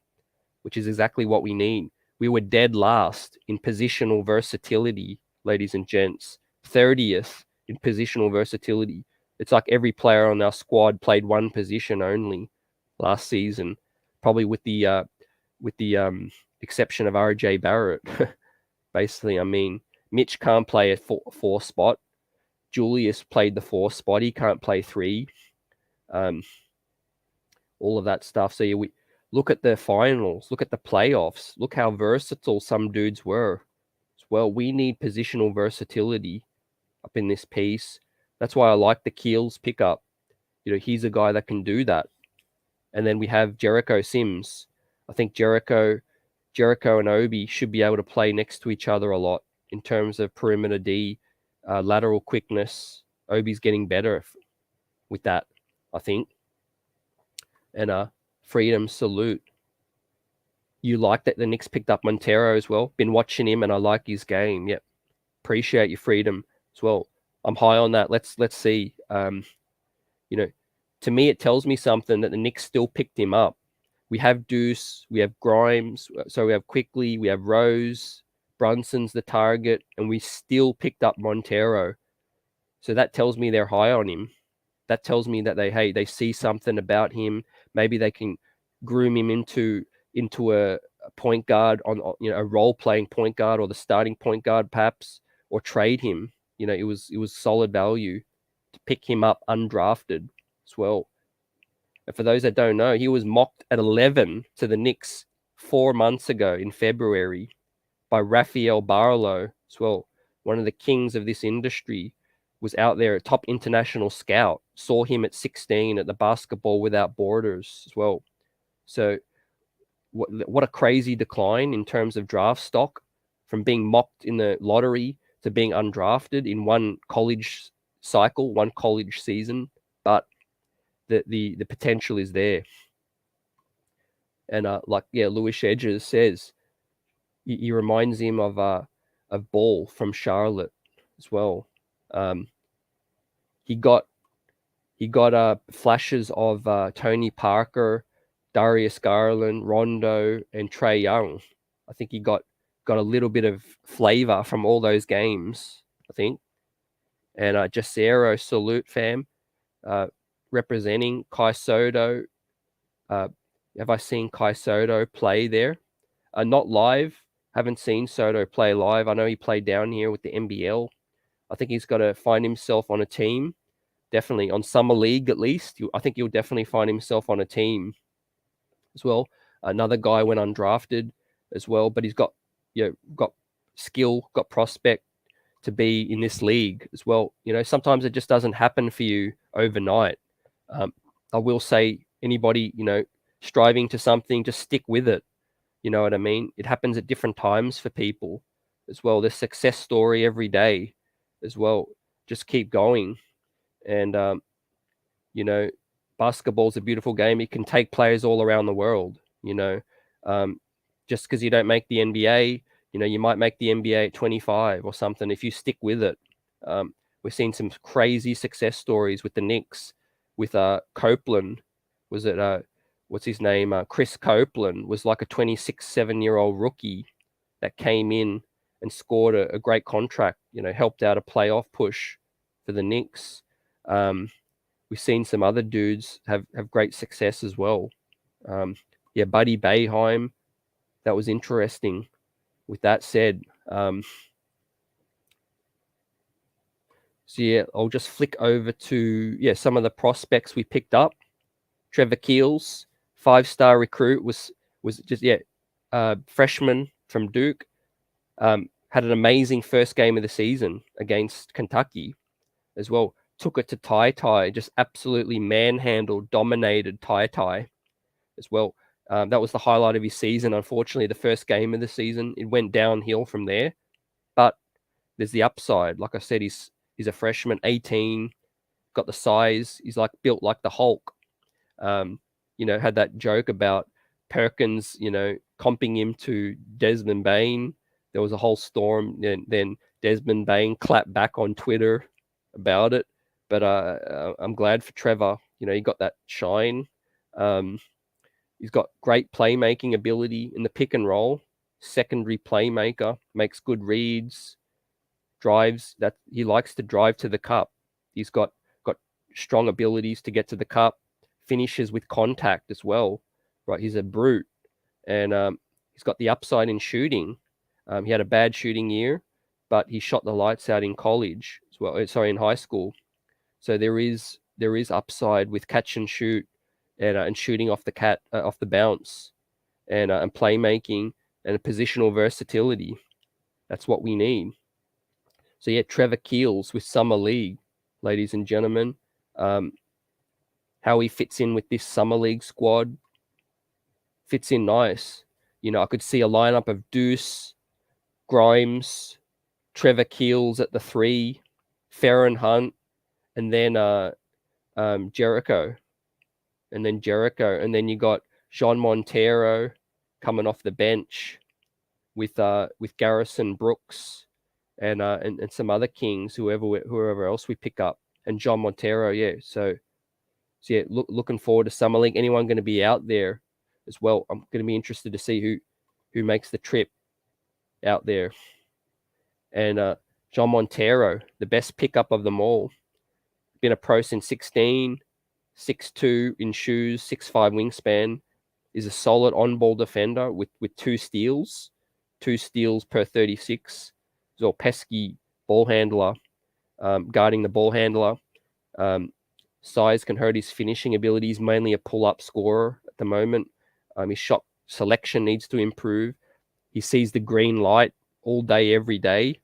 which is exactly what we need. We were dead last in positional versatility, ladies and gents. 30th in positional versatility. It's like every player on our squad played one position only last season, probably with the exception of RJ Barrett. Basically, I mean, Mitch can't play a four spot. Julius played the 4 spot. He can't play 3. All of that stuff. So we look at the finals, look at the playoffs, look how versatile some dudes were. Well, we need positional versatility up in this piece. That's why I like the Keels pickup. He's a guy that can do that. And then we have Jericho Sims. I think Jericho and Obi should be able to play next to each other a lot in terms of perimeter D, lateral quickness. Obi's getting better with that, I think. And Freedom, salute. You like that the Knicks picked up Montero as well? Been watching him and I like his game. Yep. Appreciate your Freedom as well. I'm high on that. Let's see. To me, it tells me something that the Knicks still picked him up. We have Deuce, we have Grimes, so we have Quickly, we have Rose, Brunson's the target, and we still picked up Montero. So that tells me they're high on him. That tells me that they see something about him. Maybe they can groom him into a point guard, on a role playing point guard, or the starting point guard perhaps, or trade him. It was solid value to pick him up undrafted as well. And for those that don't know, he was mocked at 11 to the Knicks 4 months ago in February by Rafael Barlow as well. One of the kings of this industry was out there, a top international scout, saw him at 16 at the Basketball Without Borders as well. So what a crazy decline in terms of draft stock, from being mocked in the lottery to being undrafted in one college cycle, one college season. But the potential is there. And Louis Edges says, he reminds him of Ball from Charlotte as well. He got flashes of Tony Parker, Darius Garland, Rondo, and Trae Young. I think he got a little bit of flavor from all those games, I think. And Jacero, salute, fam. Representing Kai Soto. Have I seen Kai Soto play there? Not live. Haven't seen Soto play live. I know he played down here with the NBL. I think he's got to find himself on a team. Definitely on Summer League, at least. I think he'll definitely find himself on a team as well. Another guy went undrafted as well, but he's got got skill, got prospect to be in this league as well. Sometimes it just doesn't happen for you overnight. I will say, anybody striving to something, just stick with it. You know what I mean? It happens at different times for people as well. There's success story every day as well. Just keep going. And, basketball's a beautiful game. It can take players all around the world, just because you don't make the NBA, you might make the NBA at 25 or something if you stick with it. We've seen some crazy success stories with the Knicks, with Copeland. Was it what's his name? Chris Copeland was like a 26-7-year-old rookie that came in and scored a great contract, helped out a playoff push for the Knicks. We've seen some other dudes have great success as well. Buddy Boeheim, that was interesting. With that said, I'll just flick over to some of the prospects we picked up. Trevor Keels, 5-star recruit, was just freshman from Duke. Had an amazing first game of the season against Kentucky as well. Took it to Tai, just absolutely manhandled, dominated Tai as well. That was the highlight of his season. Unfortunately, the first game of the season, it went downhill from there. But there's the upside. Like I said, he's a freshman, 18, got the size. He's built like the Hulk. Had that joke about Perkins, comping him to Desmond Bain. There was a whole storm. Then Desmond Bain clapped back on Twitter about it. But I'm glad for Trevor. He got that shine. He's got great playmaking ability in the pick and roll. Secondary playmaker, makes good reads, drives. That he likes to drive to the cup. He's got strong abilities to get to the cup. Finishes with contact as well. Right, he's a brute, and he's got the upside in shooting. He had a bad shooting year, but he shot the lights out in college as well. Sorry, in high school. So there is upside with catch and shoot, and shooting off the bounce, and playmaking and positional versatility. That's what we need. So Trevor Keels with Summer League, ladies and gentlemen. How he fits in with this Summer League squad, fits in nice. I could see a lineup of Deuce, Grimes, Trevor Keels at the 3, Farron Hunt, and then Jericho. And then you got Jean Montero coming off the bench with Garrison Brooks and some other Kings, whoever else we pick up, and John Montero. So looking forward to Summer League. Anyone going to be out there as well? I'm going to be interested to see who makes the trip out there. And John Montero, the best pickup of them all. Been a pro since 16, 6'2" in shoes, 6'5" wingspan. Is a solid on-ball defender with 2 steals per 36. He's all pesky ball handler, guarding the ball handler. Size can hurt his finishing abilities, mainly a pull-up scorer at the moment. His shot selection needs to improve. He sees the green light all day, every day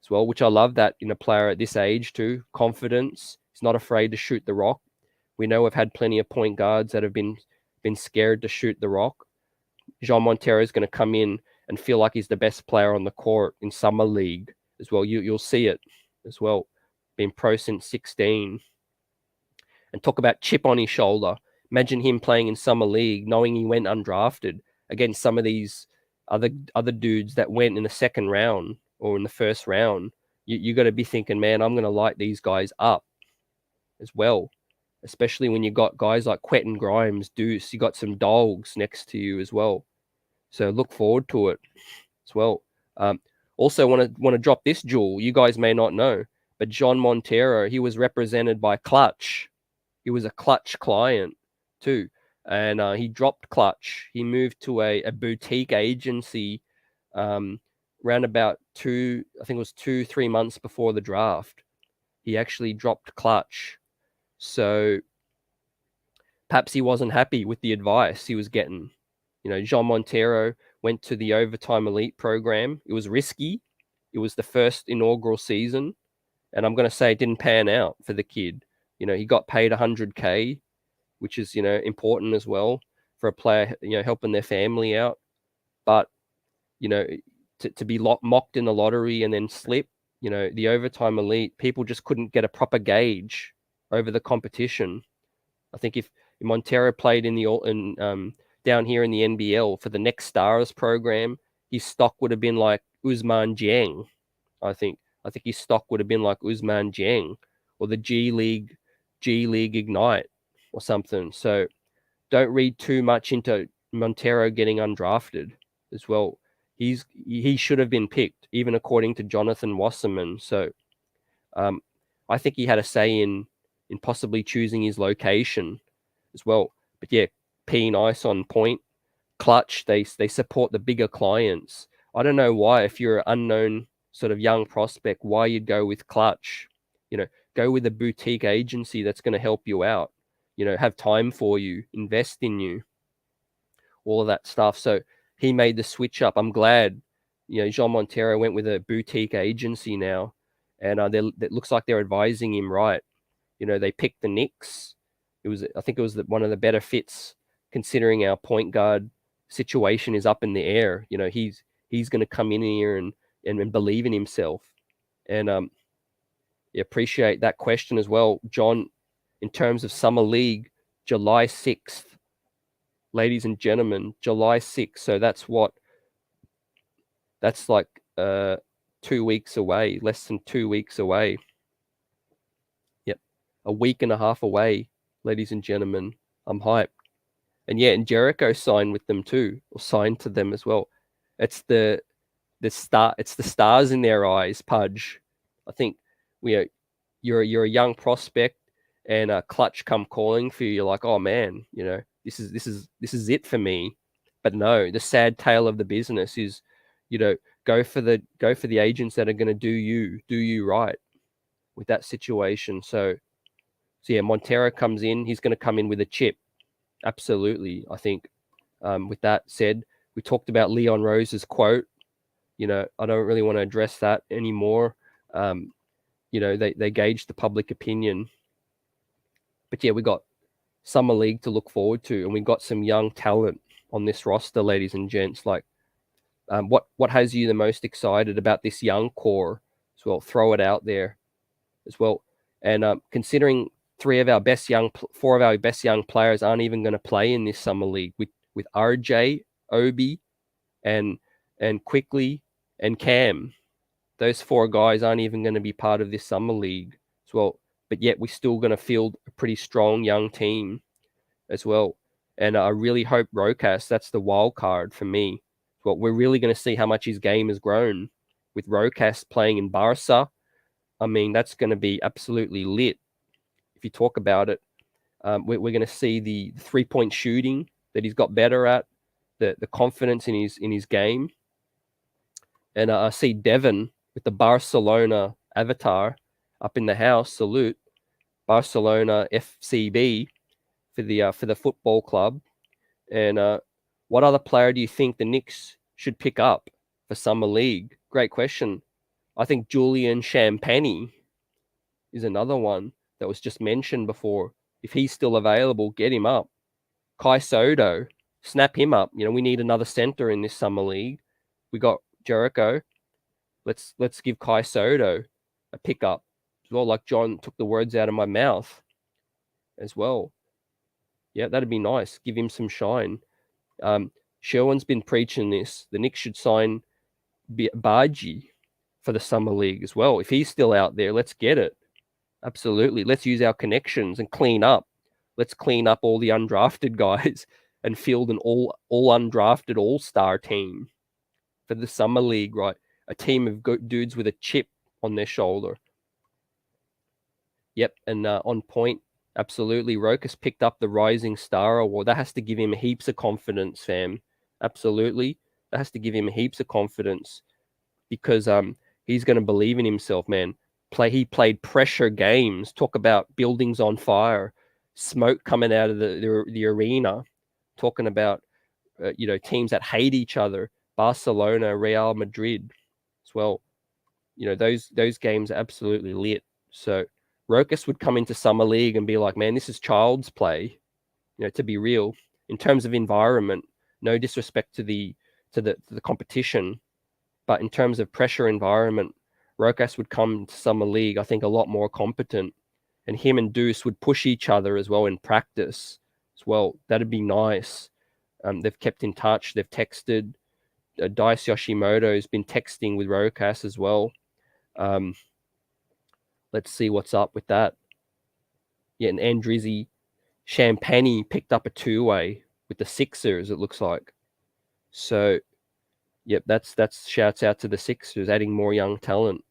as well, which I love that in a player at this age too. Confidence. He's not afraid to shoot the rock. We know we've had plenty of point guards that have been scared to shoot the rock. Jean Montero is going to come in and feel like he's the best player on the court in Summer League as well. You'll see it as well. Been pro since 16. And talk about chip on his shoulder. Imagine him playing in Summer League, knowing he went undrafted against some of these other dudes that went in the second round or in the first round. You got to be thinking, man, I'm going to light these guys up as well. Especially when you got guys like Quentin Grimes, Deuce. You got some dogs next to you as well. So look forward to it as well. Also want to drop this jewel. You guys may not know, but But John Montero, he was represented by Clutch. He was a Clutch client too. And he dropped Clutch. He moved to a boutique agency around about 2-3 months before the draft. He actually dropped Clutch. So perhaps he wasn't happy with the advice he was getting. John Montero went to the Overtime Elite program. It was risky. It was the first inaugural season. And I'm going to say it didn't pan out for the kid. He got paid $100K, which is, important as well for a player, helping their family out. But, to be mocked in the lottery and then slip, the Overtime Elite, people just couldn't get a proper gauge over the competition. I think if Montero played down here in the NBL for the Next Stars program, his stock would have been like Ousmane Dieng. I think his stock would have been like Ousmane Dieng or the G League Ignite or something. So don't read too much into Montero getting undrafted as well. He should have been picked, even according to Jonathan Wasserman. So I think he had a say in possibly choosing his location as well. But yeah, P nice on point. Clutch, they support the bigger clients. I don't know why, if you're an unknown sort of young prospect, why you'd go with Clutch. Go with a boutique agency that's going to help you out, have time for you, invest in you, all of that stuff. So he made the switch up. I'm glad, Jean Montero went with a boutique agency now, and it looks like they're advising him right. They picked the Knicks. I think it was one of the better fits, considering our point guard situation is up in the air. He's going to come in here and believe in himself. And appreciate that question as well, John. In terms of Summer League, July 6th, ladies and gentlemen, July 6th. So that's like 2 weeks away, less than 2 weeks away. Yep, a week and a half away, ladies and gentlemen. I'm hyped. And yeah, and Jericho signed with them too, or signed to them as well. It's the stars in their eyes, Pudge. I think you're a young prospect, and Clutch come calling for you. You're like, oh man, this is it for me. But no, the sad tale of the business is, go for the agents that are going to do you right with that situation. So yeah, Montero comes in. He's going to come in with a chip. Absolutely, I think. With that said, we talked about Leon Rose's quote. I don't really want to address that anymore. They gauged the public opinion. But yeah, we got Summer League to look forward to, and we got some young talent on this roster, ladies and gents. Like, what has you the most excited about this young core as well? Throw it out there as well. And considering 4 of our best young players aren't even going to play in this Summer League, with RJ, Obi, and Quickly and Cam. Those 4 guys aren't even going to be part of this Summer League as well. But yet we're still going to field a pretty strong young team as well. And I really hope Rokas, that's the wild card for me. Well, we're really going to see how much his game has grown with Rokas playing in Barca. I mean, that's going to be absolutely lit. If you talk about it, we're going to see the 3-point shooting that he's got better at, the confidence in his game. And I see Devin with the Barcelona avatar up in the house. Salute, Barcelona FCB for the football club. And what other player do you think the Knicks should pick up for Summer League? Great question. I think Julian Champagny is another one that was just mentioned before. If he's still available, get him up. Kai Soto, snap him up. We need another center in this Summer League. We got Jericho. Let's give Kai Soto a pickup as well. Like John took the words out of my mouth as well. Yeah, that'd be nice. Give him some shine. Sherwin's been preaching this. The Knicks should sign Baji for the Summer League as well. If he's still out there, let's get it. Absolutely. Let's use our connections and clean up. Let's clean up all the undrafted guys and field an all undrafted all-star team for the Summer League, right? A team of dudes with a chip on their shoulder. Yep, and on point, absolutely. Rokas picked up the Rising Star Award. That has to give him heaps of confidence, fam. Absolutely, that has to give him heaps of confidence because he's going to believe in himself, man. He played pressure games. Talk about buildings on fire, smoke coming out of the arena. Talking about teams that hate each other, Barcelona, Real Madrid, as well. Those games are absolutely lit. So Rokas would come into summer league and be like, man, this is child's play. To be real, in terms of environment, no disrespect to the competition, but in terms of pressure environment, Rokas would come to summer league, I think, a lot more competent, and him and Deuce would push each other as well in practice as well. That'd be nice. They've kept in touch. They've texted. Dice Yoshimoto has been texting with Rokas as well. Let's see what's up with that. Yeah, and Andrizzi Champagne picked up a two-way with the Sixers, it looks like. So, yep, that's shouts out to the Sixers, adding more young talent.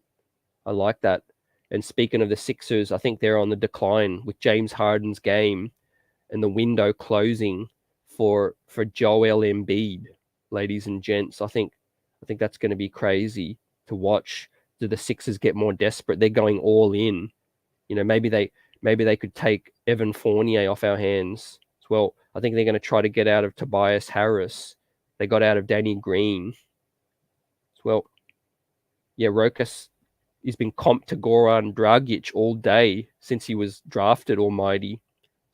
I like that. And speaking of the Sixers, I think they're on the decline with James Harden's game and the window closing for Joel Embiid, ladies and gents. I think that's going to be crazy to watch. Do the Sixers get more desperate? They're going all in. Maybe they could take Evan Fournier off our hands as well. I think they're going to try to get out of Tobias Harris. They got out of Danny Green as well. Yeah, Rokas has been comped to Goran Dragic all day since he was drafted, almighty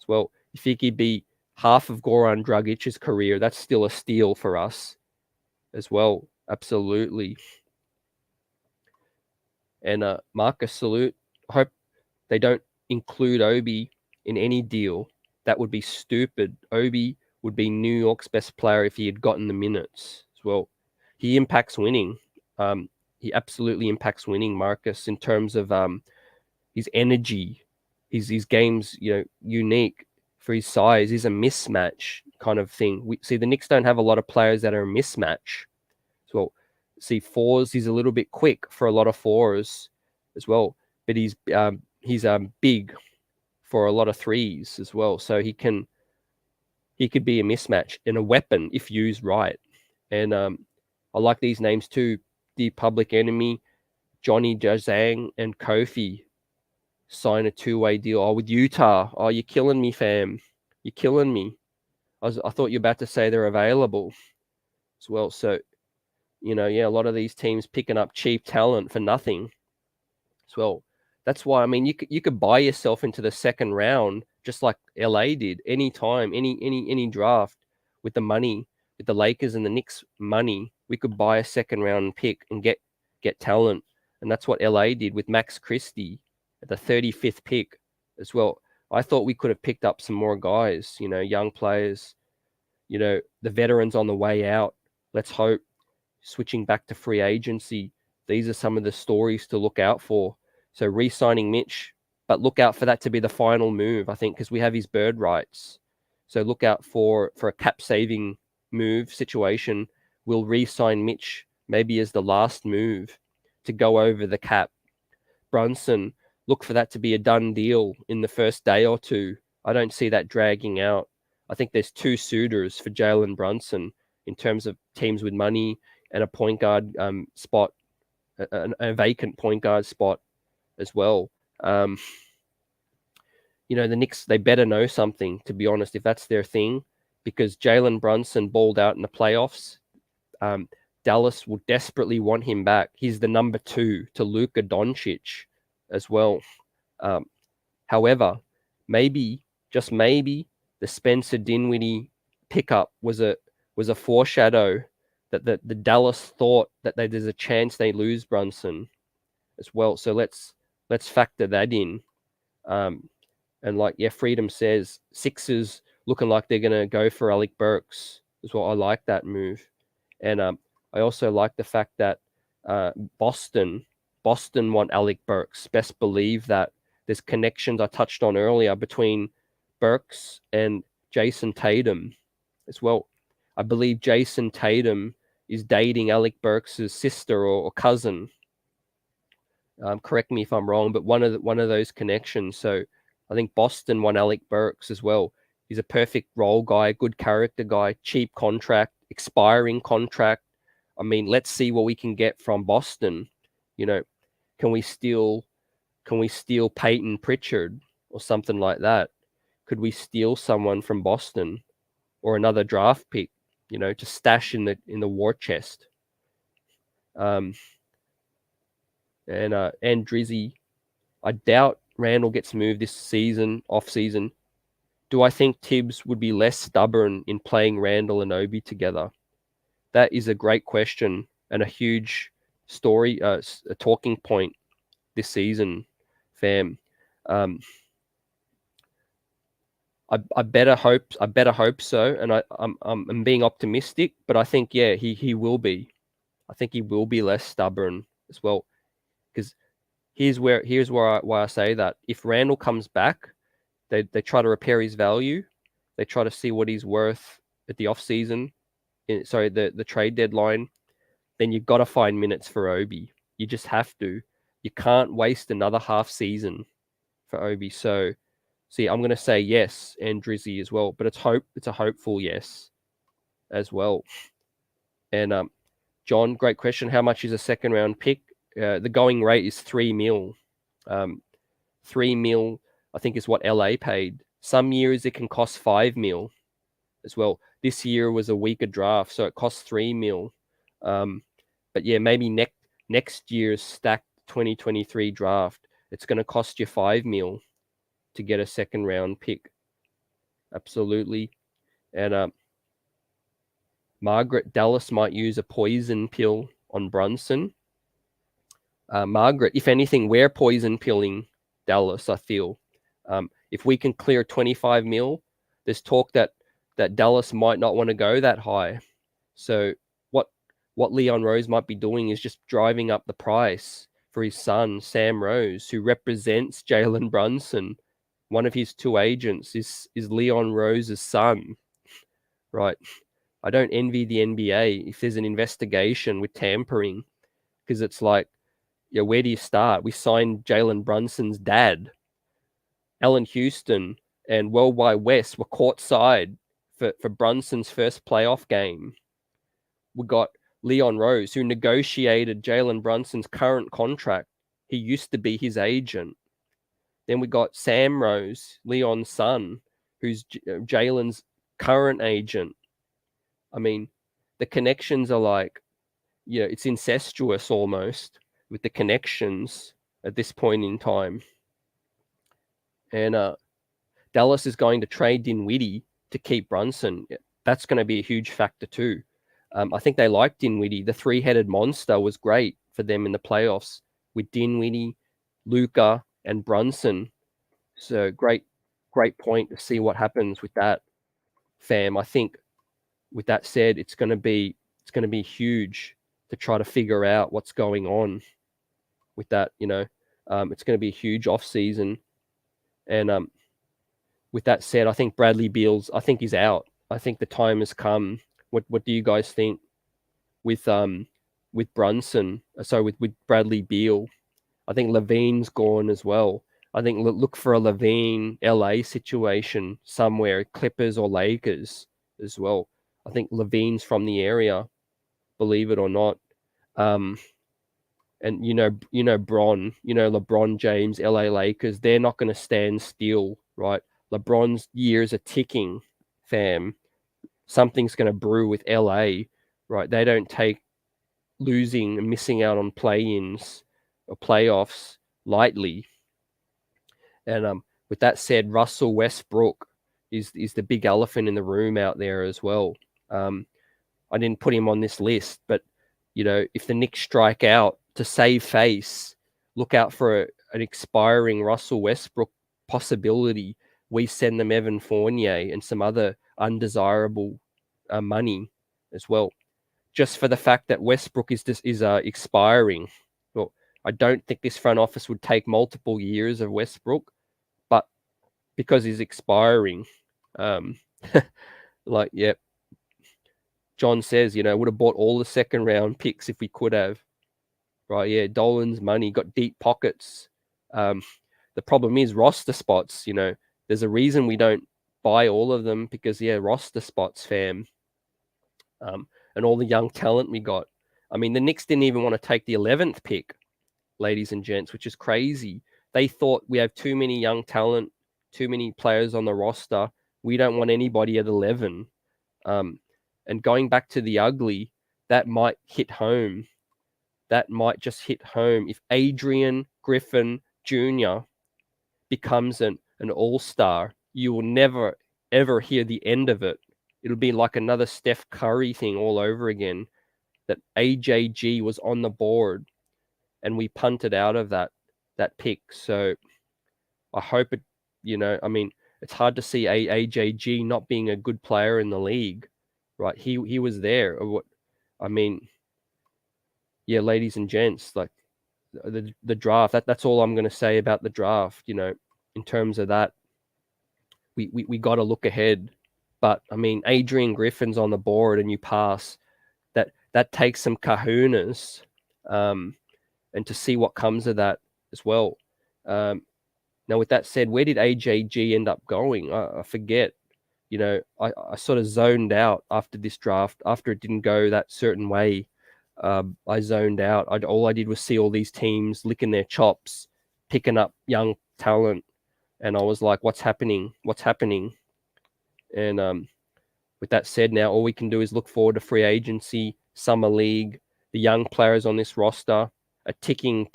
as well. If he could be half of Goran Dragic's career, that's still a steal for us as well. Absolutely. And Marcus Salute, I hope they don't include Obi in any deal. That would be stupid. Obi would be New York's best player if he had gotten the minutes as well. He impacts winning. He absolutely impacts winning, Marcus, in terms of his energy. His game's unique for his size. He's a mismatch kind of thing. We see the Knicks don't have a lot of players that are a mismatch. So see fours, he's a little bit quick for a lot of fours as well, but he's big for a lot of threes as well. So he could be a mismatch and a weapon if used right. And I like these names too: the Public Enemy, Johnny Jazang, and Kofi sign a two-way deal. Oh, with Utah. Oh, you're killing me, fam. You're killing me. I thought you were about to say they're available as well. So, a lot of these teams picking up cheap talent for nothing as well. That's why, I mean, you could buy yourself into the second round just like LA did anytime, any draft with the money, with the Lakers and the Knicks money. We could buy a second round pick and get talent. And that's what LA did with Max Christie at the 35th pick as well. I thought we could have picked up some more guys, young players, the veterans on the way out. Let's hope. Switching back to free agency, these are some of the stories to look out for. So re-signing Mitch, but look out for that to be the final move, I think, because we have his bird rights. So look out for a cap-saving move situation. We'll re-sign Mitch maybe as the last move to go over the cap. Brunson, look for that to be a done deal in the first day or two. I don't see that dragging out. I think there's two suitors for Jalen Brunson in terms of teams with money and a point guard spot, a vacant point guard spot as well. The Knicks, they better know something, to be honest, if that's their thing, because Jalen Brunson balled out in the playoffs. Dallas will desperately want him back. He's the number 2 to Luka Doncic as well. However, maybe, just maybe, the Spencer Dinwiddie pickup was a foreshadow that the Dallas thought that there's a chance they lose Brunson as well. So let's factor that in. And like, Freedom says, Sixers looking like they're going to go for Alec Burks as well. I like that move. And I also like the fact that Boston want Alec Burks. Best believe that. There's connections I touched on earlier between Burks and Jason Tatum as well. I believe Jason Tatum is dating Alec Burks' sister or cousin Correct me if I'm wrong, but one of those connections. So I think Boston won Alec Burks as well. He's a perfect role guy, good character guy, cheap contract, expiring contract. I mean, let's see what we can get from Boston. You know, can we steal Peyton Pritchard or something like that? Could we steal someone from Boston or another draft pick? To stash in the war chest. And Drizzy, I doubt Randall gets moved this season, off season. Do I think Tibbs would be less stubborn in playing Randall and Obi together? That is a great question and a huge story, a talking point this season, fam. Um, I better hope so, and I'm being optimistic, but I think he will be. I think he will be less stubborn as well, because here's why I say that. If Randall comes back, they try to repair his value, they try to see what he's worth at the off season, the trade deadline. Then you've got to find minutes for Obi. You just have to. You can't waste another half season for Obi. So, see, I'm going to say yes, and Drizzy as well, but it's a hopeful yes as well. And John, great question. How much is a second round pick? The going rate is $3 million. $3 million, I think, is what LA paid. Some years it can cost $5 million as well. This year was a weaker draft, so it cost $3 million. But yeah, maybe next year's stacked 2023 draft, it's going to cost you $5 million to get a second round pick. Absolutely. And Margaret, Dallas might use a poison pill on Brunson. Margaret, if anything, we're poison pilling Dallas, I feel. If we can clear 25 mil, there's talk that Dallas might not want to go that high. So what Leon Rose might be doing is just driving up the price for his son, Sam Rose, who represents Jalen Brunson. One of his two agents is Leon Rose's son, right? I don't envy the NBA if there's an investigation with tampering, because it's like, where do you start? We signed Jalen Brunson's dad. Allen Houston and World Wide West were courtside for Brunson's first playoff game. We got Leon Rose, who negotiated Jalen Brunson's current contract. He used to be his agent. Then we got Sam Rose, Leon's son, who's Jalen's current agent. I mean, the connections are like, it's incestuous almost with the connections at this point in time. And Dallas is going to trade Dinwiddie to keep Brunson. That's going to be a huge factor too. I think they liked Dinwiddie. The three-headed monster was great for them in the playoffs with Dinwiddie, Luka, and Brunson. So great point to see what happens with that, fam. I think with that said, it's going to be huge to try to figure out what's going on with that. It's going to be a huge off season, and with that said, I think Bradley Beal's, I think he's out. I think the time has come. What do you guys think with Brunson? Sorry, with Bradley Beal. I think Levine's gone as well. I think look for a Levine LA situation somewhere, Clippers or Lakers as well. I think Levine's from the area, believe it or not. And LeBron James, LA Lakers, they're not going to stand still, right? LeBron's years are ticking, fam. Something's going to brew with LA, right? They don't take losing and missing out on play-ins or playoffs lightly. And with that said, Russell Westbrook is the big elephant in the room out there as well. I didn't put him on this list, but if the Knicks strike out to save face, look out for an expiring Russell Westbrook possibility. We send them Evan Fournier and some other undesirable money as well, just for the fact that Westbrook is expiring. Well, I don't think this front office would take multiple years of Westbrook, but because he's expiring, John says, would have bought all the second round picks if we could have. right? Yeah, Dolan's money, got deep pockets. The problem is roster spots. There's a reason we don't buy all of them because roster spots, fam. And all the young talent we got. I mean, the Knicks didn't even want to take the 11th pick, ladies and gents, which is crazy. They thought we have too many young talent, too many players on the roster. We don't want anybody at 11. And going back to the ugly, that might hit home. That might just hit home if Adrian Griffin Jr. becomes an all-star. You will never, ever hear the end of it. It'll be like another Steph Curry thing all over again, that AJG was on the board and we punted out of that pick. So I hope it, I mean, it's hard to see AJG not being a good player in the league, right? He was there. I mean, yeah, ladies and gents, like the draft, that's all I'm going to say about the draft, in terms of that. We got to look ahead. But I mean, Adrian Griffin's on the board and you pass. That takes some kahunas, and to see what comes of that as well. Now, with that said, where did AJG end up going? I forget. I sort of zoned out after this draft. After it didn't go that certain way, I zoned out. All I did was see all these teams licking their chops, picking up young talent, and I was like, "What's happening? What's happening?" And with that said, now all we can do is look forward to free agency, summer league, the young players on this roster, a ticking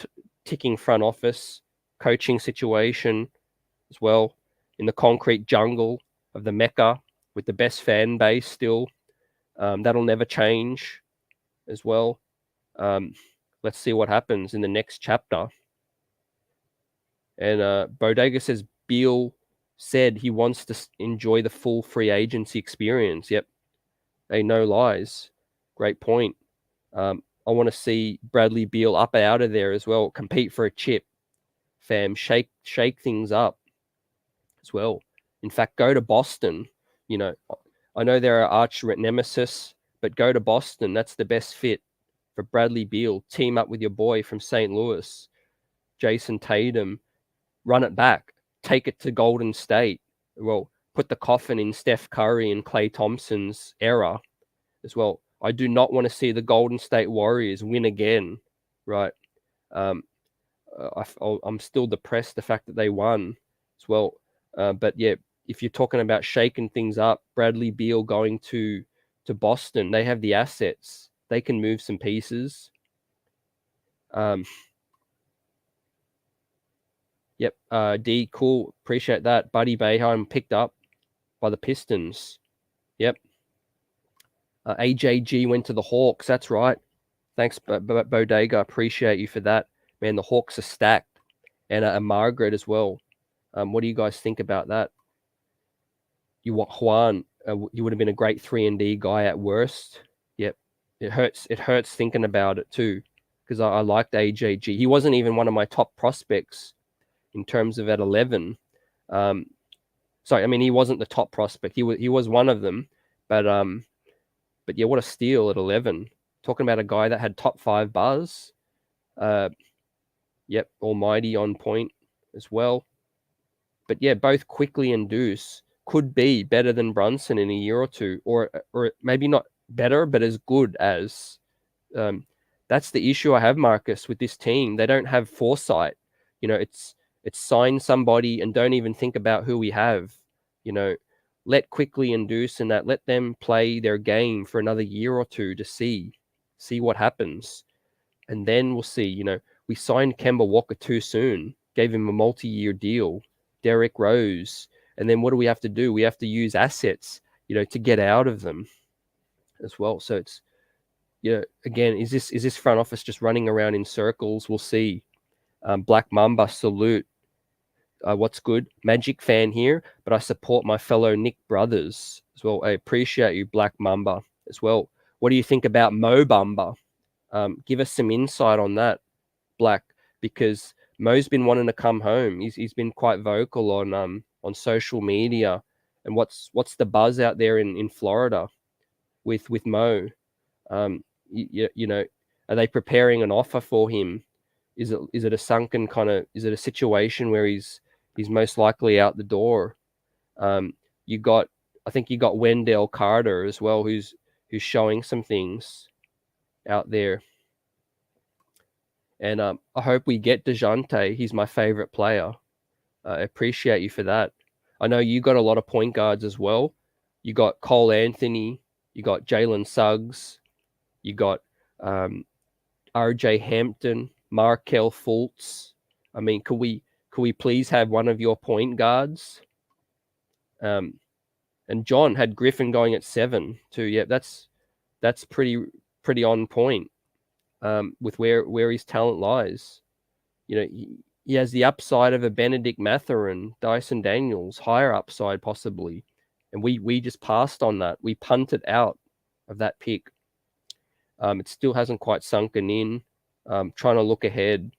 front office, coaching situation as well, in the concrete jungle of the Mecca with the best fan base still. That'll never change as well. Let's see what happens in the next chapter. And Bodega says Beal said he wants to enjoy the full free agency experience. Yep. Hey, no lies. Great point. I want to see Bradley Beal up out of there as well. Compete for a chip, fam. Shake things up as well. In fact, go to Boston. I know they're our arch nemesis, but go to Boston. That's the best fit for Bradley Beal. Team up with your boy from St. Louis, Jason Tatum. Run it back. Take it to Golden State. Well, put the coffin in Steph Curry and Klay Thompson's era as well. I do not want to see the Golden State Warriors win again, right? I'm still depressed the fact that they won as well. But yeah, if you're talking about shaking things up, Bradley Beal going to Boston, they have the assets. They can move some pieces. Yep. D, cool. Appreciate that. Buddy Boeheim picked up by the Pistons. Yep. AJG went to the Hawks. That's right. Thanks, Bodega. Appreciate you for that. Man, the Hawks are stacked. And Margaret as well. What do you guys think about that? You want Juan? You would have been a great 3-and-D guy at worst. Yep. It hurts. It hurts thinking about it too, because I liked AJG. He wasn't even one of my top prospects in terms of at 11. Sorry, I mean, he wasn't the top prospect. He was one of them, but yeah, what a steal at 11. Talking about a guy that had top 5 buzz. Yep, Almighty on point as well. But yeah, both Quickly and Deuce could be better than Brunson in a year or two, or maybe not better, but as good as. That's the issue I have, Marcus, with this team. They don't have foresight. It's sign somebody and don't even think about who we have. Let Quickly and Deuce and that, let them play their game for another year or two to see what happens. And then we'll see. We signed Kemba Walker too soon, gave him a multi-year deal, Derrick Rose. And then what do we have to do? We have to use assets, to get out of them as well. So it's, again, is this front office just running around in circles? We'll see. Black Mamba, salute. What's good? Magic fan here, but I support my fellow Nick brothers as well. I appreciate you, Black Mamba, as well. What do you think about Mo Bamba? Give us some insight on that, Black, because Mo's been wanting to come home. He's been quite vocal on social media. And what's the buzz out there in Florida with Mo? Are they preparing an offer for him? Is it a sunken kind of? Is it a situation where he's most likely out the door? You got, I think you got Wendell Carter as well, who's showing some things out there. And I hope we get DeJounte. He's my favorite player. I appreciate you for that. I know you got a lot of point guards as well. You got Cole Anthony. You got Jalen Suggs. You got RJ Hampton, Markel Fultz. I mean, could we please have one of your point guards? And John had Griffin going at 7 too. Yeah, that's pretty on point with where his talent lies. You know, he has the upside of a Benedict Mathurin, Dyson Daniels, higher upside possibly, and we just passed on that. We punted out of that pick. It still hasn't quite sunken in. Trying to look ahead,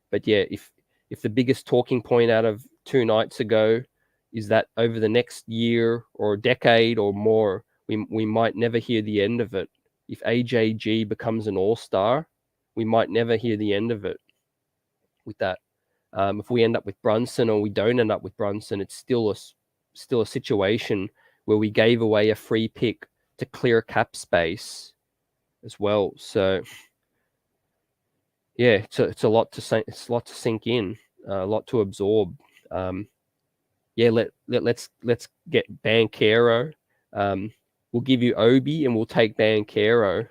but yeah, if the biggest talking point out of 2 nights ago is that over the next year or decade or more, we might never hear the end of it. If AJG becomes an all-star, we might never hear the end of it with that. If we end up with Brunson or we don't end up with Brunson, it's still a situation where we gave away a free pick to clear cap space as well. So yeah, it's a lot to say. It's a lot to sink in, a lot to absorb. Yeah, let's get Banchero. We'll give you Obi and we'll take Banchero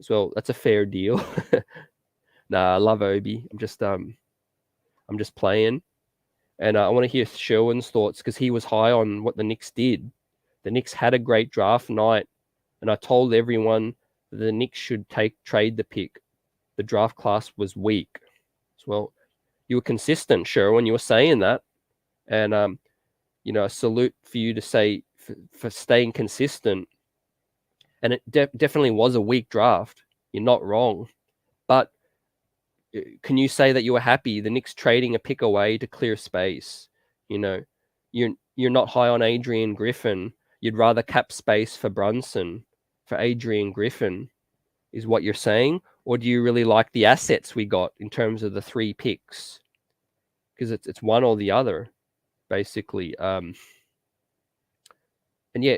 as well. That's a fair deal. Nah, I love Obi. I'm just playing, and I want to hear Sherwin's thoughts because he was high on what the Knicks did. The Knicks had a great draft night, and I told everyone that the Knicks should trade the pick. The draft class was weak as well. You were consistent, Sherwin. You were saying that, and you know, a salute for you to say for staying consistent. And it definitely was a weak draft. You're not wrong, but can you say that you were happy the Knicks trading a pick away to clear space? You know, you're not high on Adrian Griffin. You'd rather cap space for Brunson, for Adrian Griffin, is what you're saying? Or do you really like the assets we got in terms of the 3 picks? Because it's one or the other, basically. And yeah,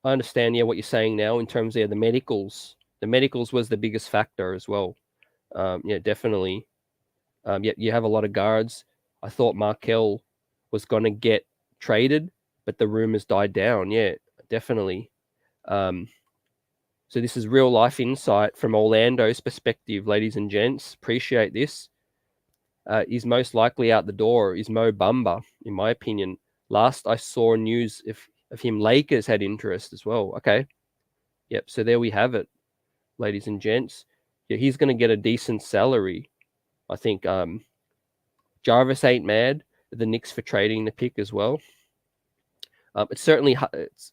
I understand what you're saying now in terms of the medicals. The medicals was the biggest factor as well. Yeah, definitely. Yeah, you have a lot of guards. I thought Markel was going to get traded, but the rumors died down. Yeah, definitely. So this is real life insight from Orlando's perspective, ladies and gents. Appreciate this. He's most likely out the door is Mo Bamba, in my opinion. Last I saw news of him, Lakers had interest as well. Okay. Yep. So there we have it, ladies and gents. Yeah, he's going to get a decent salary. I think Jarvis ain't mad at the Knicks for trading the pick as well. It's certainly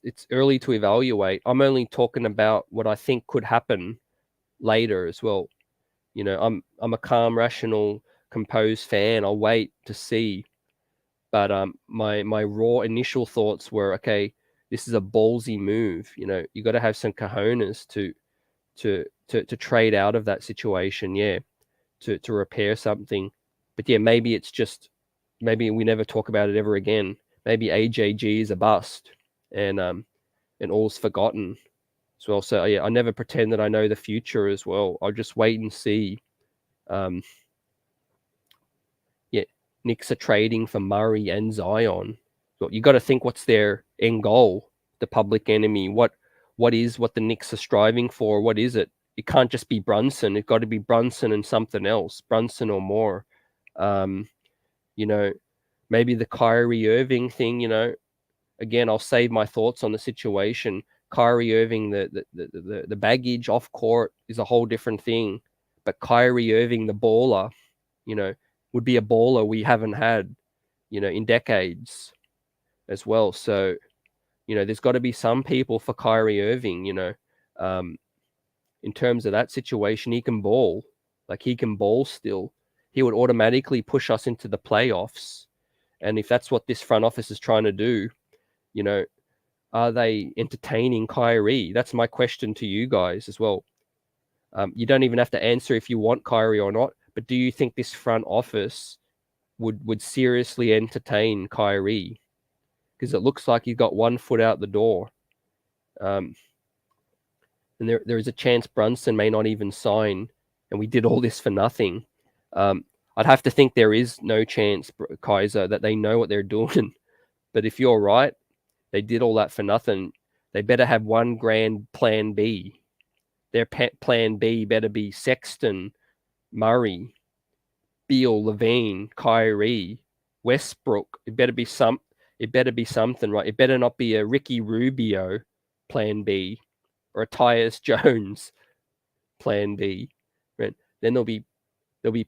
it's early to evaluate. I'm only talking about what I think could happen later as well. You know, I'm a calm, rational, composed fan. I'll wait to see. But my raw initial thoughts were, okay, this is a ballsy move. You know, you got to have some cojones to trade out of that situation. Yeah, to repair something. But yeah, maybe we never talk about it ever again. Maybe AJG is a bust, and all's forgotten as well. So yeah, I never pretend that I know the future as well. I'll just wait and see. Yeah, Knicks are trading for Murray and Zion. So you got to think, what's their end goal? The public enemy. What the Knicks are striving for? What is it? It can't just be Brunson. It's got to be Brunson and something else. Brunson or more. You know, maybe the Kyrie Irving thing. You know, again, I'll save my thoughts on the situation. Kyrie Irving, the baggage off court is a whole different thing. But Kyrie Irving, the baller, you know, would be a baller we haven't had, you know, in decades as well. So, you know, there's got to be some people for Kyrie Irving, you know, in terms of that situation. He can ball. Like, he can ball still. He would automatically push us into the playoffs. And if that's what this front office is trying to do, you know, are they entertaining Kyrie? That's my question to you guys as well. You don't even have to answer if you want Kyrie or not, but do you think this front office would seriously entertain Kyrie? Because it looks like he's got one foot out the door. And there is a chance Brunson may not even sign, and we did all this for nothing. I'd have to think there is no chance, Kaiser, that they know what they're doing. But if you're right, they did all that for nothing. They better have one grand plan B. Their plan B better be Sexton, Murray, Beal, Levine, Kyrie, Westbrook. It better be something, right? It better not be a Ricky Rubio plan B or a Tyus Jones plan B. Right? Then there'll be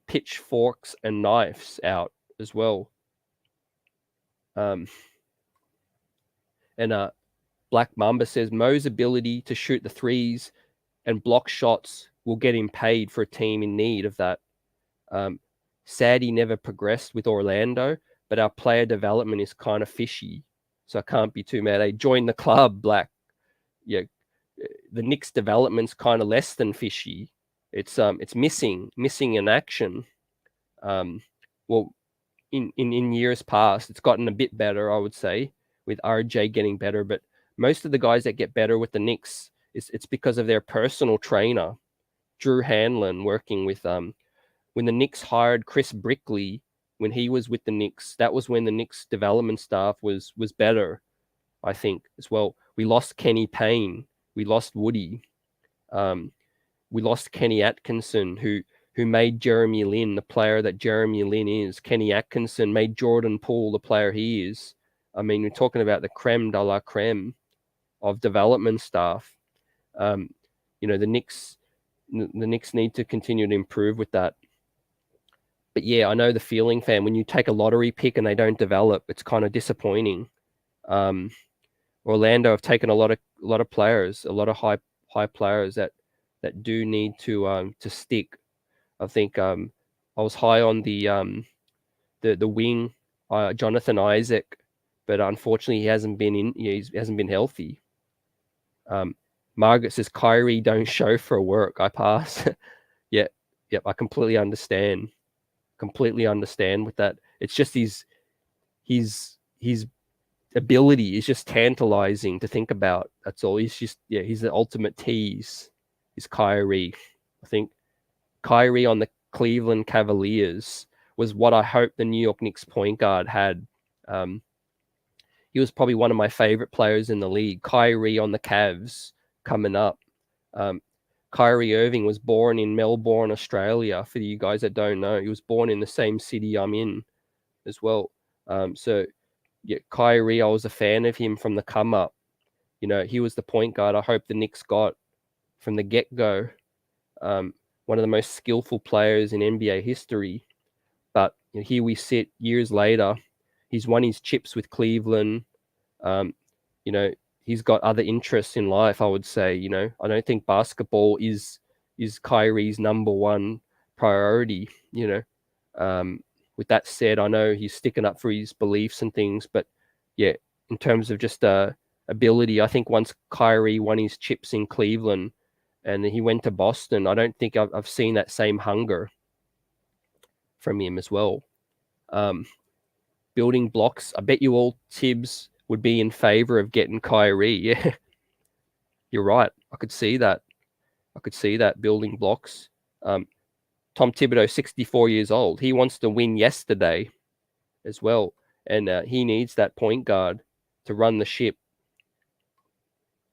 pitchforks and knives out as well. And Black Mamba says Mo's ability to shoot the threes and block shots will get him paid for a team in need of that. Sad he never progressed with Orlando, but our player development is kind of fishy, so I can't be too mad. Hey, join the club, Black. Yeah, the Knicks development's kind of less than fishy. It's missing in action. Well, in years past, it's gotten a bit better, I would say, with RJ getting better. But most of the guys that get better with the Knicks, it's because of their personal trainer, Drew Hanlon, working with when the Knicks hired Chris Brickley, when he was with the Knicks, that was when the Knicks development staff was better, I think, as well. We lost Kenny Payne. We lost Woody. We lost Kenny Atkinson, who made Jeremy Lin the player that Jeremy Lin is. Kenny Atkinson made Jordan Poole the player he is. I mean, we're talking about the creme de la creme of development staff. The Knicks need to continue to improve with that. But yeah, I know the feeling, fam. When you take a lottery pick and they don't develop, it's kind of disappointing. Orlando have taken a lot of players, a lot of high players that do need to stick. I think I was high on the wing, Jonathan Isaac, but unfortunately he hasn't been he hasn't been healthy. Margaret says Kyrie don't show for work. I pass. Yep, I completely understand. With that. It's just his ability is just tantalizing to think about. That's all. He's the ultimate tease. Is Kyrie. I think Kyrie on the Cleveland Cavaliers was what I hope the New York Knicks point guard had. He was probably one of my favorite players in the league. Kyrie on the Cavs coming up. Kyrie Irving was born in Melbourne, Australia. For you guys that don't know, he was born in the same city I'm in as well. Kyrie, I was a fan of him from the come up. He was the point guard I hope the Knicks got from the get-go. One of the most skillful players in NBA history. But here we sit years later. He's won his chips with Cleveland. He's got other interests in life, I would say. I don't think basketball is Kyrie's number one priority. With that said, I know he's sticking up for his beliefs and things, but yeah, in terms of just ability, I think once Kyrie won his chips in Cleveland and he went to Boston, I don't think I've seen that same hunger from him as well. Building blocks, I bet you all Tibbs would be in favor of getting Kyrie. Yeah, you're right. I could see that. Building blocks. Tom Thibodeau, 64 years old. He wants to win yesterday as well. And he needs that point guard to run the ship.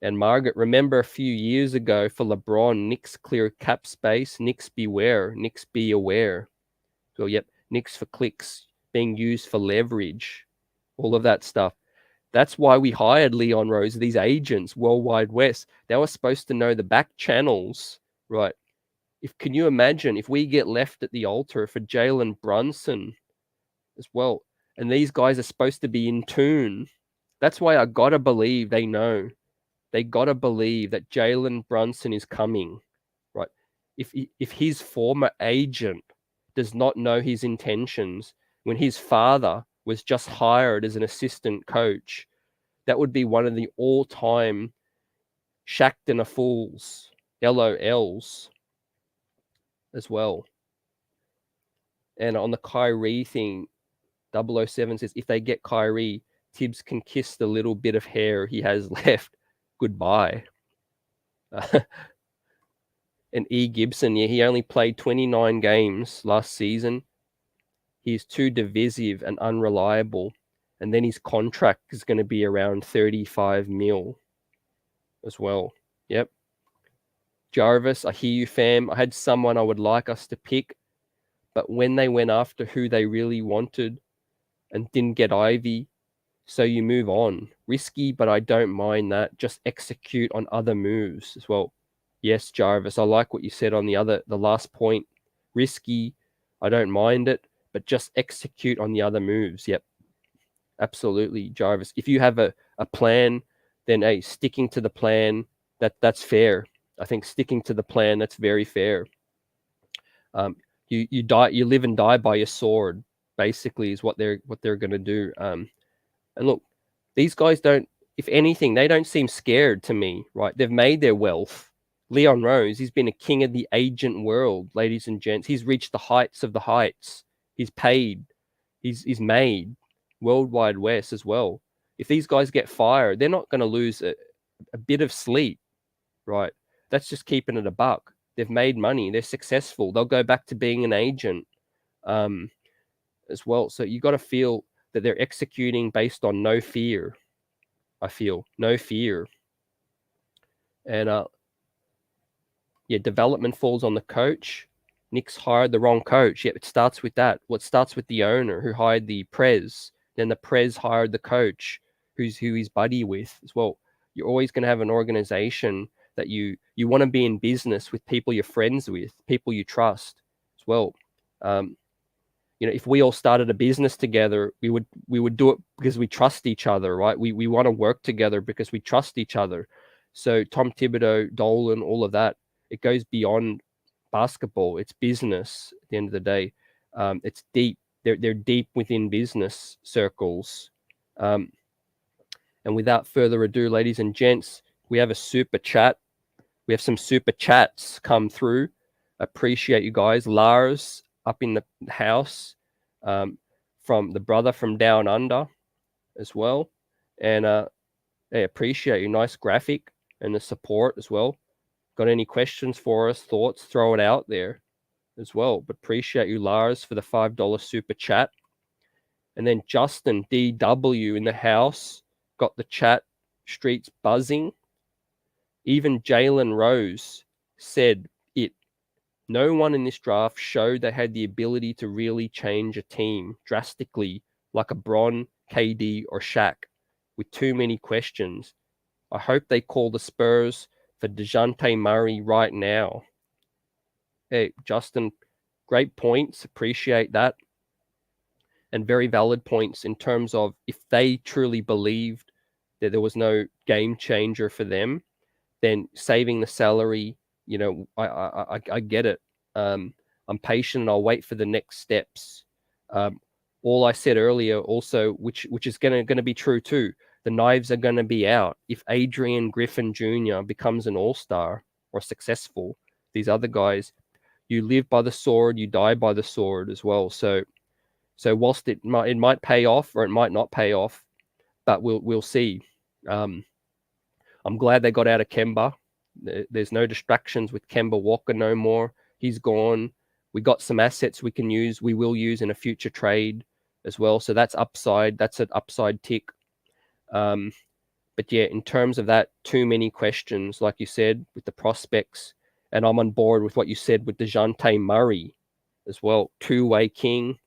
And Margaret, remember a few years ago for LeBron, Knicks clear cap space. Knicks beware. Knicks be aware. So, yep, Knicks for clicks being used for leverage. All of that stuff. That's why we hired Leon Rose, these agents, Worldwide West. They were supposed to know the back channels, right? Can you imagine if we get left at the altar for Jalen Brunson as well? And these guys are supposed to be in tune. That's why I got to believe they know. They got to believe that Jalen Brunson is coming, right? If his former agent does not know his intentions when his father was just hired as an assistant coach, that would be one of the all-time Shaqtin' a Fools, LOLs. as well. And on the Kyrie thing, 007 says if they get Kyrie, Tibbs can kiss the little bit of hair he has left. Goodbye. And E. Gibson, yeah, he only played 29 games last season. He's too divisive and unreliable. And then his contract is going to be around 35 mil as well. Yep. Jarvis, I hear you, fam. I had someone I would like us to pick, but when they went after who they really wanted and didn't get Ivy, so you move on. Risky, but I don't mind that. Just execute on other moves as well. Yes, Jarvis, I like what you said on the last point. Risky, I don't mind it, but just execute on the other moves. Yep, absolutely, Jarvis. If you have a plan, then hey, sticking to the plan, that's fair. I think sticking to the plan, that's very fair. You live and die by your sword, basically, is what they're going to do. And look, these guys don't, if anything, they don't seem scared to me, right? They've made their wealth. Leon Rose, he's been a king of the agent world, ladies and gents. He's reached the heights of the heights. He's paid. He's made Worldwide West as well. If these guys get fired, they're not going to lose a bit of sleep, right? That's just keeping it a buck. They've made money. They're successful. They'll go back to being an agent as well. So you got to feel that they're executing based on no fear. I feel no fear. And development falls on the coach. Knicks hired the wrong coach. Yeah, it starts with that. What starts with the owner who hired the prez. Then the prez hired the coach who he's buddy with as well. You're always going to have an organization that you want to be in business with people you're friends with, people you trust as well. If we all started a business together, we would do it because we trust each other, right? We want to work together because we trust each other. So Tom Thibodeau, Dolan, all of that, it goes beyond basketball. It's business at the end of the day. It's deep. They're deep within business circles. And without further ado, ladies and gents, we have a super chat. We have some super chats come through. Appreciate you guys. Lars up in the house, from the brother from down under as well. And they appreciate you. Nice graphic and the support as well. Got any questions for us, thoughts, throw it out there as well. But appreciate you, Lars, for the $5 super chat. And then Justin DW in the house got the chat streets buzzing. Even Jalen Rose said it. No one in this draft showed they had the ability to really change a team drastically like a Bron, KD, or Shaq with too many questions. I hope they call the Spurs for DeJounte Murray right now. Hey, Justin, great points. Appreciate that. And very valid points in terms of if they truly believed that there was no game changer for them, then saving the salary, I get it. I'm patient and I'll wait for the next steps. All I said earlier also, which is going to be true too, the knives are going to be out. If Adrian Griffin Jr. becomes an all-star or successful, these other guys, you live by the sword, you die by the sword as well. So whilst it might pay off or it might not pay off, but we'll see. I'm glad they got out of Kemba. There's no distractions with Kemba Walker no more. He's gone. We got some assets we can use. We will use in a future trade as well. So that's upside. That's an upside tick. But yeah, in terms of that, too many questions, like you said, with the prospects. And I'm on board with what you said with DeJounte Murray as well. Two-way king.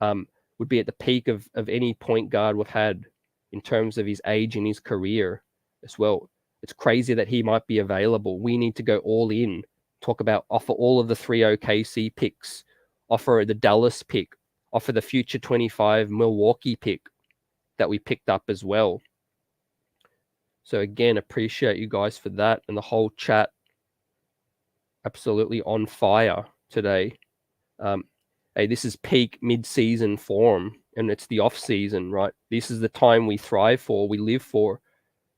Would be at the peak of any point guard we've had in terms of his age and his career as well. It's crazy that he might be available. We need to go all in. Talk about offer all of the 3 OKC picks, offer the Dallas pick, offer the future 25 Milwaukee pick that we picked up as well. So again, appreciate you guys for that, and the whole chat absolutely on fire today. Hey, this is peak mid-season form, and it's the off-season, right? This is the time we thrive for, we live for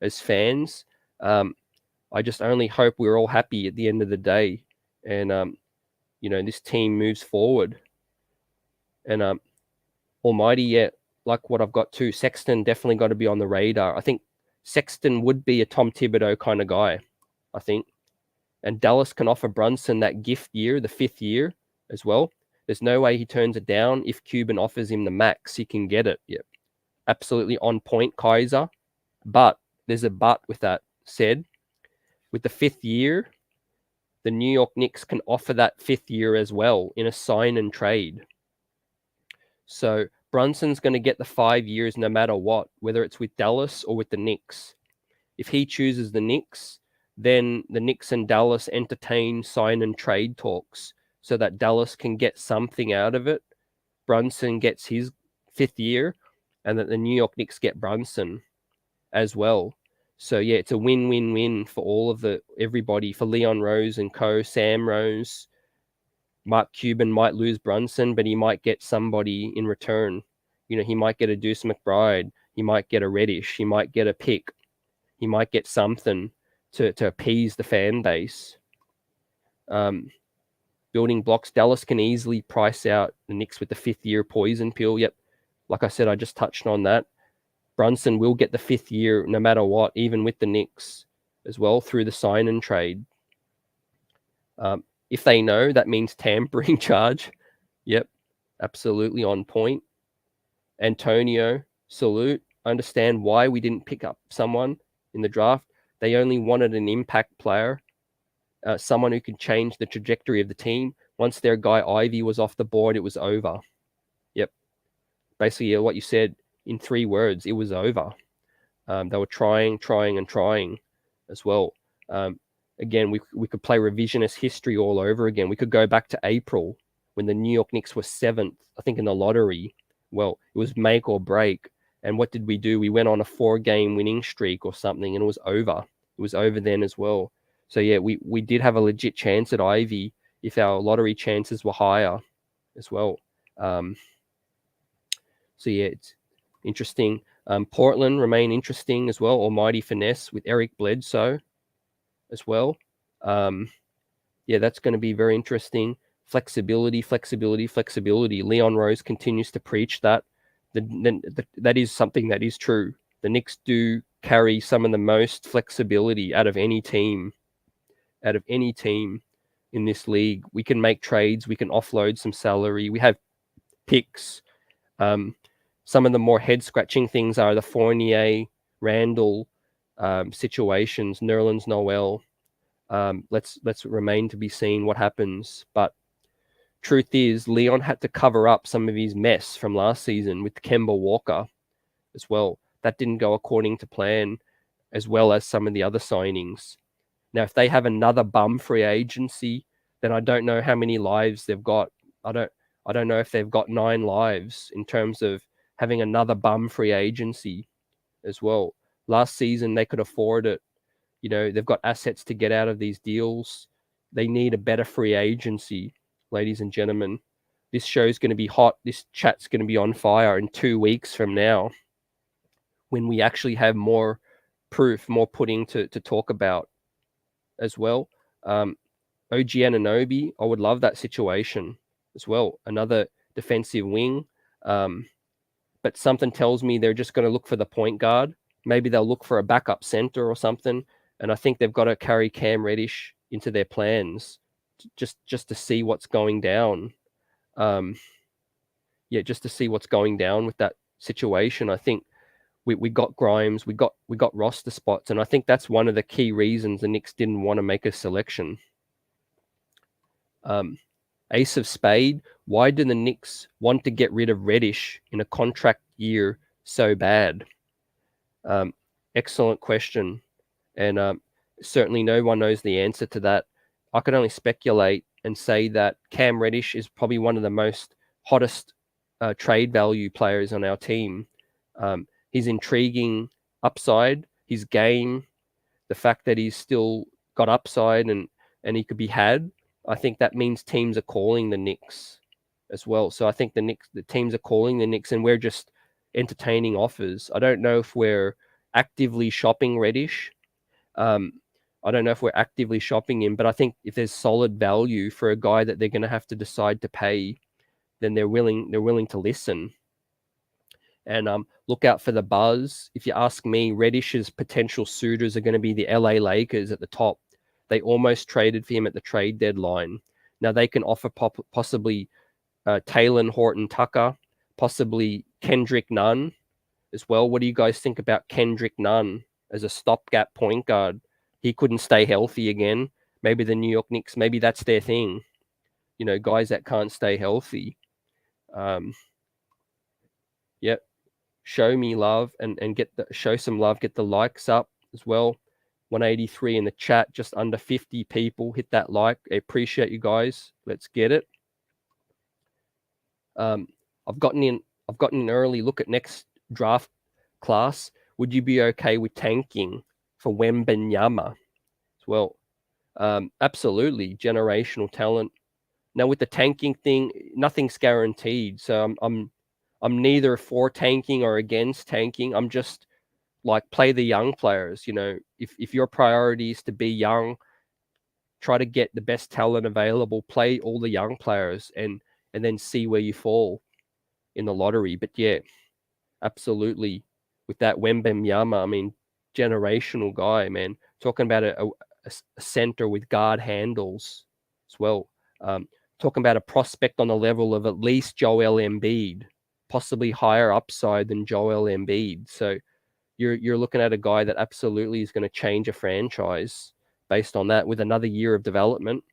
as fans. I just only hope we're all happy at the end of the day. And this team moves forward. And Almighty, yeah, like what I've got too, Sexton definitely got to be on the radar. I think Sexton would be a Tom Thibodeau kind of guy, I think. And Dallas can offer Brunson that gift year, the 5th year as well. There's no way he turns it down. If Cuban offers him the max, he can get it. Yep. Absolutely on point, Kaiser. But there's a but with that said. With the 5th year, the New York Knicks can offer that 5th year as well in a sign and trade. So Brunson's going to get the 5 years no matter what, whether it's with Dallas or with the Knicks. If he chooses the Knicks, then the Knicks and Dallas entertain sign and trade talks so that Dallas can get something out of it. Brunson gets his 5th year, and that the New York Knicks get Brunson as well. So yeah, it's a win-win-win for all of everybody, for Leon Rose and co, Sam Rose. Mark Cuban might lose Brunson, but he might get somebody in return. He might get a Deuce McBride. He might get a Reddish. He might get a pick. He might get something to appease the fan base. Building blocks. Dallas can easily price out the Knicks with the 5th year poison pill. Yep. Like I said, I just touched on that. Brunson will get the 5th year no matter what, even with the Knicks as well, through the sign and trade. If they know, that means tampering charge. Yep, absolutely on point. Antonio, salute. I understand why we didn't pick up someone in the draft. They only wanted an impact player, someone who could change the trajectory of the team. Once their guy Ivy was off the board, it was over. Yep. Basically, what you said in 3 words, it was over. They were trying as well. Again, we could play revisionist history all over again. We could go back to April when the New York Knicks were 7th, I think, in the lottery. Well, it was make or break. And what did we do? We went on a 4-game winning streak or something, and it was over. It was over then as well. So yeah, we did have a legit chance at Ivy if our lottery chances were higher as well. So yeah, it's interesting. Portland remain interesting as well. Almighty finesse with Eric Bledsoe as well. Yeah, that's going to be very interesting. Flexibility. Leon Rose continues to preach that. That is something that is true. The Knicks do carry some of the most flexibility out of any team in this league. We can make trades. We can offload some salary. We have picks. Some of the more head-scratching things are the Fournier, Randall situations, Nerlens Noel. Let's remain to be seen what happens. But truth is, Leon had to cover up some of his mess from last season with Kemba Walker as well. That didn't go according to plan, as well as some of the other signings. Now, if they have another bum free agency, then I don't know how many lives they've got. I don't know if they've got 9 lives in terms of having another bum free agency as well. Last season, they could afford it. They've got assets to get out of these deals. They need a better free agency, ladies and gentlemen. This show's going to be hot. This chat's going to be on fire in 2 weeks from now, when we actually have more proof, more pudding to talk about as well. OG Anunoby, I would love that situation as well. Another defensive wing. But something tells me they're just going to look for the point guard. Maybe they'll look for a backup center or something. And I think they've got to carry Cam Reddish into their plans just to see what's going down. Just to see what's going down with that situation. I think we got Grimes, we got roster spots, and I think that's one of the key reasons the Knicks didn't want to make a selection. Ace of Spade, why do the Knicks want to get rid of Reddish in a contract year so bad? Excellent question. And certainly no one knows the answer to that. I can only speculate and say that Cam Reddish is probably one of the most hottest trade value players on our team. His intriguing upside, his game, the fact that he's still got upside and he could be had, I think that means teams are calling the Knicks as well. So I think the teams are calling the Knicks, and we're just entertaining offers. I don't know if we're actively shopping Reddish, I don't know if we're actively shopping him, but I think if there's solid value for a guy that they're going to have to decide to pay, then they're willing to listen. And look out for the Buzz. If you ask me, Reddish's potential suitors are going to be the LA Lakers at the top. They almost traded for him at the trade deadline. Now they can offer possibly Taylor Horton Tucker, possibly Kendrick Nunn as well. What do you guys think about Kendrick Nunn as a stopgap point guard? He couldn't stay healthy again. Maybe the New York Knicks, maybe that's their thing. You know, guys that can't stay healthy. Yep. Show me love and show some love. Get the likes up as well. 183 in the chat, just under 50 people. Hit that like. I appreciate you guys. Let's get it. I've gotten an early look at next draft class. Would you be okay with tanking for Wembanyama as well? Absolutely, generational talent. Now with the tanking thing, nothing's guaranteed. So I'm neither for tanking or against tanking. I'm just like, play the young players. You know, if your priority is to be young, try to get the best talent available. Play all the young players and then see where you fall in the lottery. But yeah, absolutely. With that Wembanyama, I mean, generational guy, man. Talking about a center with guard handles as well. Talking about a prospect on the level of at least Joel Embiid, possibly higher upside than Joel Embiid. So you're looking at a guy that absolutely is going to change a franchise based on that, with another year of development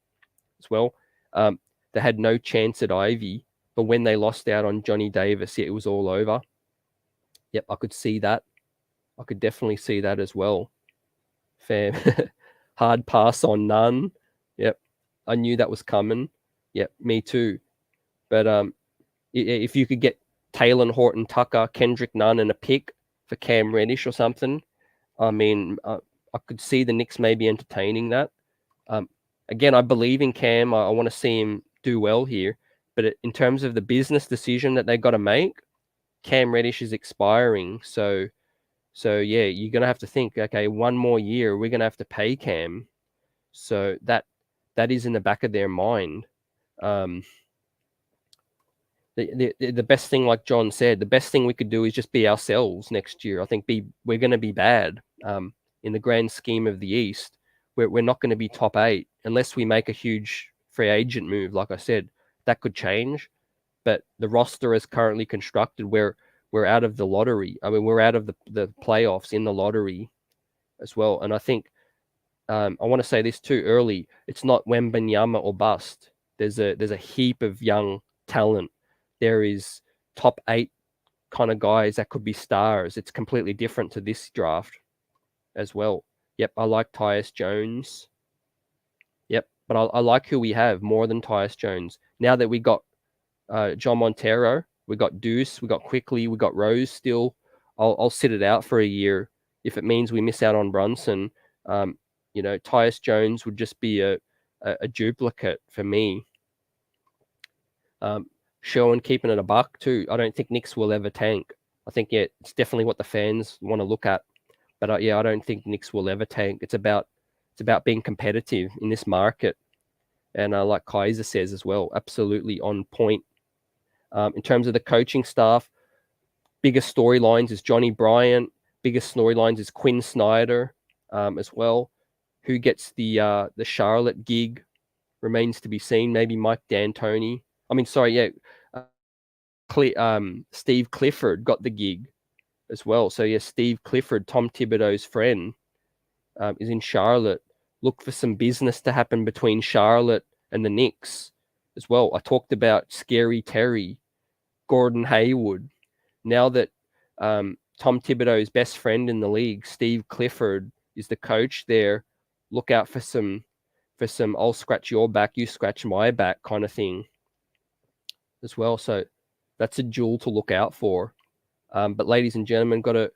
as well. They had no chance at Ivy, but when they lost out on Johnny Davis, it was all over. Yep, I could see that. I could definitely see that as well. Fair. Hard pass on Nunn. Yep, I knew that was coming. Yep, me too. But if you could get Taylor Horton Tucker, Kendrick Nunn, and a pick for Cam Reddish or something, I mean, I could see the Knicks maybe entertaining that. Again, I believe in Cam. I want to see him do well here. But in terms of the business decision that they got to make, Cam Reddish is expiring. So yeah, you're going to have to think, okay, one more year, we're going to have to pay Cam. So that is in the back of their mind. The best thing, like John said, the best thing we could do is just be ourselves next year. I think we're going to be bad in the grand scheme of the East. We're not going to be top 8 unless we make a huge free agent move. Like I said, that could change. But the roster is currently constructed, we're out of the lottery. I mean, we're out of the playoffs in the lottery as well. And I think I want to say this too early. It's not Wembanyama or bust. There's a heap of young talent. There is top 8 kind of guys that could be stars. It's completely different to this draft as well. Yep, I like Tyus Jones. Yep, but I like who we have more than Tyus Jones. Now that we got John Montero, we got Deuce, we got Quickly, we got Rose still. I'll sit it out for a year. If it means we miss out on Brunson, you know, Tyus Jones would just be a duplicate for me. Sherwin keeping it a buck too. I don't think Knicks will ever tank. I think, yeah, it's definitely what the fans want to look at. But yeah, I don't think Knicks will ever tank. It's about being competitive in this market. And like Kaiser says as well, absolutely on point. In terms of the coaching staff, biggest storylines is Johnny Bryant. Biggest storylines is Quinn Snyder as well. Who gets the Charlotte gig remains to be seen. Maybe Mike D'Antoni. I mean, sorry, yeah. Steve Clifford got the gig as well. So yeah, Steve Clifford, Tom Thibodeau's friend, is in Charlotte. Look for some business to happen between Charlotte and the Knicks as well. I talked about Scary Terry, Gordon Hayward. Now that Tom Thibodeau's best friend in the league, Steve Clifford, is the coach there, look out for some I'll scratch your back, you scratch my back kind of thing as well. So that's a jewel to look out for. But ladies and gentlemen, got to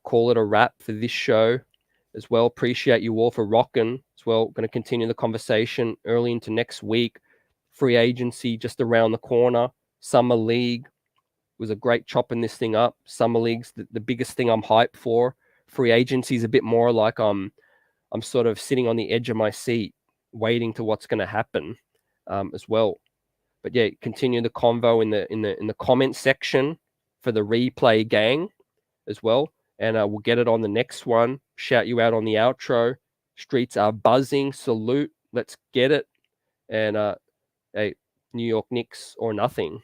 call it a wrap for this show as well. Appreciate you all for rocking as well. Going to continue the conversation early into next week. Free agency just around the corner. Summer League was a great chopping this thing up. Summer League's the biggest thing I'm hyped for. Free agency is a bit more like I'm I'm sort of sitting on the edge of my seat, waiting to what's going to happen as well. But yeah, continue the convo in the comment section for the replay gang as well, and we'll get it on the next one. Shout you out on the outro. Streets are buzzing. Salute. Let's get it. And hey, New York Knicks or nothing.